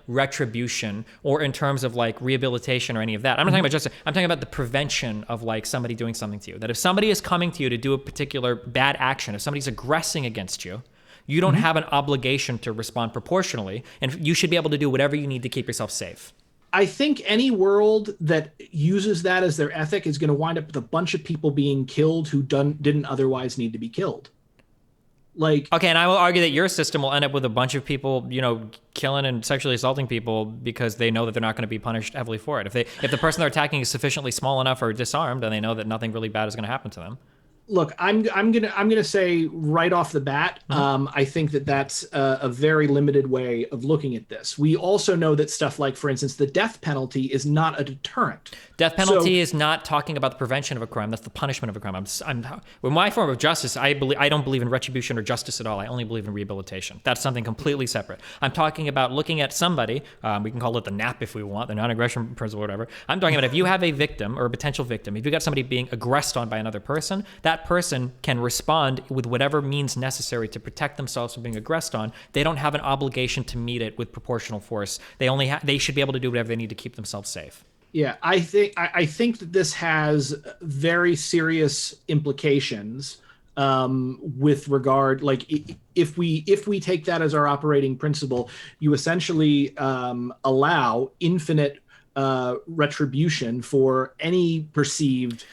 retribution or in terms of rehabilitation or any of that. I'm not talking about justice. I'm talking about the prevention of somebody doing something to you. That if somebody is coming to you to do a particular bad action, if somebody's aggressing against you, you don't have an obligation to respond proportionally, and you should be able to do whatever you need to keep yourself safe. I think any world that uses that as their ethic is going to wind up with a bunch of people being killed who didn't otherwise need to be killed. Okay, and I will argue that your system will end up with a bunch of people, killing and sexually assaulting people because they know that they're not going to be punished heavily for it. If the person they're attacking is sufficiently small enough or disarmed, then they know that nothing really bad is going to happen to them. Look, I'm gonna say right off the bat, I think that that's a very limited way of looking at this. We also know that stuff like, for instance, the death penalty is not a deterrent. Death penalty is not talking about the prevention of a crime. That's the punishment of a crime. With my form of justice, I don't believe in retribution or justice at all. I only believe in rehabilitation. That's something completely separate. I'm talking about looking at somebody. We can call it the NAP if we want, the non-aggression principle, or whatever. I'm talking about if you have a victim or a potential victim, if you got somebody being aggressed on by another person, that person can respond with whatever means necessary to protect themselves from being aggressed on. They don't have an obligation to meet it with proportional force. They should be able to do whatever they need to keep themselves safe. Yeah, I think that this has very serious implications with regard, if we take that as our operating principle, you essentially allow infinite retribution for any perceived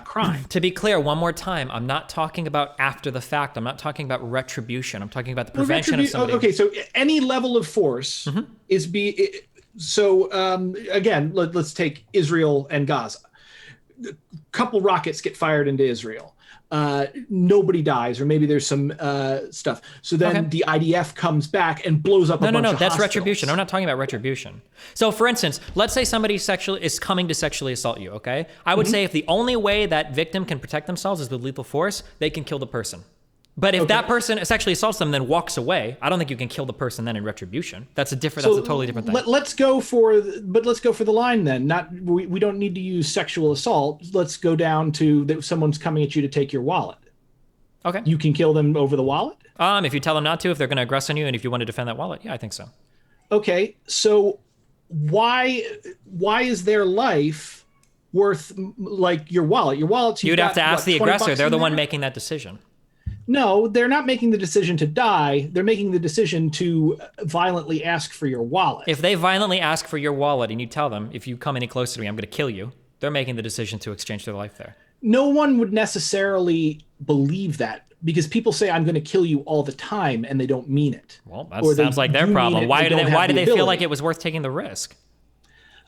crime. To be clear, one more time, I'm not talking about after the fact. I'm not talking about retribution. I'm talking about the prevention of somebody. Okay, so any level of force is So again, let's take Israel and Gaza. A couple rockets get fired into Israel. Nobody dies, or maybe there's some stuff. So then the IDF comes back and blows up a bunch of hospitals. That's retribution. I'm not talking about retribution. So for instance, let's say somebody is coming to sexually assault you, okay? I would say if the only way that victim can protect themselves is with lethal force, they can kill the person. But if that person sexually assaults them, then walks away, I don't think you can kill the person then in retribution. That's a totally different thing. Let's go for the line then. We don't need to use sexual assault. Let's go down to that someone's coming at you to take your wallet. Okay. You can kill them over the wallet? If you tell them not to, if they're going to aggress on you, and if you want to defend that wallet, yeah, I think so. Okay, so why is their life worth your wallet? Your wallet's you'd have to ask the aggressor. They're the one making that decision. No, they're not making the decision to die. They're making the decision to violently ask for your wallet. If they violently ask for your wallet and you tell them, if you come any closer to me, I'm going to kill you, they're making the decision to exchange their life there. No one would necessarily believe that, because people say, I'm going to kill you all the time, and they don't mean it. Well, that sounds like their problem. Why do they feel like it was worth taking the risk?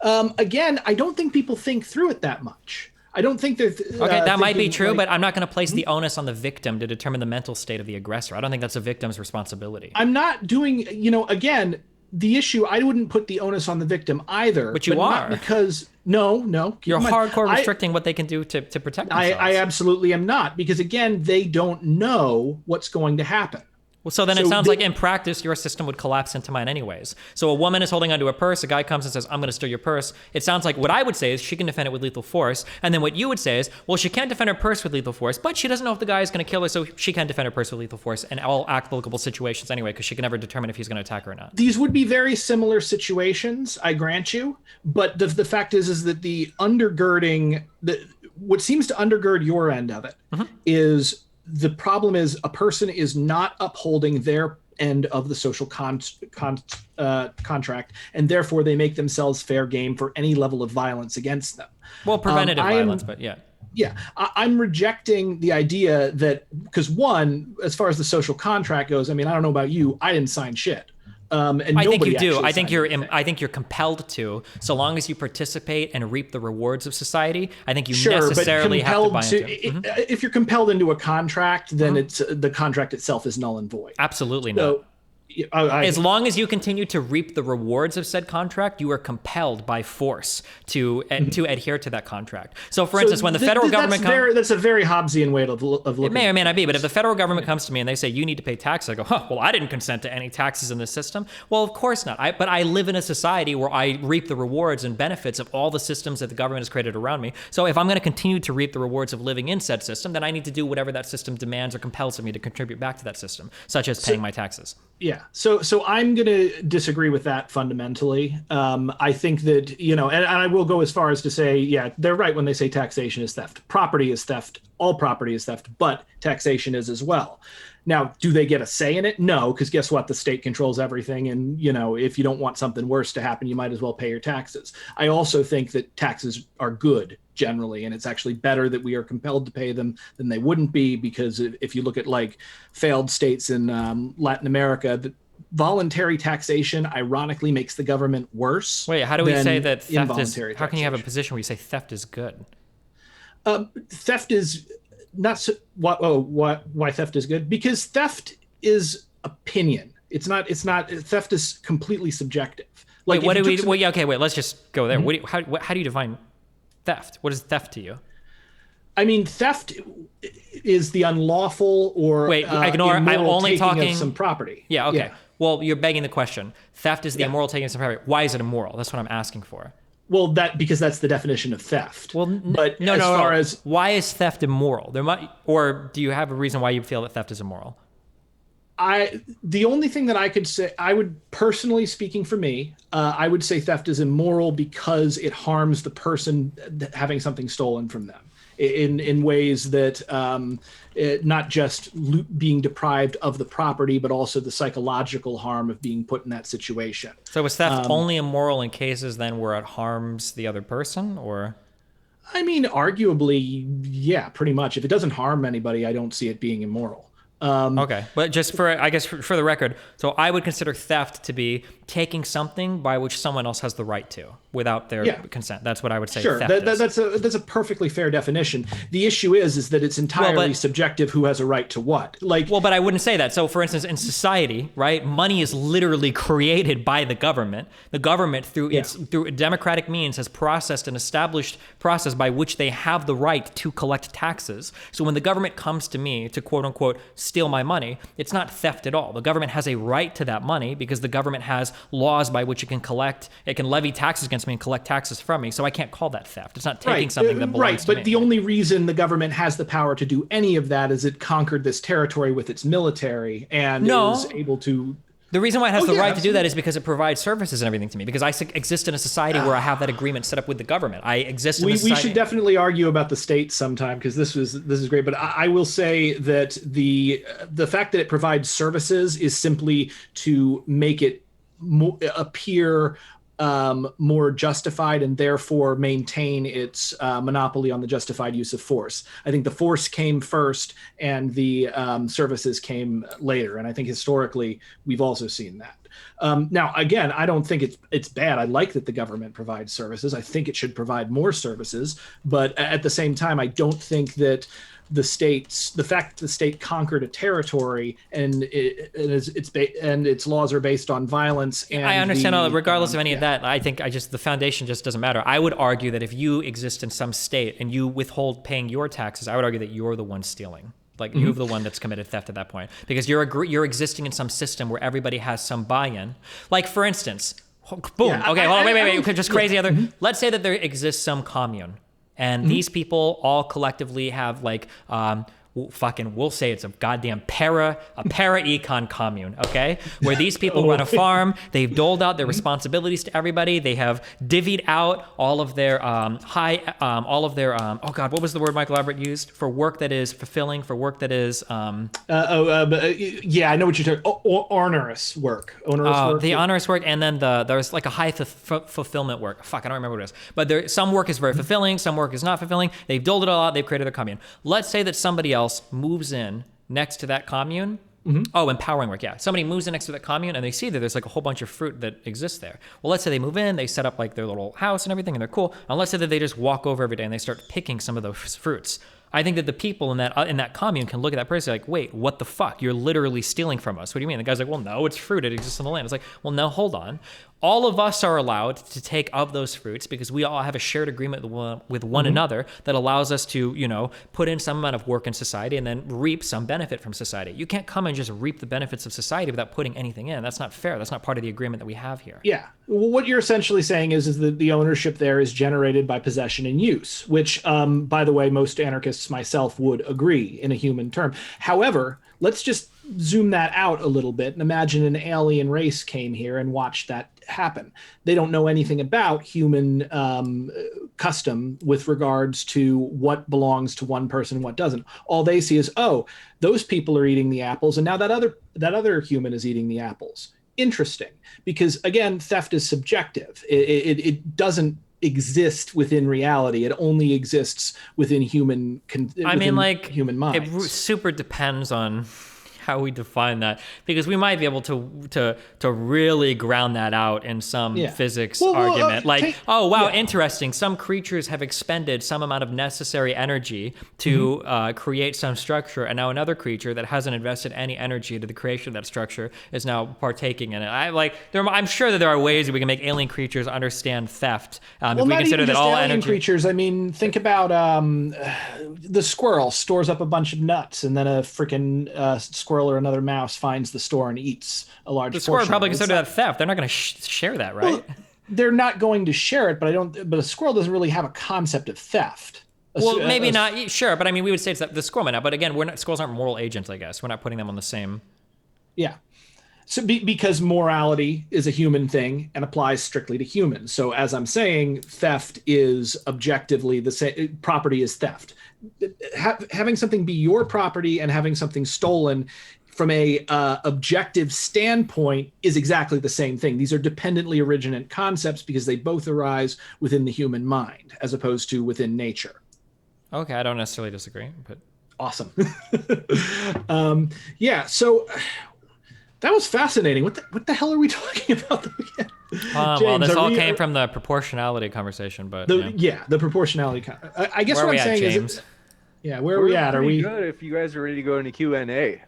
Again, I don't think people think through it that much. I don't think they're okay, that might be true, but I'm not going to place the onus on the victim to determine the mental state of the aggressor. I don't think that's a victim's responsibility. I'm not doing, again, the issue, I wouldn't put the onus on the victim either. But you are. Not because, no. You're hardcore restricting what they can do to protect themselves. I absolutely am not, because again, they don't know what's going to happen. Well, so then it sounds like in practice, your system would collapse into mine anyways. So a woman is holding onto a purse, a guy comes and says, I'm going to steal your purse. It sounds like what I would say is she can defend it with lethal force. And then what you would say is, well, she can't defend her purse with lethal force, but she doesn't know if the guy is going to kill her, so she can defend her purse with lethal force in all applicable situations anyway, because she can never determine if he's going to attack her or not. These would be very similar situations, I grant you. But the fact is that the undergirding, what seems to undergird your end of it is the problem is a person is not upholding their end of the social contract, and therefore they make themselves fair game for any level of violence against them. Well, preventative violence, but yeah. Yeah, I'm rejecting the idea that, because one, as far as the social contract goes, I mean, I don't know about you, I didn't sign shit. And I think you do. I think you're compelled to, so long as you participate and reap the rewards of society. I think you necessarily have to buy into it. If you're compelled into a contract, then it's the contract itself is null and void. Absolutely not. As long as you continue to reap the rewards of said contract, you are compelled by force to adhere to that contract. So, for instance, when the federal government comes... That's a very Hobbesian way of looking. It may or may not be, but if the federal government comes to me and they say, you need to pay taxes, I go, well, I didn't consent to any taxes in this system. Well, of course not. But I live in a society where I reap the rewards and benefits of all the systems that the government has created around me. So if I'm going to continue to reap the rewards of living in said system, then I need to do whatever that system demands or compels of me to contribute back to that system, such as paying my taxes. Yeah. So I'm going to disagree with that fundamentally. I think that, and I will go as far as to say, yeah, they're right when they say taxation is theft. Property is theft. All property is theft, but taxation is as well. Now, do they get a say in it? No, because guess what? The state controls everything. And, if you don't want something worse to happen, you might as well pay your taxes. I also think that taxes are good generally, and it's actually better that we are compelled to pay them than they wouldn't be, because if you look at like failed states in Latin America, the voluntary taxation ironically makes the government worse. Wait, how do we say that theft is? How can you have a position where you say theft is good? Theft is not so, why theft is good? Because theft is opinion. It's not theft is completely subjective. Like, what do we? Well, yeah, okay, wait. Let's just go there. Mm-hmm. How do you define theft? What is theft to you? I mean, theft is the unlawful or ignore. I'm only talking of some property. Yeah. Okay. Yeah. Well, you're begging the question. Theft is the immoral taking of some property. Why is it immoral? That's what I'm asking for. Well, because that's the definition of theft. Well, but as far as why is theft immoral? Or do you have a reason why you feel that theft is immoral? The only thing that I could say, I would personally, speaking for me, I would say theft is immoral because it harms the person having something stolen from them in ways that not just being deprived of the property, but also the psychological harm of being put in that situation. So is theft only immoral in cases then where it harms the other person, or? I mean, arguably, yeah, pretty much. If it doesn't harm anybody, I don't see it being immoral. Okay, but just for the record, so I would consider theft to be taking something by which someone else has the right to without their consent. That's what I would say. Sure, that's a perfectly fair definition. The issue is that it's entirely subjective who has a right to what. But I wouldn't say that. So, for instance, in society, right, money is literally created by the government. The government, through democratic means, has processed an established process by which they have the right to collect taxes. So, when the government comes to me to quote unquote steal my money, it's not theft at all. The government has a right to that money because the government has laws by which it can levy taxes against me and collect taxes from me. So I can't call that theft. It's not taking something that belongs to me. But the only reason the government has the power to do any of that is it conquered this territory with its military and is able to... The reason why it has the right to do that is because it provides services and everything to me. Because I exist in a society where I have that agreement set up with the government. I exist in a society. We should definitely argue about the states sometime because this is great. But I will say that the fact that it provides services is simply to make it appear more justified and therefore maintain its monopoly on the justified use of force. I think the force came first and the services came later. And I think historically we've also seen that. Now, again, I don't think it's bad. I like that the government provides services. I think it should provide more services. But at the same time, I don't think that the fact that the state conquered a territory and its laws are based on violence. And I understand all that. Regardless of any of that, I think the foundation just doesn't matter. I would argue that if you exist in some state and you withhold paying your taxes, I would argue that you're the one stealing. Like you're the one that's committed theft at that point, because you're existing in some system where everybody has some buy-in. Like for instance, boom. Yeah, okay, hold on, wait. Just crazy other. Let's say that there exists some commune. And these people all collectively have like, we'll say it's a goddamn para-econ commune, okay? Where these people run a farm, they've doled out their responsibilities to everybody, they have divvied out all of their oh God, what was the word Michael Albert used? For work that is fulfilling, for work that is... yeah, I know what you're talking, onerous work. The onerous work, and then there's like a high fulfillment work. Fuck, I don't remember what it is. But some work is very fulfilling, some work is not fulfilling. They've doled it all out, they've created their commune. Let's say that somebody else moves in next to that commune. Oh, empowering work, yeah. Somebody moves in next to that commune and they see that there's like a whole bunch of fruit that exists there. Well, let's say they move in, they set up like their little house and everything and they're cool. And let's say that they just walk over every day and they start picking some of those fruits. I think that the people in that commune can look at that person like, wait, what the fuck? You're literally stealing from us. What do you mean? The guy's like, well, no, it's fruit. It exists on the land. It's like, well, no, hold on. All of us are allowed to take of those fruits because we all have a shared agreement with one another that allows us to, put in some amount of work in society and then reap some benefit from society. You can't come and just reap the benefits of society without putting anything in. That's not fair. That's not part of the agreement that we have here. Yeah. Well, what you're essentially saying is that the ownership there is generated by possession and use, which, by the way, most anarchists, myself, would agree in a human term. However, let's just zoom that out a little bit and imagine an alien race came here and watched that happen. They don't know anything about human custom with regards to what belongs to one person and what doesn't. All they see is, oh, those people are eating the apples, and now that other human is eating the apples. Interesting, because again, theft is subjective. It doesn't exist within reality. It only exists within human minds. It super depends on how we define that, because we might be able to really ground that out in some physics argument. Interesting. Some creatures have expended some amount of necessary energy to create some structure, and now another creature that hasn't invested any energy into the creation of that structure is now partaking in it. I'm sure that there are ways that we can make alien creatures understand theft. If we consider that all alien creatures. I mean, think about the squirrel stores up a bunch of nuts, and then a freaking squirrel or another mouse finds the store and eats a large portion. The squirrel probably consider that theft. They're not going to share that, right? Well, they're not going to share it, but a squirrel doesn't really have a concept of theft. Maybe not. Sure, but I mean, we would say it's the squirrel might not. But again, squirrels aren't moral agents, I guess. We're not putting them on the same. Yeah. So because morality is a human thing and applies strictly to humans. So as I'm saying, theft is objectively the same. Property is theft. Having something be your property and having something stolen from a objective standpoint is exactly the same thing. These are dependently originate concepts because they both arise within the human mind as opposed to within nature. Okay, I don't necessarily disagree, but awesome. So that was fascinating. What the hell are we talking about again? James, this all came from the proportionality conversation, but the proportionality. I guess what I'm saying is, where are we at? Are we good? If you guys are ready to go into Q&A.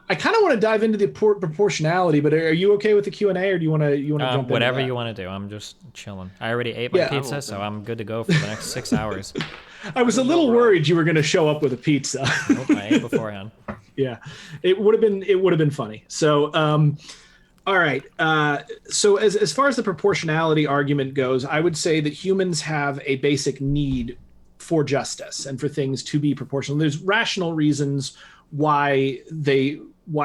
I kind of want to dive into the proportionality, but are you okay with the Q&A, or do you want to jump in? Whatever you want to do. I'm just chilling. I already ate my pizza, so I'm good to go for the next 6 hours. I was a little worried you were going to show up with a pizza. I ate beforehand. Yeah, it would have been funny. So, all right. So as far as the proportionality argument goes, I would say that humans have a basic need for justice and for things to be proportional. There's rational reasons why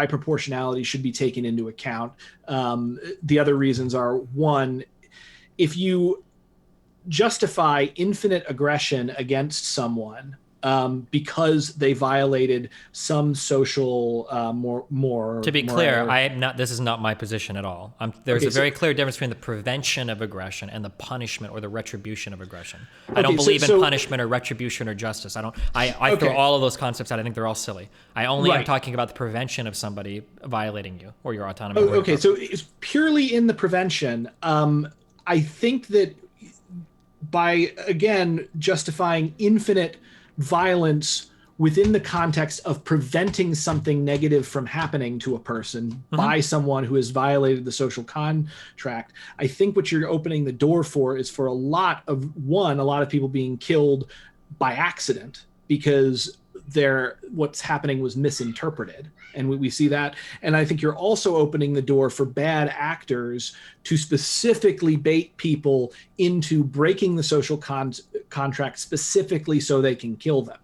proportionality should be taken into account. The other reasons are, one, if you justify infinite aggression against someone because they violated some social more. To be clear, this is not my position at all. There's a very clear difference between the prevention of aggression and the punishment or the retribution of aggression. I don't believe in punishment or retribution or justice. I throw all of those concepts out. I think they're all silly. I only am talking about the prevention of somebody violating you or your autonomy. Okay, so it's purely in the prevention. I think that by, again, justifying infinite violence within the context of preventing something negative from happening to a person by someone who has violated the social contract, I think what you're opening the door for is for a lot of people being killed by accident because what's happening was misinterpreted. And we see that. And I think you're also opening the door for bad actors to specifically bait people into breaking the social contract specifically so they can kill them.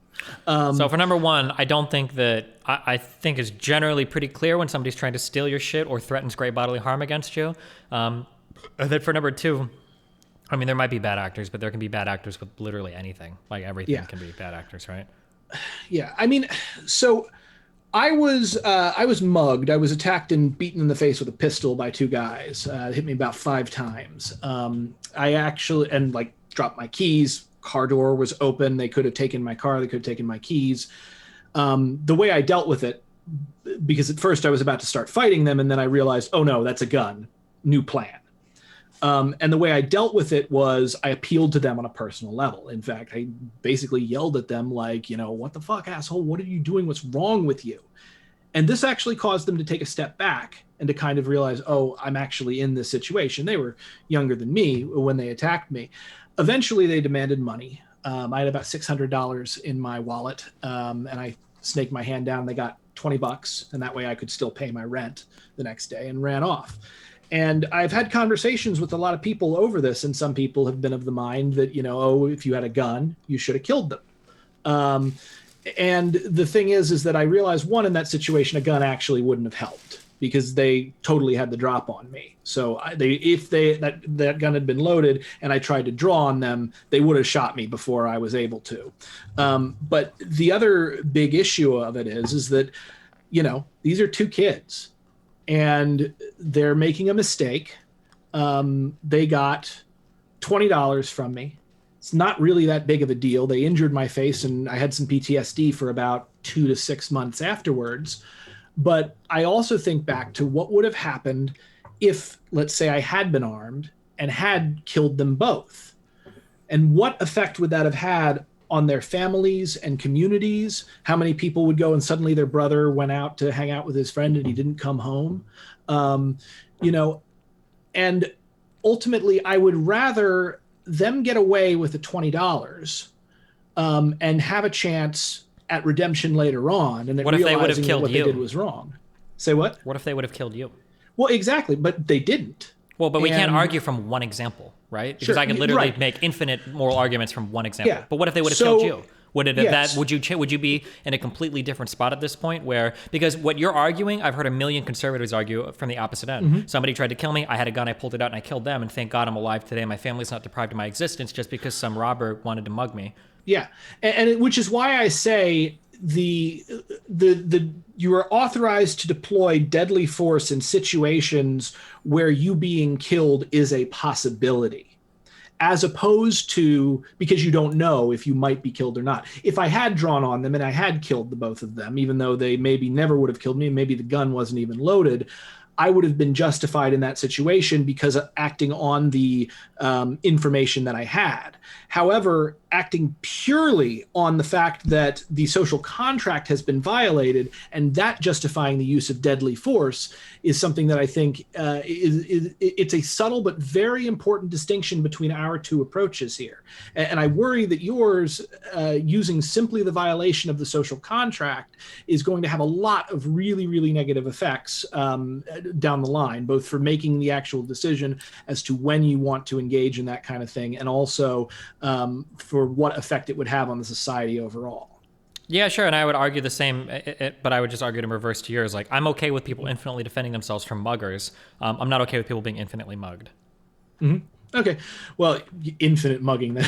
So for number one, I don't think that, I think it's generally pretty clear when somebody's trying to steal your shit or threatens great bodily harm against you. And then for number two, I mean, there might be bad actors, but there can be bad actors with literally anything. Like everything can be bad actors, right? Yeah. I mean, so I was mugged. I was attacked and beaten in the face with a pistol by two guys. It hit me about 5 times. I actually, dropped my keys. Car door was open. They could have taken my car. They could have taken my keys. The way I dealt with it, because at first I was about to start fighting them, and then I realized, oh no, that's a gun. New plan. And the way I dealt with it was I appealed to them on a personal level. In fact, I basically yelled at them like, what the fuck, asshole? What are you doing? What's wrong with you? And this actually caused them to take a step back and to kind of realize, oh, I'm actually in this situation. They were younger than me when they attacked me. Eventually, they demanded money. I had about $600 in my wallet, and I snaked my hand down. They got $20, and that way I could still pay my rent the next day, and ran off. And I've had conversations with a lot of people over this, and some people have been of the mind that, if you had a gun, you should have killed them. And the thing is that I realized, one, in that situation, a gun actually wouldn't have helped because they totally had the drop on me. So if that gun had been loaded and I tried to draw on them, they would have shot me before I was able to. But the other big issue of it is that, these are 2 kids. And they're making a mistake. They got $20 from me. It's not really that big of a deal. They injured my face, and I had some PTSD for about 2 to 6 months afterwards. But I also think back to what would have happened if, let's say, I had been armed and had killed them both. And what effect would that have had on their families and communities? How many people would go and suddenly their brother went out to hang out with his friend and he didn't come home? And ultimately I would rather them get away with the $20 and have a chance at redemption later on. And what if they would have killed what you? They did was wrong. Say what? What if they would have killed you? Well, exactly, but they didn't. Well, but we can't argue from one example, right? Because I could literally make infinite moral arguments from one example. Yeah. But what if they would have killed you? Would you be in a completely different spot at this point? Because what you're arguing, I've heard a million conservatives argue from the opposite end. Mm-hmm. Somebody tried to kill me. I had a gun. I pulled it out and I killed them. And thank God I'm alive today. My family's not deprived of my existence just because some robber wanted to mug me. Yeah, and which is why I say you are authorized to deploy deadly force in situations where you being killed is a possibility, as opposed to because you don't know if you might be killed or not. If I had drawn on them and I had killed the both of them, even though they maybe never would have killed me, maybe the gun wasn't even loaded, I would have been justified in that situation because of acting on the information that I had. However, acting purely on the fact that the social contract has been violated and that justifying the use of deadly force is something that I think it's a subtle but very important distinction between our 2 approaches here. And I worry that yours, using simply the violation of the social contract, is going to have a lot of really, really negative effects down the line, both for making the actual decision as to when you want to engage in that kind of thing, and also for what effect it would have on the society overall. Yeah, sure. And I would argue the same, but I would just argue in reverse to yours. Like, I'm okay with people infinitely defending themselves from muggers. I'm not okay with people being infinitely mugged. Mm-hmm. Okay. Well, infinite mugging then.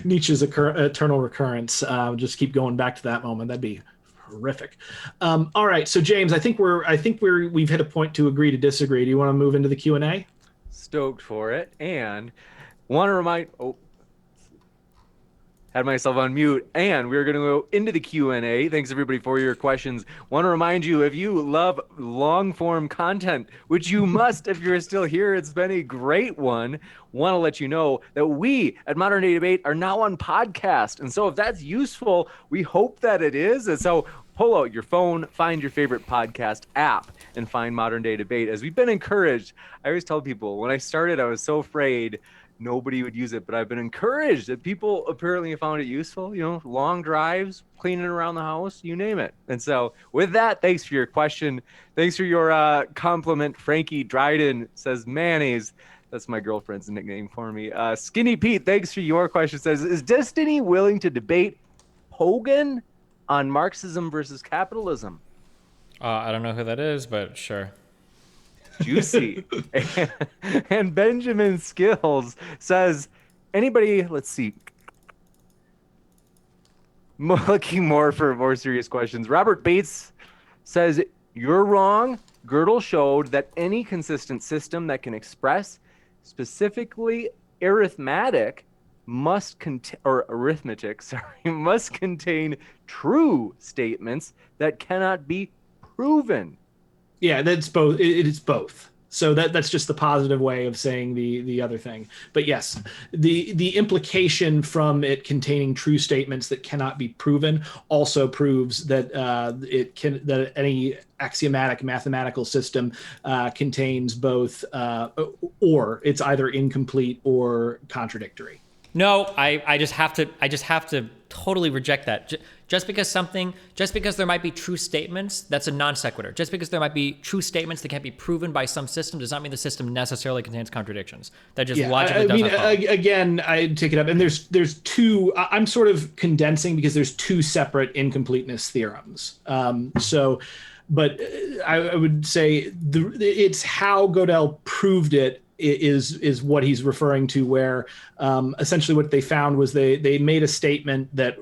Nietzsche's eternal recurrence. Just keep going back to that moment. That'd be horrific. All right, so James, we've hit a point to agree to disagree. Do you want to move into the Q&A? Stoked for it, and want to remind. Oh, had myself on mute, and we're going to go into the Q&A. Thanks everybody for your questions. Want to remind you, if you love long form content, which you must if you're still here, it's been a great one. Want to let you know that we at Modern Day Debate are now on podcast, and so if that's useful, we hope that it is. And so pull out your phone, find your favorite podcast app, and find Modern Day Debate. As we've been encouraged, I always tell people, when I started, I was so afraid nobody would use it, but I've been encouraged that people apparently have found it useful. You know, long drives, cleaning around the house, you name it. And so with that, thanks for your question. Thanks for your compliment. Frankie Dryden says mayonnaise. That's my girlfriend's nickname for me. Skinny Pete, thanks for your question. Says, is Destiny willing to debate Hogan on Marxism versus capitalism? I don't know who that is, but sure. Juicy. And Benjamin Skills says, anybody, let's see, looking more for more serious questions. Robert Bates says, you're wrong. Gödel showed that any consistent system that can express specifically arithmetic must contain true statements that cannot be proven. Yeah, that's both. It is both. So that's just the positive way of saying the other thing. But yes, the implication from it containing true statements that cannot be proven also proves that that any axiomatic mathematical system contains both, or it's either incomplete or contradictory. No, I just have to totally reject that. Just because there might be true statements, that's a non sequitur. Just because there might be true statements that can't be proven by some system does not mean the system necessarily contains contradictions. That just logically doesn't follow. Again, I take it up, and there's two. I'm sort of condensing because there's two separate incompleteness theorems. But I would say it's how Gödel proved it is what he's referring to, where essentially what they found was they made a statement that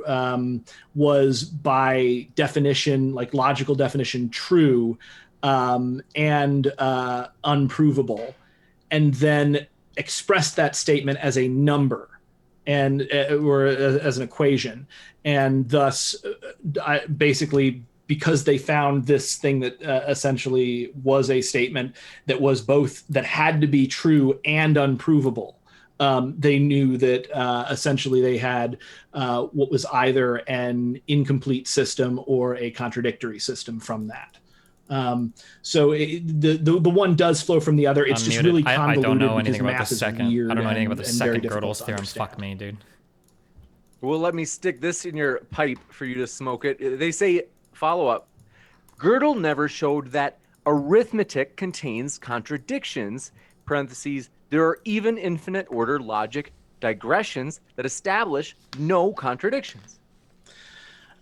was by definition, like logical definition, true and unprovable, and then expressed that statement as a number and or as an equation, and thus basically, because they found this thing that essentially was a statement that was both, that had to be true and unprovable. They knew that essentially they had what was either an incomplete system or a contradictory system from that. So the one does flow from the other. It's just really convoluted. I don't know anything about the second. I don't know anything about the second Gödel's theorem. Fuck me, dude. Well, let me stick this in your pipe for you to smoke it. They say, follow-up, Gödel never showed that arithmetic contains contradictions, parentheses, there are even infinite order logic digressions that establish no contradictions.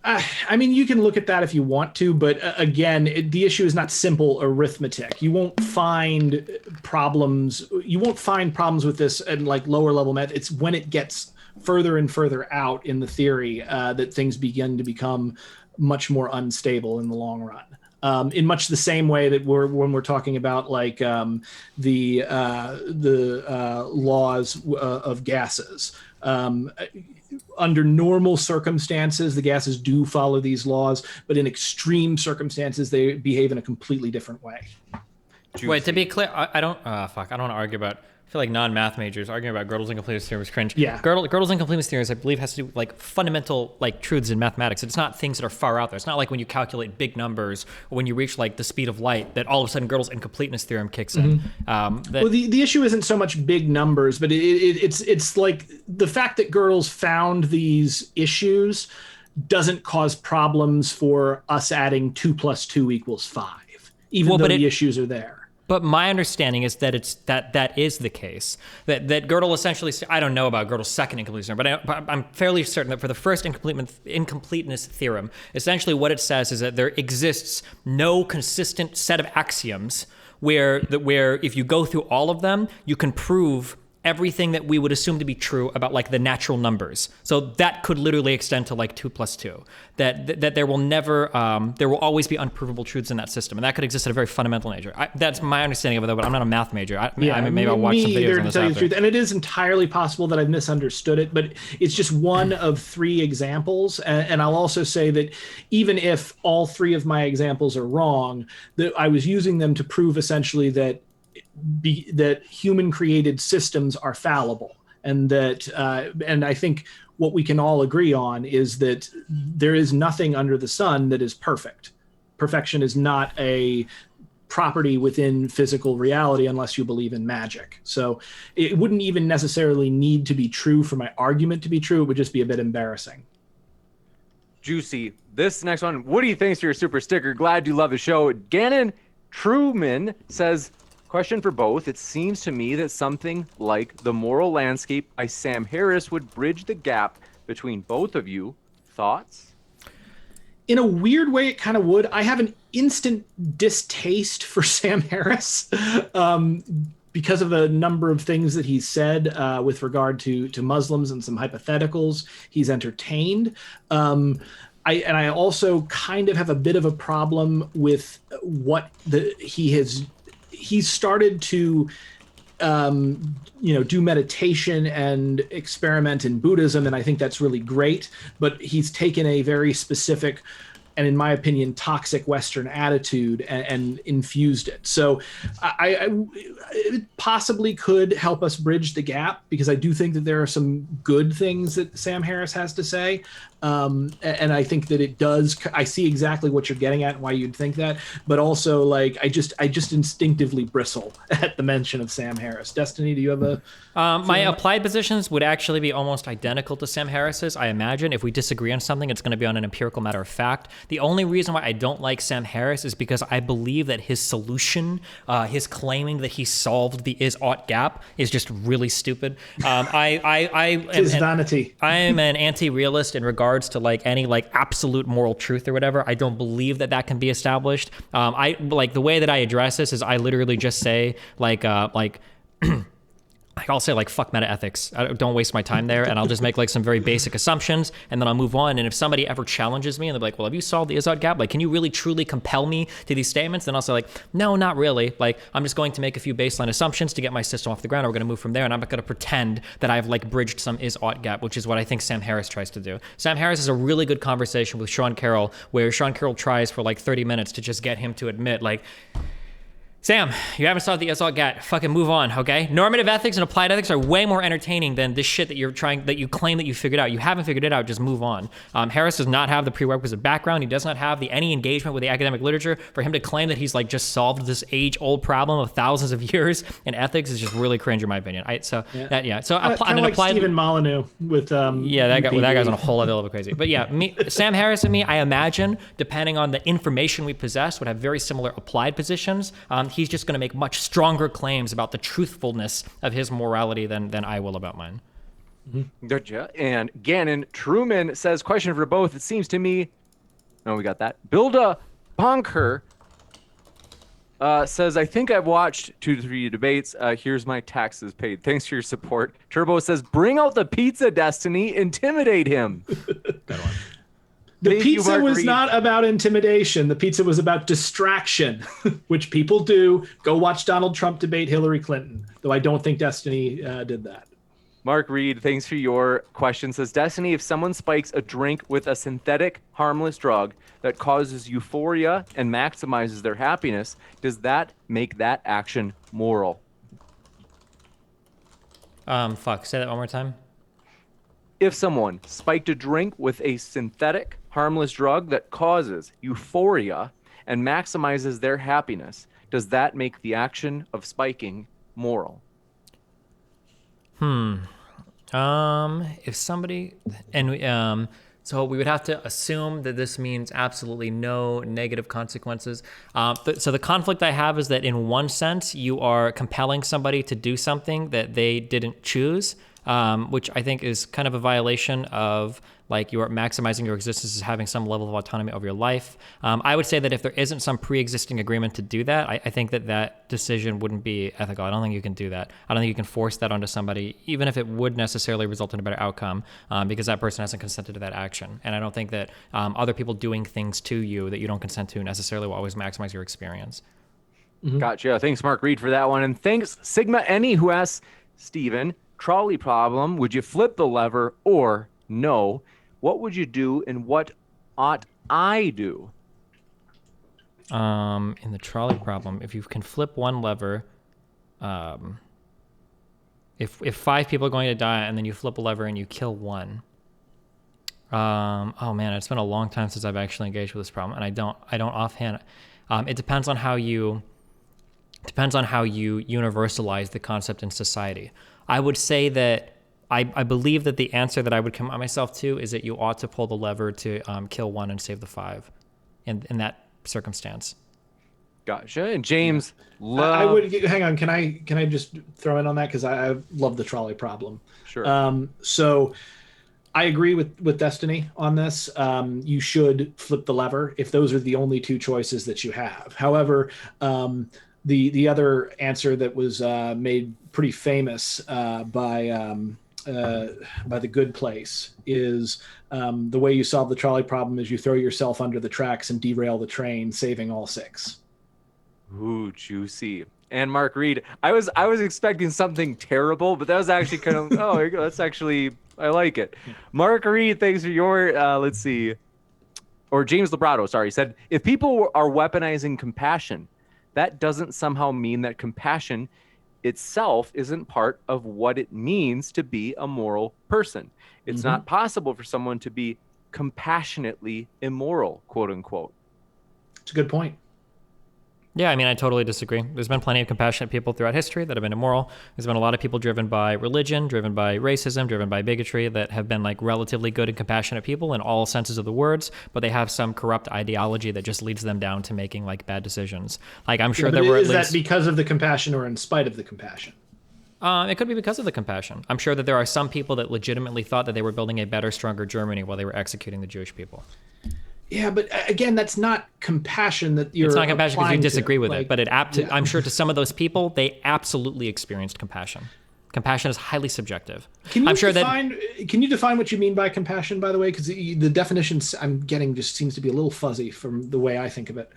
I mean, you can look at that if you want to, but again, the issue is not simple arithmetic. You won't find problems with this in like lower level math. It's when it gets further and further out in the theory that things begin to become much more unstable in the long run. In much the same way that when we're talking about like the laws of gases. Under normal circumstances, the gases do follow these laws, but in extreme circumstances, they behave in a completely different way. Wait, to be clear, I don't want to argue about. I feel like non-math majors arguing about Gödel's incompleteness theorem is cringe. Yeah. Gödel's incompleteness theorem, I believe, has to do with like fundamental like truths in mathematics. It's not things that are far out there. It's not like when you calculate big numbers or when you reach like the speed of light that all of a sudden Gödel's incompleteness theorem kicks in. Well, the issue isn't so much big numbers, but it's like the fact that Gödel's found these issues doesn't cause problems for us adding 2 + 2 = 5, even though the issues are there. But my understanding is that that is the case. That Gödel essentially, I don't know about Gödel's second incompleteness theorem, but I'm fairly certain that for the first incompleteness theorem, essentially what it says is that there exists no consistent set of axioms where if you go through all of them, you can prove everything that we would assume to be true about like the natural numbers. So that could literally extend to like 2 + 2. That there will never, there will always be unprovable truths in that system, and that could exist at a very fundamental nature. That's my understanding of it, though. But I'm not a math major. Maybe I'll watch some videos on this after. Truth. And it is entirely possible that I've misunderstood it, but it's just one of 3 examples. And I'll also say that even if all 3 of my examples are wrong, that I was using them to prove essentially that human created systems are fallible, and that and I think what we can all agree on is that there is nothing under the sun that is perfect. Perfection is not a property within physical reality unless you believe in magic. So it wouldn't even necessarily need to be true for my argument to be true. It would just be a bit embarrassing. Juicy. This next one, Woody, thanks for your super sticker. Glad you love the show. Gannon Truman says, question for both. It seems to me that something like The Moral Landscape by Sam Harris would bridge the gap between both of you. Thoughts? In a weird way, it kind of would. I have an instant distaste for Sam Harris because of a number of things that he's said with regard to Muslims and some hypotheticals he's entertained. I also kind of have a bit of a problem with what he's started to do meditation and experiment in Buddhism, and I think that's really great, but he's taken a very specific and, in my opinion, toxic Western attitude and infused it. So it possibly could help us bridge the gap, because I do think that there are some good things that Sam Harris has to say. And I think that it does. I see exactly what you're getting at and why you'd think that, but also like I just instinctively bristle at the mention of Sam Harris. Destiny, do you have a? My applied positions would actually be almost identical to Sam Harris's. I imagine if we disagree on something, it's going to be on an empirical matter of fact. The only reason why I don't like Sam Harris is because I believe that his solution, his claiming that he solved the is-ought gap, is just really stupid. It's vanity. I am an anti-realist in regards to like any like absolute moral truth or whatever. I don't believe that can be established. I like the way that I address this is I literally just say like I'll say like fuck meta ethics. Don't waste my time there, and I'll just make like some very basic assumptions, and then I'll move on. And if somebody ever challenges me and they're like, "Well, have you solved the is-ought gap? Like, can you really truly compel me to these statements?" Then I'll say like, "No, not really. Like, I'm just going to make a few baseline assumptions to get my system off the ground. And we're going to move from there, and I'm not going to pretend that I've like bridged some is-ought gap," which is what I think Sam Harris tries to do. Sam Harris has a really good conversation with Sean Carroll, where Sean Carroll tries for like 30 minutes to just get him to admit like, Sam, you haven't solved the is-ought gap. Fucking move on, okay? Normative ethics and applied ethics are way more entertaining than this shit that you claim that you figured out. You haven't figured it out. Just move on. Harris does not have the prerequisite background. He does not have any engagement with the academic literature. For him to claim that he's like just solved this age-old problem of thousands of years in ethics is just really cringe, in my opinion. So kind applied of like Stephen Molyneux with that guy's on a whole other level of crazy. But yeah, Sam Harris and me, I imagine, depending on the information we possess, would have very similar applied positions. He's just going to make much stronger claims about the truthfulness of his morality than I will about mine. Gotcha. And Gannon Truman says, question for both. It seems to me, we got that. Bilda Bonker says, I think I've watched 2 to 3 debates. Here's my taxes paid. Thanks for your support. Turbo says, bring out the pizza, Destiny. Intimidate him. Good one. The pizza was not about intimidation. The pizza was about distraction, which people do. Go watch Donald Trump debate Hillary Clinton, though I don't think Destiny did that. Mark Reed, thanks for your question. Says, Destiny, if someone spikes a drink with a synthetic, harmless drug that causes euphoria and maximizes their happiness, does that make that action moral? Say that one more time. If someone spiked a drink with a synthetic, harmless drug that causes euphoria and maximizes their happiness, does that make the action of spiking moral? If somebody so we would have to assume that this means absolutely no negative consequences. So the conflict I have is that in one sense you are compelling somebody to do something that they didn't choose, which I think is kind of a violation of like you are maximizing your existence as having some level of autonomy over your life. I would say that if there isn't some pre-existing agreement to do that, I think that decision wouldn't be ethical. I don't think you can do that. I don't think you can force that onto somebody, even if it would necessarily result in a better outcome, because that person hasn't consented to that action. And I don't think that other people doing things to you that you don't consent to necessarily will always maximize your experience. Mm-hmm. Gotcha. Thanks, Mark Reed, for that one. And thanks, Sigma Any, who asks, Steven, trolley problem, would you flip the lever or no? What would you do and what ought I do? In the trolley problem, if you can flip one lever, if 5 people are going to die and then you flip a lever and you kill one. Oh man, it's been a long time since I've actually engaged with this problem, and I don't offhand. It depends on how you universalize the concept in society. I would say that I believe that the answer that I would commit myself to is that you ought to pull the lever to kill one and save the 5 in that circumstance. Gotcha. And James, I would hang on. Can I just throw in on that, because I love the trolley problem. Sure. So I agree with Destiny on this. You should flip the lever if those are the only 2 choices that you have. However, the other answer that was made pretty famous by The Good Place is the way you solve the trolley problem is you throw yourself under the tracks and derail the train, saving all 6. Ooh, juicy. And Mark Reed, I was expecting something terrible, but that was actually kind of oh, here you go. That's actually, I like it. Mark Reed, thanks for your let's see, or James Librato, sorry, said, if people are weaponizing compassion, that doesn't somehow mean that compassion itself isn't part of what it means to be a moral person. It's not possible for someone to be compassionately immoral, quote unquote. It's a good point. Yeah, I mean, I totally disagree. There's been plenty of compassionate people throughout history that have been immoral. There's been a lot of people driven by religion, driven by racism, driven by bigotry that have been like relatively good and compassionate people in all senses of the words, but they have some corrupt ideology that just leads them down to making like bad decisions. Like I'm sure there were is that because of the compassion or in spite of the compassion? It could be because of the compassion. I'm sure that there are some people that legitimately thought that they were building a better, stronger Germany while they were executing the Jewish people. Yeah, but again, that's not compassion that you're. It's not compassion because you disagree with like, it, but I'm sure to some of those people, they absolutely experienced compassion. Compassion is highly subjective. Can you define what you mean by compassion, by the way? Because the definitions I'm getting just seems to be a little fuzzy from the way I think of it.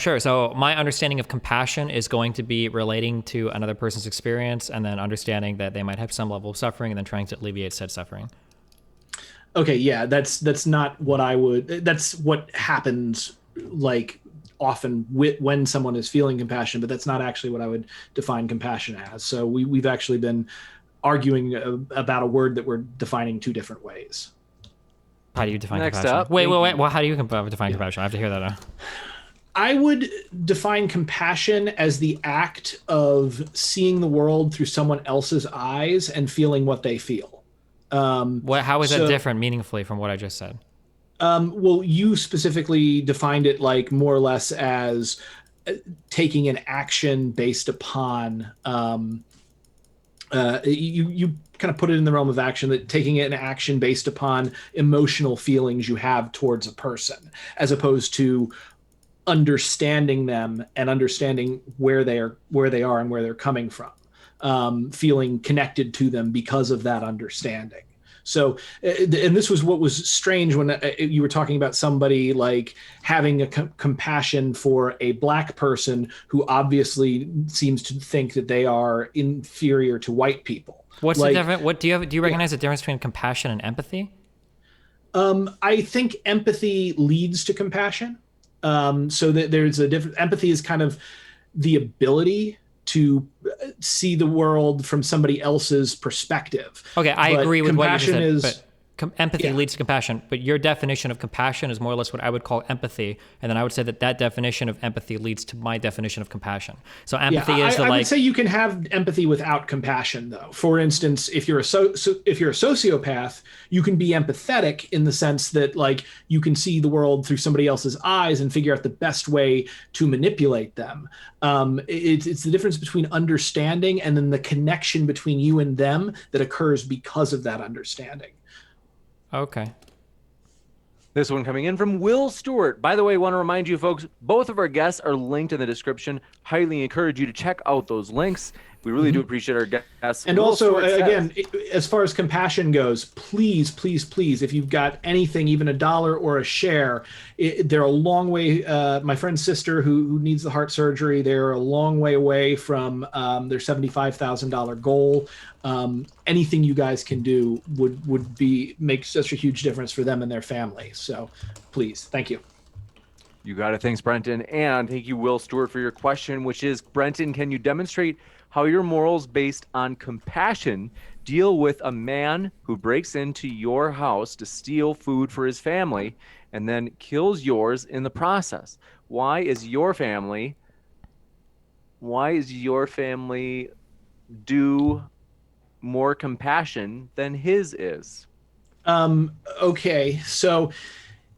Sure. So my understanding of compassion is going to be relating to another person's experience and then understanding that they might have some level of suffering and then trying to alleviate said suffering. Okay, yeah, that's not what I would. That's what happens like often when someone is feeling compassion, but that's not actually what I would define compassion as. So we've actually been arguing about a word that we're defining 2 different ways. How do you define Next compassion? up, Wait. Well, how do you define compassion? I have to hear that now. I would define compassion as the act of seeing the world through someone else's eyes and feeling what they feel. How is that different meaningfully from what I just said? Well, you specifically defined it like more or less as taking an action based upon you kind of put it in the realm of action, that taking an action based upon emotional feelings you have towards a person, as opposed to understanding them and understanding where they are and where they're coming from, feeling connected to them because of that understanding. So, and this was what was strange when you were talking about somebody like having a compassion for a black person who obviously seems to think that they are inferior to white people. What's the difference? What do you recognize the difference between compassion and empathy? I think empathy leads to compassion. So that there's a different. Empathy is kind of the ability to see the world from somebody else's perspective. Okay, I agree with what you said. But empathy leads to compassion, but your definition of compassion is more or less what I would call empathy, and then I would say that definition of empathy leads to my definition of compassion. So empathy is I would say you can have empathy without compassion, though. For instance, if you're a sociopath, you can be empathetic in the sense that like you can see the world through somebody else's eyes and figure out the best way to manipulate them. It's the difference between understanding and then the connection between you and them that occurs because of that understanding. Okay. This one coming in from Will Stewart. By the way, I want to remind you folks, both of our guests are linked in the description. Highly encourage you to check out those links. We really do appreciate our guests. And Will also, Stewart says, again, as far as compassion goes, please, please, please, if you've got anything, even $1 or a share, they're a long way. My friend's sister who needs the heart surgery, they're a long way away from their $75,000 goal. Anything you guys can do would make such a huge difference for them and their family. So please, thank you. You got it. Thanks, Brenton. And thank you, Will Stewart, for your question, which is, Brenton, can you demonstrate how your morals based on compassion deal with a man who breaks into your house to steal food for his family and then kills yours in the process? Why is your family do more compassion than his is? Okay, so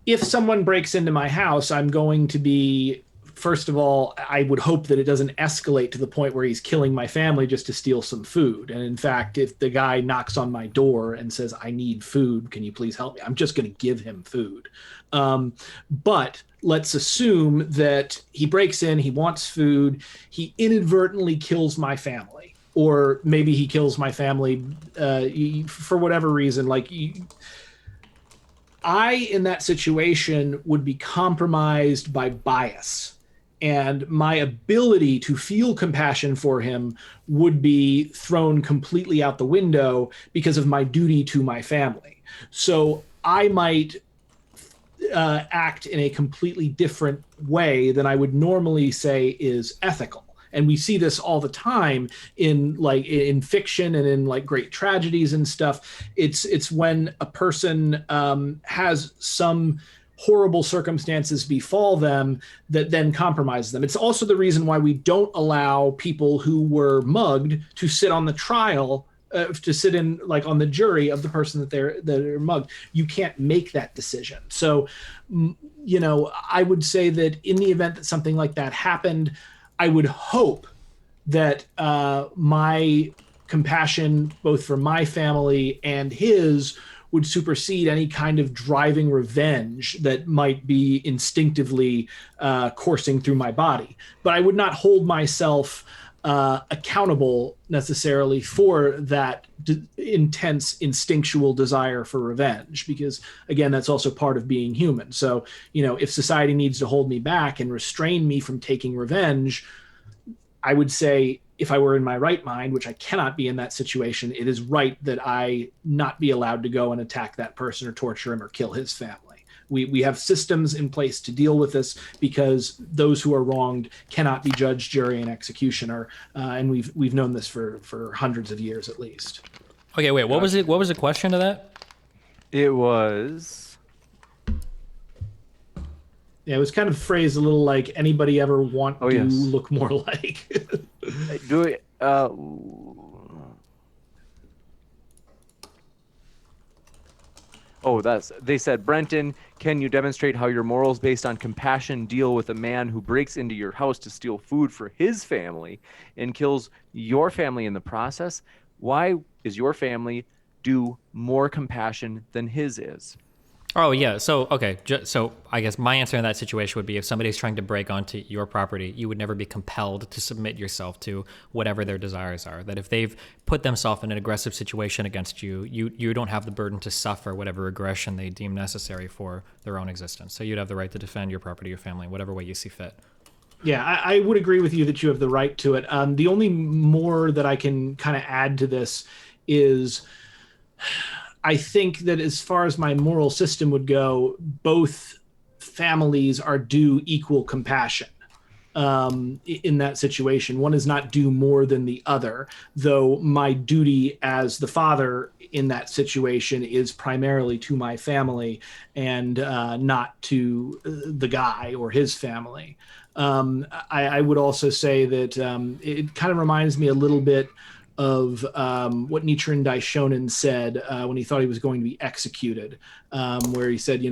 if someone breaks into my house, I'm going to be, first of all, I would hope that it doesn't escalate to the point where he's killing my family just to steal some food. And in fact, if the guy knocks on my door and says, I need food, can you please help me? I'm just going to give him food. But let's assume that he breaks in, he wants food, he inadvertently kills my family. Or maybe he kills my family for whatever reason. I, in that situation, would be compromised by bias. And my ability to feel compassion for him would be thrown completely out the window because of my duty to my family. So I might act in a completely different way than I would normally say is ethical. And we see this all the time in fiction and in great tragedies and stuff. It's when a person has some horrible circumstances befall them that then compromises them. It's also the reason why we don't allow people who were mugged to sit on the trial, to sit in on the jury of the person that they're mugged. You can't make that decision. So, I would say that in the event that something like that happened, I would hope that my compassion, both for my family and his, would supersede any kind of driving revenge that might be instinctively coursing through my body. But I would not hold myself accountable necessarily for that intense instinctual desire for revenge, because again, that's also part of being human. So, if society needs to hold me back and restrain me from taking revenge, I would say if I were in my right mind, which I cannot be in that situation, it is right that I not be allowed to go and attack that person or torture him or kill his family. We have systems in place to deal with this because those who are wronged cannot be judge, jury, and executioner, and we've known this for hundreds of years at least. Okay, wait. What was it? What was the question to that? It was. Yeah, it was kind of phrased a little like, anybody ever want to look more like? Do it. They said, Brenton, can you demonstrate how your morals based on compassion deal with a man who breaks into your house to steal food for his family and kills your family in the process? Why is your family do more compassion than his is? Oh, yeah. So, okay. So I guess my answer in that situation would be, if somebody's trying to break onto your property, you would never be compelled to submit yourself to whatever their desires are. That if they've put themselves in an aggressive situation against you, you don't have the burden to suffer whatever aggression they deem necessary for their own existence. So you'd have the right to defend your property, your family, whatever way you see fit. Yeah, I would agree with you that you have the right to it. The only more that I can kind of add to this is, I think that as far as my moral system would go, both families are due equal compassion in that situation. One is not due more than the other, though my duty as the father in that situation is primarily to my family and not to the guy or his family. I would also say that it kind of reminds me a little bit of what Nichiren Daishonin said when he thought he was going to be executed, where he said,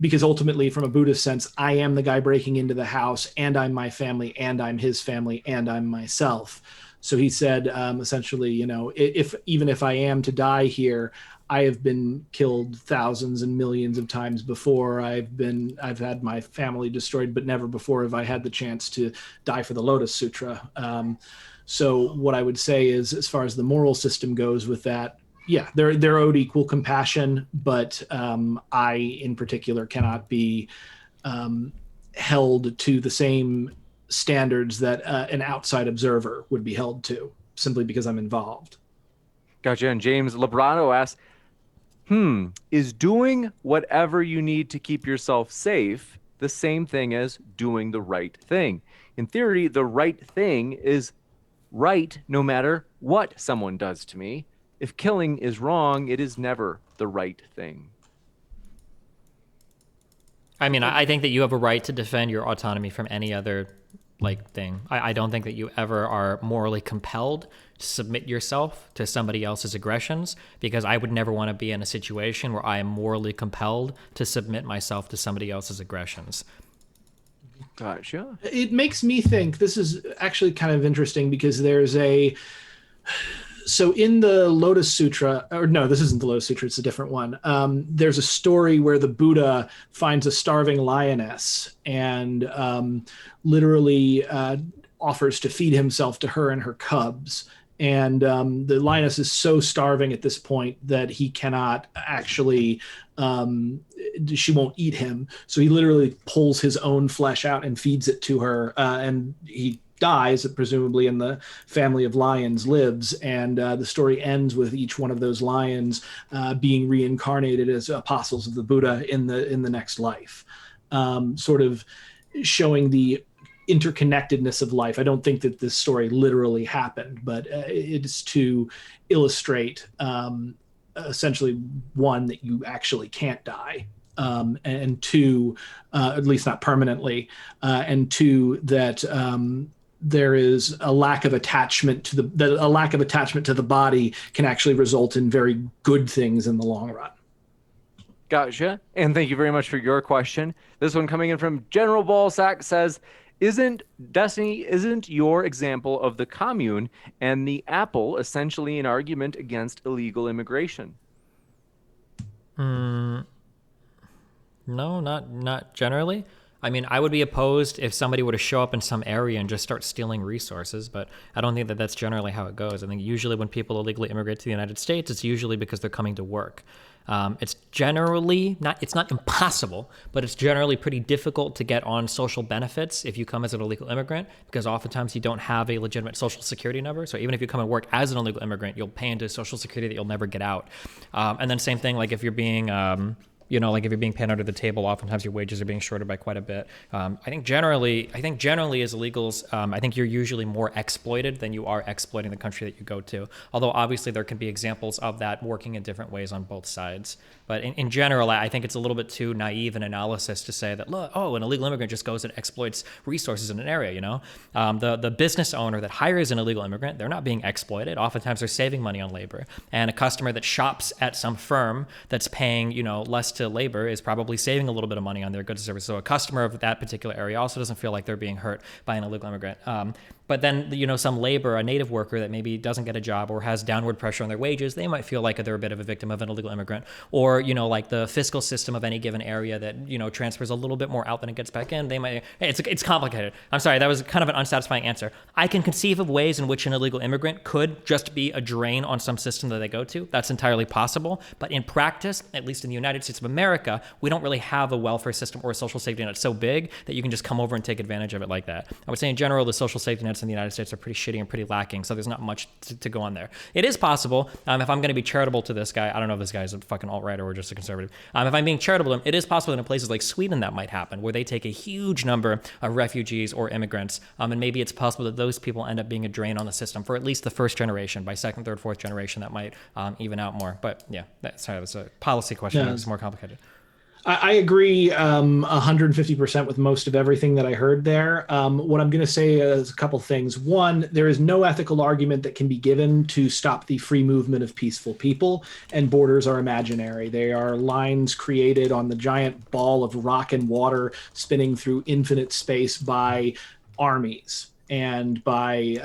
because ultimately, from a Buddhist sense, I am the guy breaking into the house, and I'm my family, and I'm his family, and I'm myself. So he said, essentially, even if I am to die here, I have been killed thousands and millions of times before. I've had my family destroyed, but never before have I had the chance to die for the Lotus Sutra. So what I would say is, as far as the moral system goes with that, yeah, they're owed equal compassion, but I, in particular, cannot be held to the same standards that an outside observer would be held to, simply because I'm involved. Gotcha. And James Labrado asks, is doing whatever you need to keep yourself safe the same thing as doing the right thing? In theory, the right thing is right no matter what someone does to me. If killing is wrong, it is never the right thing. I mean, I think that you have a right to defend your autonomy from any other thing. I don't think that you ever are morally compelled to submit yourself to somebody else's aggressions, because I would never want to be in a situation where I am morally compelled to submit myself to somebody else's aggressions. Gotcha. It makes me think, this is actually kind of interesting, because so in the Lotus Sutra, or no, this isn't the Lotus Sutra, it's a different one. There's a story where the Buddha finds a starving lioness and literally offers to feed himself to her and her cubs. And the lioness is so starving at this point that he cannot actually, she won't eat him. So he literally pulls his own flesh out and feeds it to her. And he dies, presumably in the family of lions lives. And the story ends with each one of those lions being reincarnated as apostles of the Buddha in the next life, sort of showing the interconnectedness of life. I don't think that this story literally happened, but it is to illustrate essentially, one, that you actually can't die, and two, at least not permanently, and two, that there is a lack of attachment to the body can actually result in very good things in the long run. Gotcha. And thank you very much for your question. This one coming in from General Ballsack says, isn't your example of the commune and the apple essentially an argument against illegal immigration? No, not generally. I mean, I would be opposed if somebody were to show up in some area and just start stealing resources, but I don't think that that's generally how it goes. I think usually when people illegally immigrate to the United States, it's usually because they're coming to work. It's generally it's not impossible, but it's generally pretty difficult to get on social benefits if you come as an illegal immigrant, because oftentimes you don't have a legitimate social security number. So even if you come and work as an illegal immigrant, you'll pay into social security that you'll never get out. And then same thing, like if you're being if you're being paid under the table, oftentimes your wages are being shorted by quite a bit. I think generally as illegals, I think you're usually more exploited than you are exploiting the country that you go to. Although obviously there can be examples of that working in different ways on both sides. But in general, I think it's a little bit too naive an analysis to say that, look, an illegal immigrant just goes and exploits resources in an area, The business owner that hires an illegal immigrant, they're not being exploited. Oftentimes they're saving money on labor. And a customer that shops at some firm that's paying, less to labor is probably saving a little bit of money on their goods and services. So a customer of that particular area also doesn't feel like they're being hurt by an illegal immigrant. But then, some labor, a native worker that maybe doesn't get a job or has downward pressure on their wages, they might feel like they're a bit of a victim of an illegal immigrant. Or, like the fiscal system of any given area that, transfers a little bit more out than it gets back in, it's complicated. I'm sorry, that was kind of an unsatisfying answer. I can conceive of ways in which an illegal immigrant could just be a drain on some system that they go to. That's entirely possible. But in practice, at least in the United States of America, we don't really have a welfare system or a social safety net so big that you can just come over and take advantage of it like that. I would say in general, the social safety nets in the United States are pretty shitty and pretty lacking, so there's not much to go on there. It is possible, if I'm going to be charitable to this guy, I don't know if this guy is a fucking alt-right or just a conservative, if I'm being charitable to him, it is possible that in places like Sweden that might happen, where they take a huge number of refugees or immigrants, and maybe it's possible that those people end up being a drain on the system for at least the first generation. By second, third, fourth generation, that might even out more. But yeah, that's a policy question. It's more complicated. I agree 150% with most of everything that I heard there. What I'm going to say is a couple things. One, there is no ethical argument that can be given to stop the free movement of peaceful people, and borders are imaginary. They are lines created on the giant ball of rock and water spinning through infinite space by armies. and by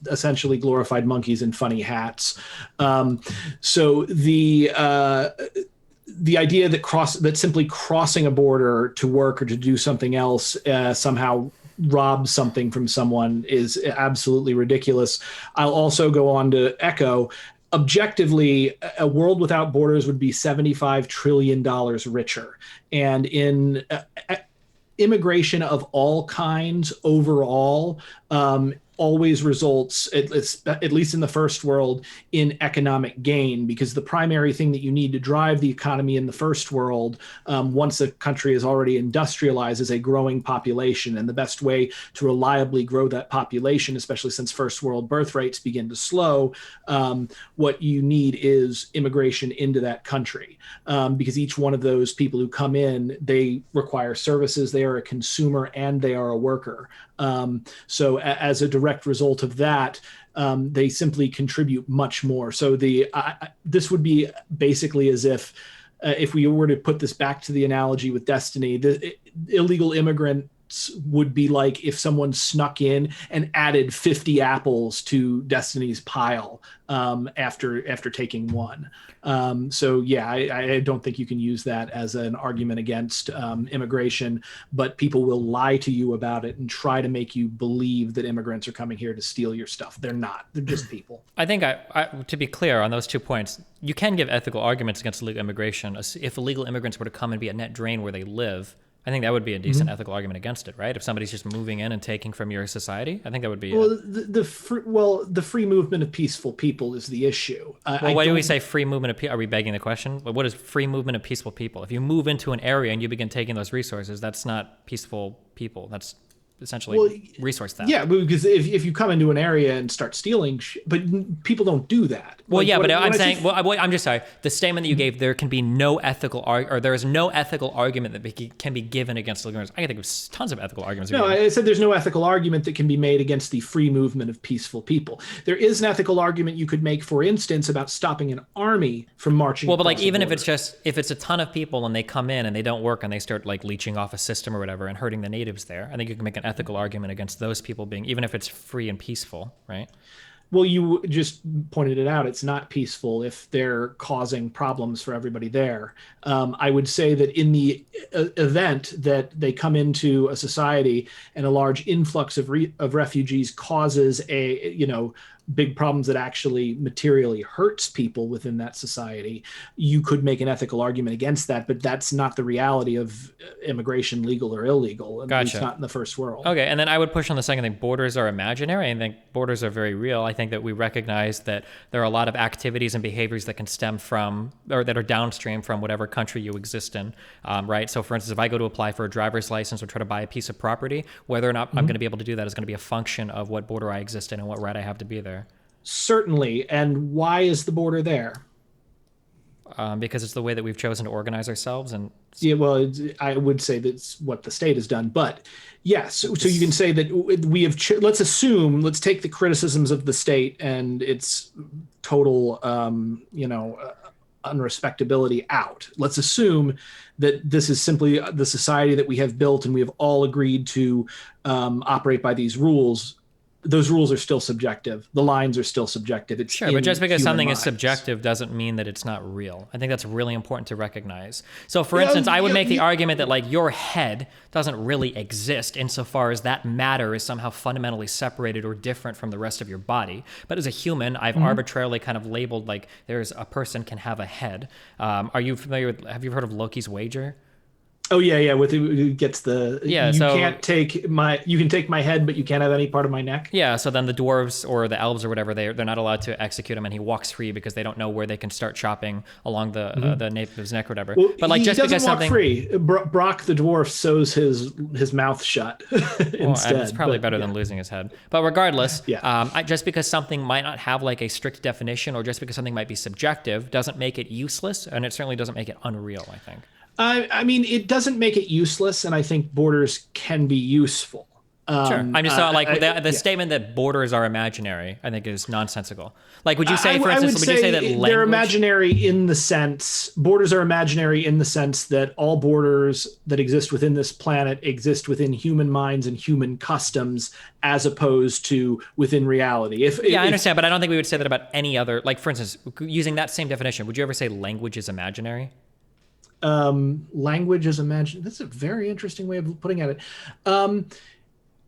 essentially glorified monkeys in funny hats. So the idea that simply crossing a border to work or to do something else somehow robs something from someone is absolutely ridiculous. I'll also go on to echo, objectively, a world without borders would be $75 trillion richer. And in immigration of all kinds overall always results, at least in the first world, in economic gain, because the primary thing that you need to drive the economy in the first world, once a country is already industrialized, is a growing population. And the best way to reliably grow that population, especially since first world birth rates begin to slow, what you need is immigration into that country, because each one of those people who come in, they require services, they are a consumer, and they are a worker. So as a direct result of that, they simply contribute much more. So this would be basically as if we were to put this back to the analogy with Destiny, the illegal immigrants would be like if someone snuck in and added 50 apples to Destiny's pile after taking one. So yeah, I don't think you can use that as an argument against immigration, but people will lie to you about it and try to make you believe that immigrants are coming here to steal your stuff. They're not. They're just people. I think to be clear on those 2 points, you can give ethical arguments against illegal immigration. If illegal immigrants were to come and be a net drain where they live, I think that would be a decent ethical argument against it, right? If somebody's just moving in and taking from your society, I think that would be. Well, the free movement of peaceful people is the issue. Why do we say free movement of people? Are we begging the question? What is free movement of peaceful people? If you move into an area and you begin taking those resources, that's not peaceful people. That's essentially resource theft. Yeah, because if you come into an area and start stealing, but people don't do that. Well, I'm just sorry. The statement that you gave, there can be no ethical or there is no ethical argument that can be given against illegal immigrants. I can think of tons of ethical arguments. No, I said there's no ethical argument that can be made against the free movement of peaceful people. There is an ethical argument you could make, for instance, about stopping an army from marching. Well, but like even if it's a ton of people and they come in and they don't work and they start like leeching off a system or whatever and hurting the natives there, I think you can make an ethical argument against those people being, even if it's free and peaceful, right? Well, you just pointed it out. It's not peaceful if they're causing problems for everybody there. I would say that in the event that they come into a society and a large influx of refugees causes big problems that actually materially hurts people within that society, you could make an ethical argument against that, but that's not the reality of immigration, legal or illegal, at least not in the first world. Okay, and then I would push on the second thing. Borders are imaginary. I think borders are very real. I think that we recognize that there are a lot of activities and behaviors that can stem from, or that are downstream from whatever country you exist in, right? So for instance, if I go to apply for a driver's license or try to buy a piece of property, whether or not I'm going to be able to do that is going to be a function of what border I exist in and what right I have to be there. Certainly. And why is the border there? Because it's the way that we've chosen to organize ourselves. And yeah, well, I would say that's what the state has done. But yes, so you can say that we have, let's take the criticisms of the state and its total, unrespectability out. Let's assume that this is simply the society that we have built and we have all agreed to operate by these rules. Those rules are still subjective. The lines are still subjective. It's sure, but just because something is subjective doesn't mean that it's not real. I think that's really important to recognize. So for instance, I would make the argument that like your head doesn't really exist insofar as that matter is somehow fundamentally separated or different from the rest of your body. But as a human, I've arbitrarily kind of labeled like there's a person can have a head. Are you familiar with, have you heard of Loki's wager? Oh yeah, with who gets the you can take my head, but you can't have any part of my neck. Yeah, so then the dwarves or the elves or whatever, they're not allowed to execute him, and he walks free because they don't know where they can start chopping along the nape of his neck or whatever. Well, but like he just doesn't because walk something free, Brock the dwarf sews his mouth shut instead. It's probably better than losing his head. But regardless, just because something might not have like a strict definition, or just because something might be subjective, doesn't make it useless, and it certainly doesn't make it unreal, I think. I mean, it doesn't make it useless, and I think borders can be useful. Sure. I'm just like the statement that borders are imaginary, I think, is nonsensical. Like, would you say, for instance, would you say that language... they're imaginary in the sense, borders are imaginary in the sense that all borders that exist within this planet exist within human minds and human customs, as opposed to within reality. I understand, but I don't think we would say that about any other, like, for instance, using that same definition, would you ever say language is imaginary? Language is imaginary. That's a very interesting way of putting it.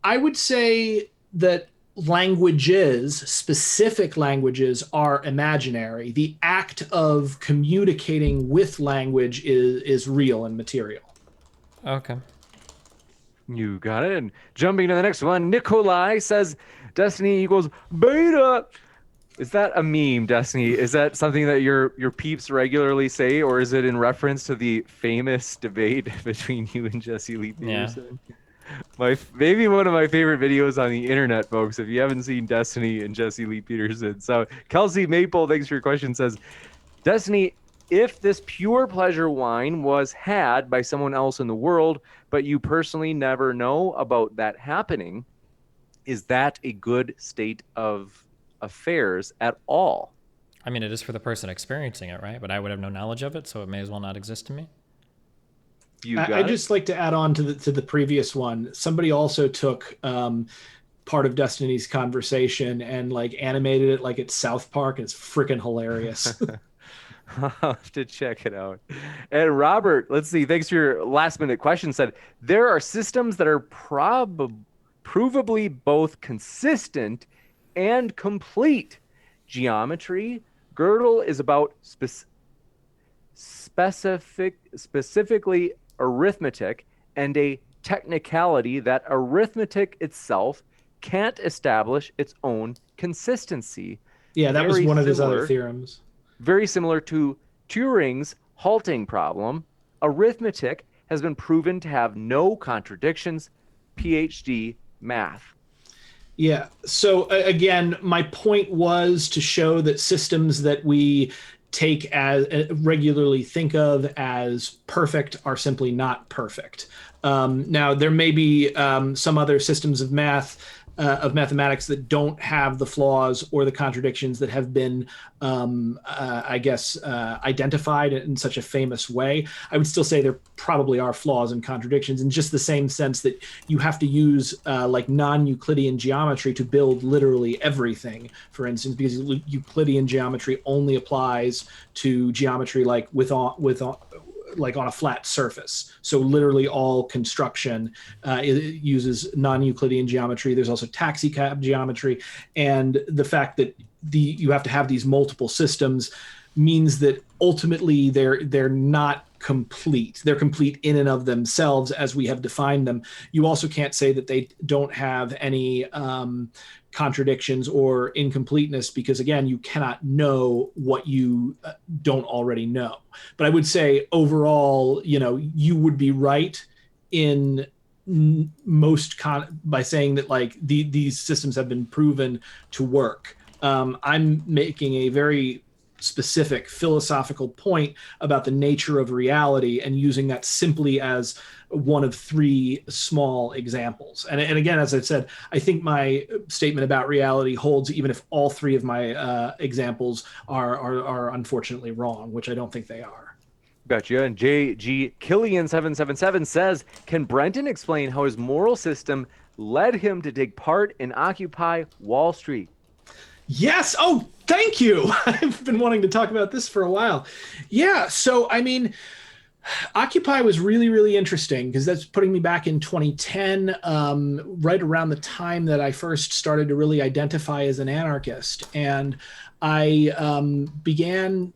I would say that specific languages are imaginary. The act of communicating with language is real and material. Okay. You got it. And jumping to the next one, Nikolai says Destiny equals beta. Is that a meme, Destiny? Is that something that your peeps regularly say, or is it in reference to the famous debate between you and Jesse Lee Peterson? Yeah. Maybe one of my favorite videos on the internet, folks, if you haven't seen Destiny and Jesse Lee Peterson. So Kelsey Maple, thanks for your question, says, Destiny, if this pure pleasure wine was had by someone else in the world, but you personally never know about that happening, is that a good state of affairs at all? I mean, it is for the person experiencing it, right? But I would have no knowledge of it, so it may as well not exist to me. I'd just like to add on to the previous one. Somebody also took part of Destiny's conversation and like animated it like it's South Park, and it's freaking hilarious. I'll have to check it out. And Robert, let's see, thanks for your last minute question, said, there are systems that are provably both consistent and complete. Geometry, Gödel is about specifically arithmetic, and a technicality that arithmetic itself can't establish its own consistency. Yeah, that was one of his other theorems. Very similar to Turing's halting problem, arithmetic has been proven to have no contradictions. PhD math. Yeah. So again, my point was to show that systems that we regularly think of as perfect are simply not perfect. Now, there may be some other systems of mathematics that don't have the flaws or the contradictions that have been, identified in such a famous way. I would still say there probably are flaws and contradictions in just the same sense that you have to use like non-Euclidean geometry to build literally everything, for instance, because Euclidean geometry only applies to geometry like like on a flat surface. So literally all construction uses non-Euclidean geometry. There's also taxicab geometry. And the fact that you have to have these multiple systems means that ultimately they're not complete. They're complete in and of themselves as we have defined them. You also can't say that they don't have any contradictions or incompleteness, because again, you cannot know what you don't already know. But I would say overall, you would be right in by saying that like these systems have been proven to work. I'm making a very specific philosophical point about the nature of reality and using that simply as one of three small examples. And again, as I've said, I think my statement about reality holds even if all three of my examples are unfortunately wrong, which I don't think they are. Gotcha. And JG Killian 777 says, can Brenton explain how his moral system led him to take part in Occupy Wall Street? Yes. Oh, thank you. I've been wanting to talk about this for a while. Yeah. So, I mean, Occupy was really, really interesting because that's putting me back in 2010, right around the time that I first started to really identify as an anarchist. And I began,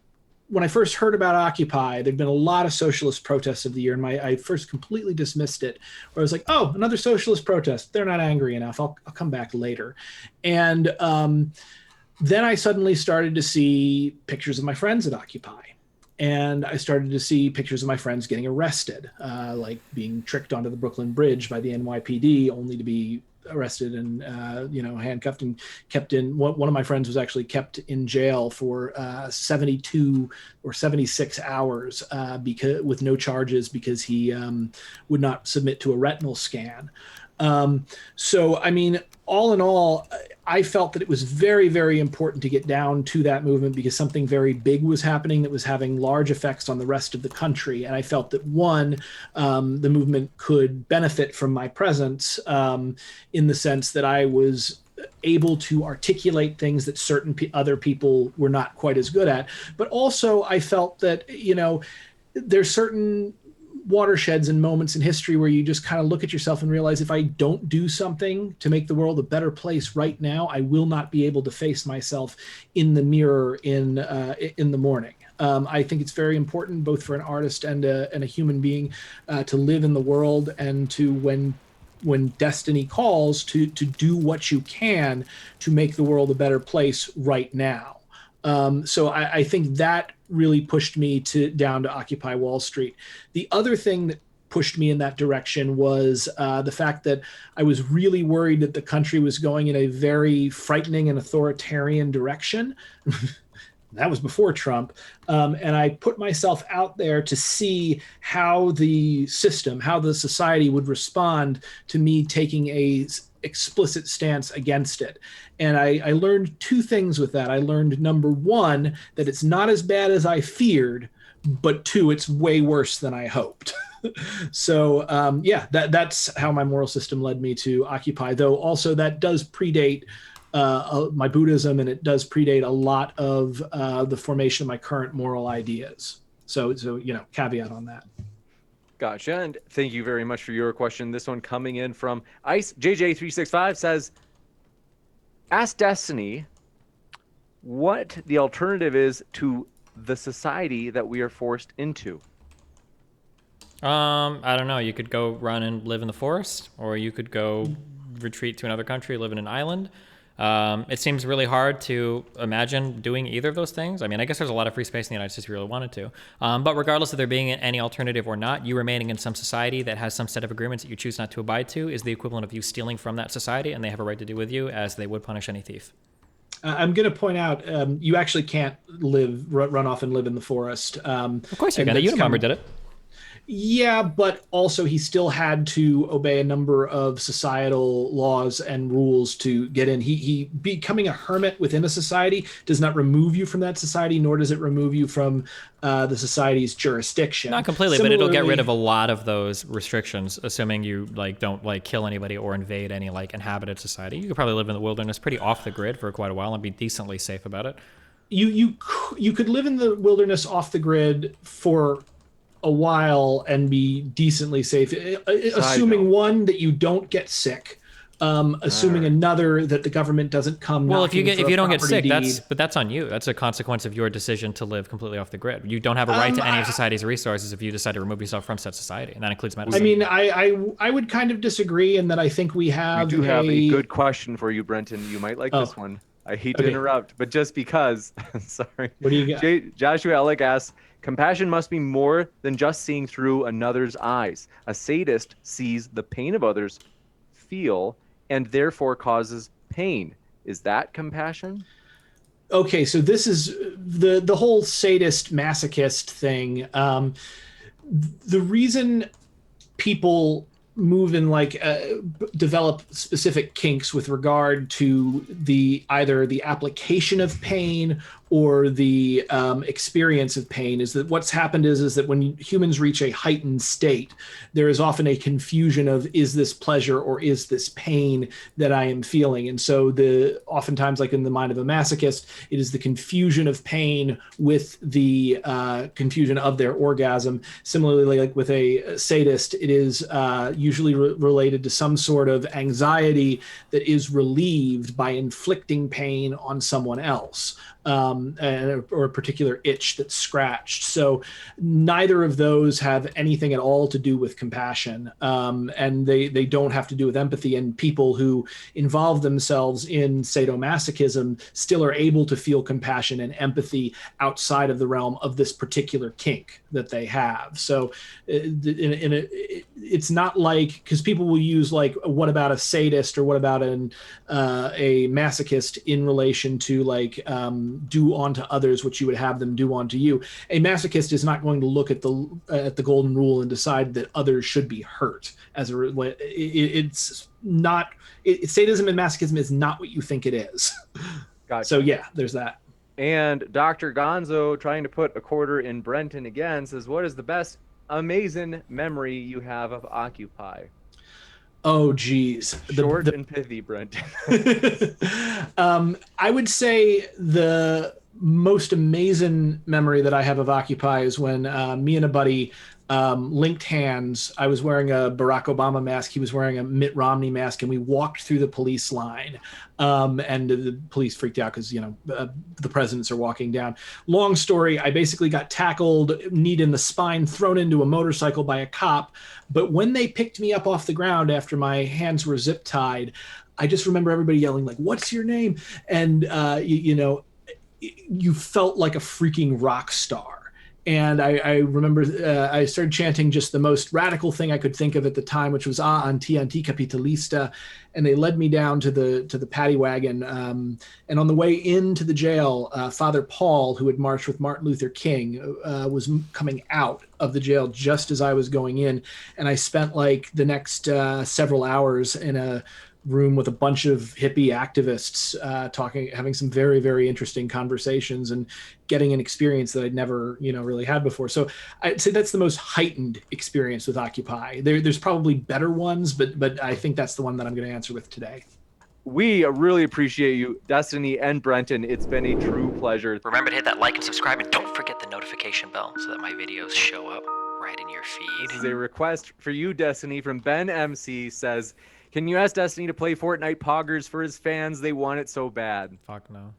when I first heard about Occupy, there'd been a lot of socialist protests of the year, and I first completely dismissed it, where I was like, oh, another socialist protest. They're not angry enough. I'll come back later. And then I suddenly started to see pictures of my friends at Occupy. And I started to see pictures of my friends getting arrested, like being tricked onto the Brooklyn Bridge by the NYPD, only to be arrested and handcuffed and kept in. One of my friends was actually kept in jail for 72 or 76 hours with no charges because he would not submit to a retinal scan. So, I mean, all in all, I felt that it was very, very important to get down to that movement because something very big was happening that was having large effects on the rest of the country. And I felt that one, the movement could benefit from my presence in the sense that I was able to articulate things that certain other people were not quite as good at. But also I felt that, there's certain watersheds and moments in history where you just kind of look at yourself and realize if I don't do something to make the world a better place right now, I will not be able to face myself in the mirror in the morning. I think it's very important both for an artist and a human being to live in the world and to when destiny calls to do what you can to make the world a better place right now. So I think that really pushed me down to Occupy Wall Street. The other thing that pushed me in that direction was the fact that I was really worried that the country was going in a very frightening and authoritarian direction. That was before Trump. And I put myself out there to see how the system, how the society would respond to me taking a explicit stance against it. And I learned two things with that. I learned, number one, that it's not as bad as I feared, but two, it's way worse than I hoped. So that's how my moral system led me to Occupy, though also that does predate my Buddhism, and it does predate a lot of the formation of my current moral ideas. So caveat on that. Gotcha. And thank you very much for your question. This one coming in from Ice JJ365 says, ask Destiny what the alternative is to the society that we are forced into. I don't know. You could go run and live in the forest, or you could go retreat to another country, live in an island. It seems really hard to imagine doing either of those things. I mean, I guess there's a lot of free space in the United States if you really wanted to. But regardless of there being any alternative or not, you remaining in some society that has some set of agreements that you choose not to abide to is the equivalent of you stealing from that society, and they have a right to do with you as they would punish any thief. I'm going to point out you actually can't run off and live in the forest. Of course you can. The Unabomber did it. Yeah, but also he still had to obey a number of societal laws and rules to get in. He becoming a hermit within a society does not remove you from that society, nor does it remove you from the society's jurisdiction. Not completely, but it'll get rid of a lot of those restrictions, assuming you don't kill anybody or invade any inhabited society. You could probably live in the wilderness pretty off the grid for quite a while and be decently safe about it. You could live in the wilderness off the grid for a while and be decently safe, assuming one that you don't get sick, assuming another that the government doesn't come. Well, if you don't get sick, that's on you. That's a consequence of your decision to live completely off the grid. You don't have a right to any of society's resources if you decide to remove yourself from said society, and that includes medicine. I mean, I would kind of disagree in that I think we do have a good question for you, Brenton. You might like this one. I hate to interrupt, but just because, sorry. What do you got? Joshua Alec asks, compassion must be more than just seeing through another's eyes. A sadist sees the pain of others feel and therefore causes pain. Is that compassion? Okay, so this is the whole sadist masochist thing. The reason people move in develop specific kinks with regard to either the application of pain or the experience of pain is that what's happened is that when humans reach a heightened state, there is often a confusion of, is this pleasure or is this pain that I am feeling? And so oftentimes, like in the mind of a masochist, it is the confusion of pain with the confusion of their orgasm. Similarly, like with a sadist, it is usually related to some sort of anxiety that is relieved by inflicting pain on someone else. Or a particular itch that's scratched. So neither of those have anything at all to do with compassion, and they don't have to do with empathy. And people who involve themselves in sadomasochism still are able to feel compassion and empathy outside of the realm of this particular kink that they have. So it's not like, because people will use what about a sadist or what about a masochist in relation to do onto others what you would have them do onto you. A masochist is not going to look at the golden rule and decide that others should be hurt. It's not. Sadism and masochism is not what you think it is. Gotcha. So yeah, there's that. And Dr. Gonzo, trying to put a quarter in Brenton again, says, what is the best amazing memory you have of Occupy? Oh, geez. Short and pithy, Brenton. I would say the most amazing memory that I have of Occupy is when me and a buddy linked hands. I was wearing a Barack Obama mask. He was wearing a Mitt Romney mask, and we walked through the police line. And the police freaked out because, the presidents are walking down. Long story, I basically got tackled, knee in the spine, thrown into a motorcycle by a cop. But when they picked me up off the ground after my hands were zip tied, I just remember everybody yelling, like, "What's your name?" And, you felt like a freaking rock star. And I remember I started chanting just the most radical thing I could think of at the time, which was anticapitalista. And they led me down to the paddy wagon. And on the way into the jail, Father Paul, who had marched with Martin Luther King, was coming out of the jail just as I was going in. And I spent like the next several hours in a room with a bunch of hippie activists having some very, very interesting conversations and getting an experience that I'd never, really had before. So I'd say that's the most heightened experience with Occupy. There's probably better ones, but I think that's the one that I'm going to answer with today. We really appreciate you, Destiny and Brenton. It's been a true pleasure. Remember to hit that like and subscribe, and don't forget the notification bell so that my videos show up right in your feed. This is a request for you, Destiny, from Ben MC. Says, can you ask Destiny to play Fortnite Poggers for his fans? They want it so bad. Fuck no.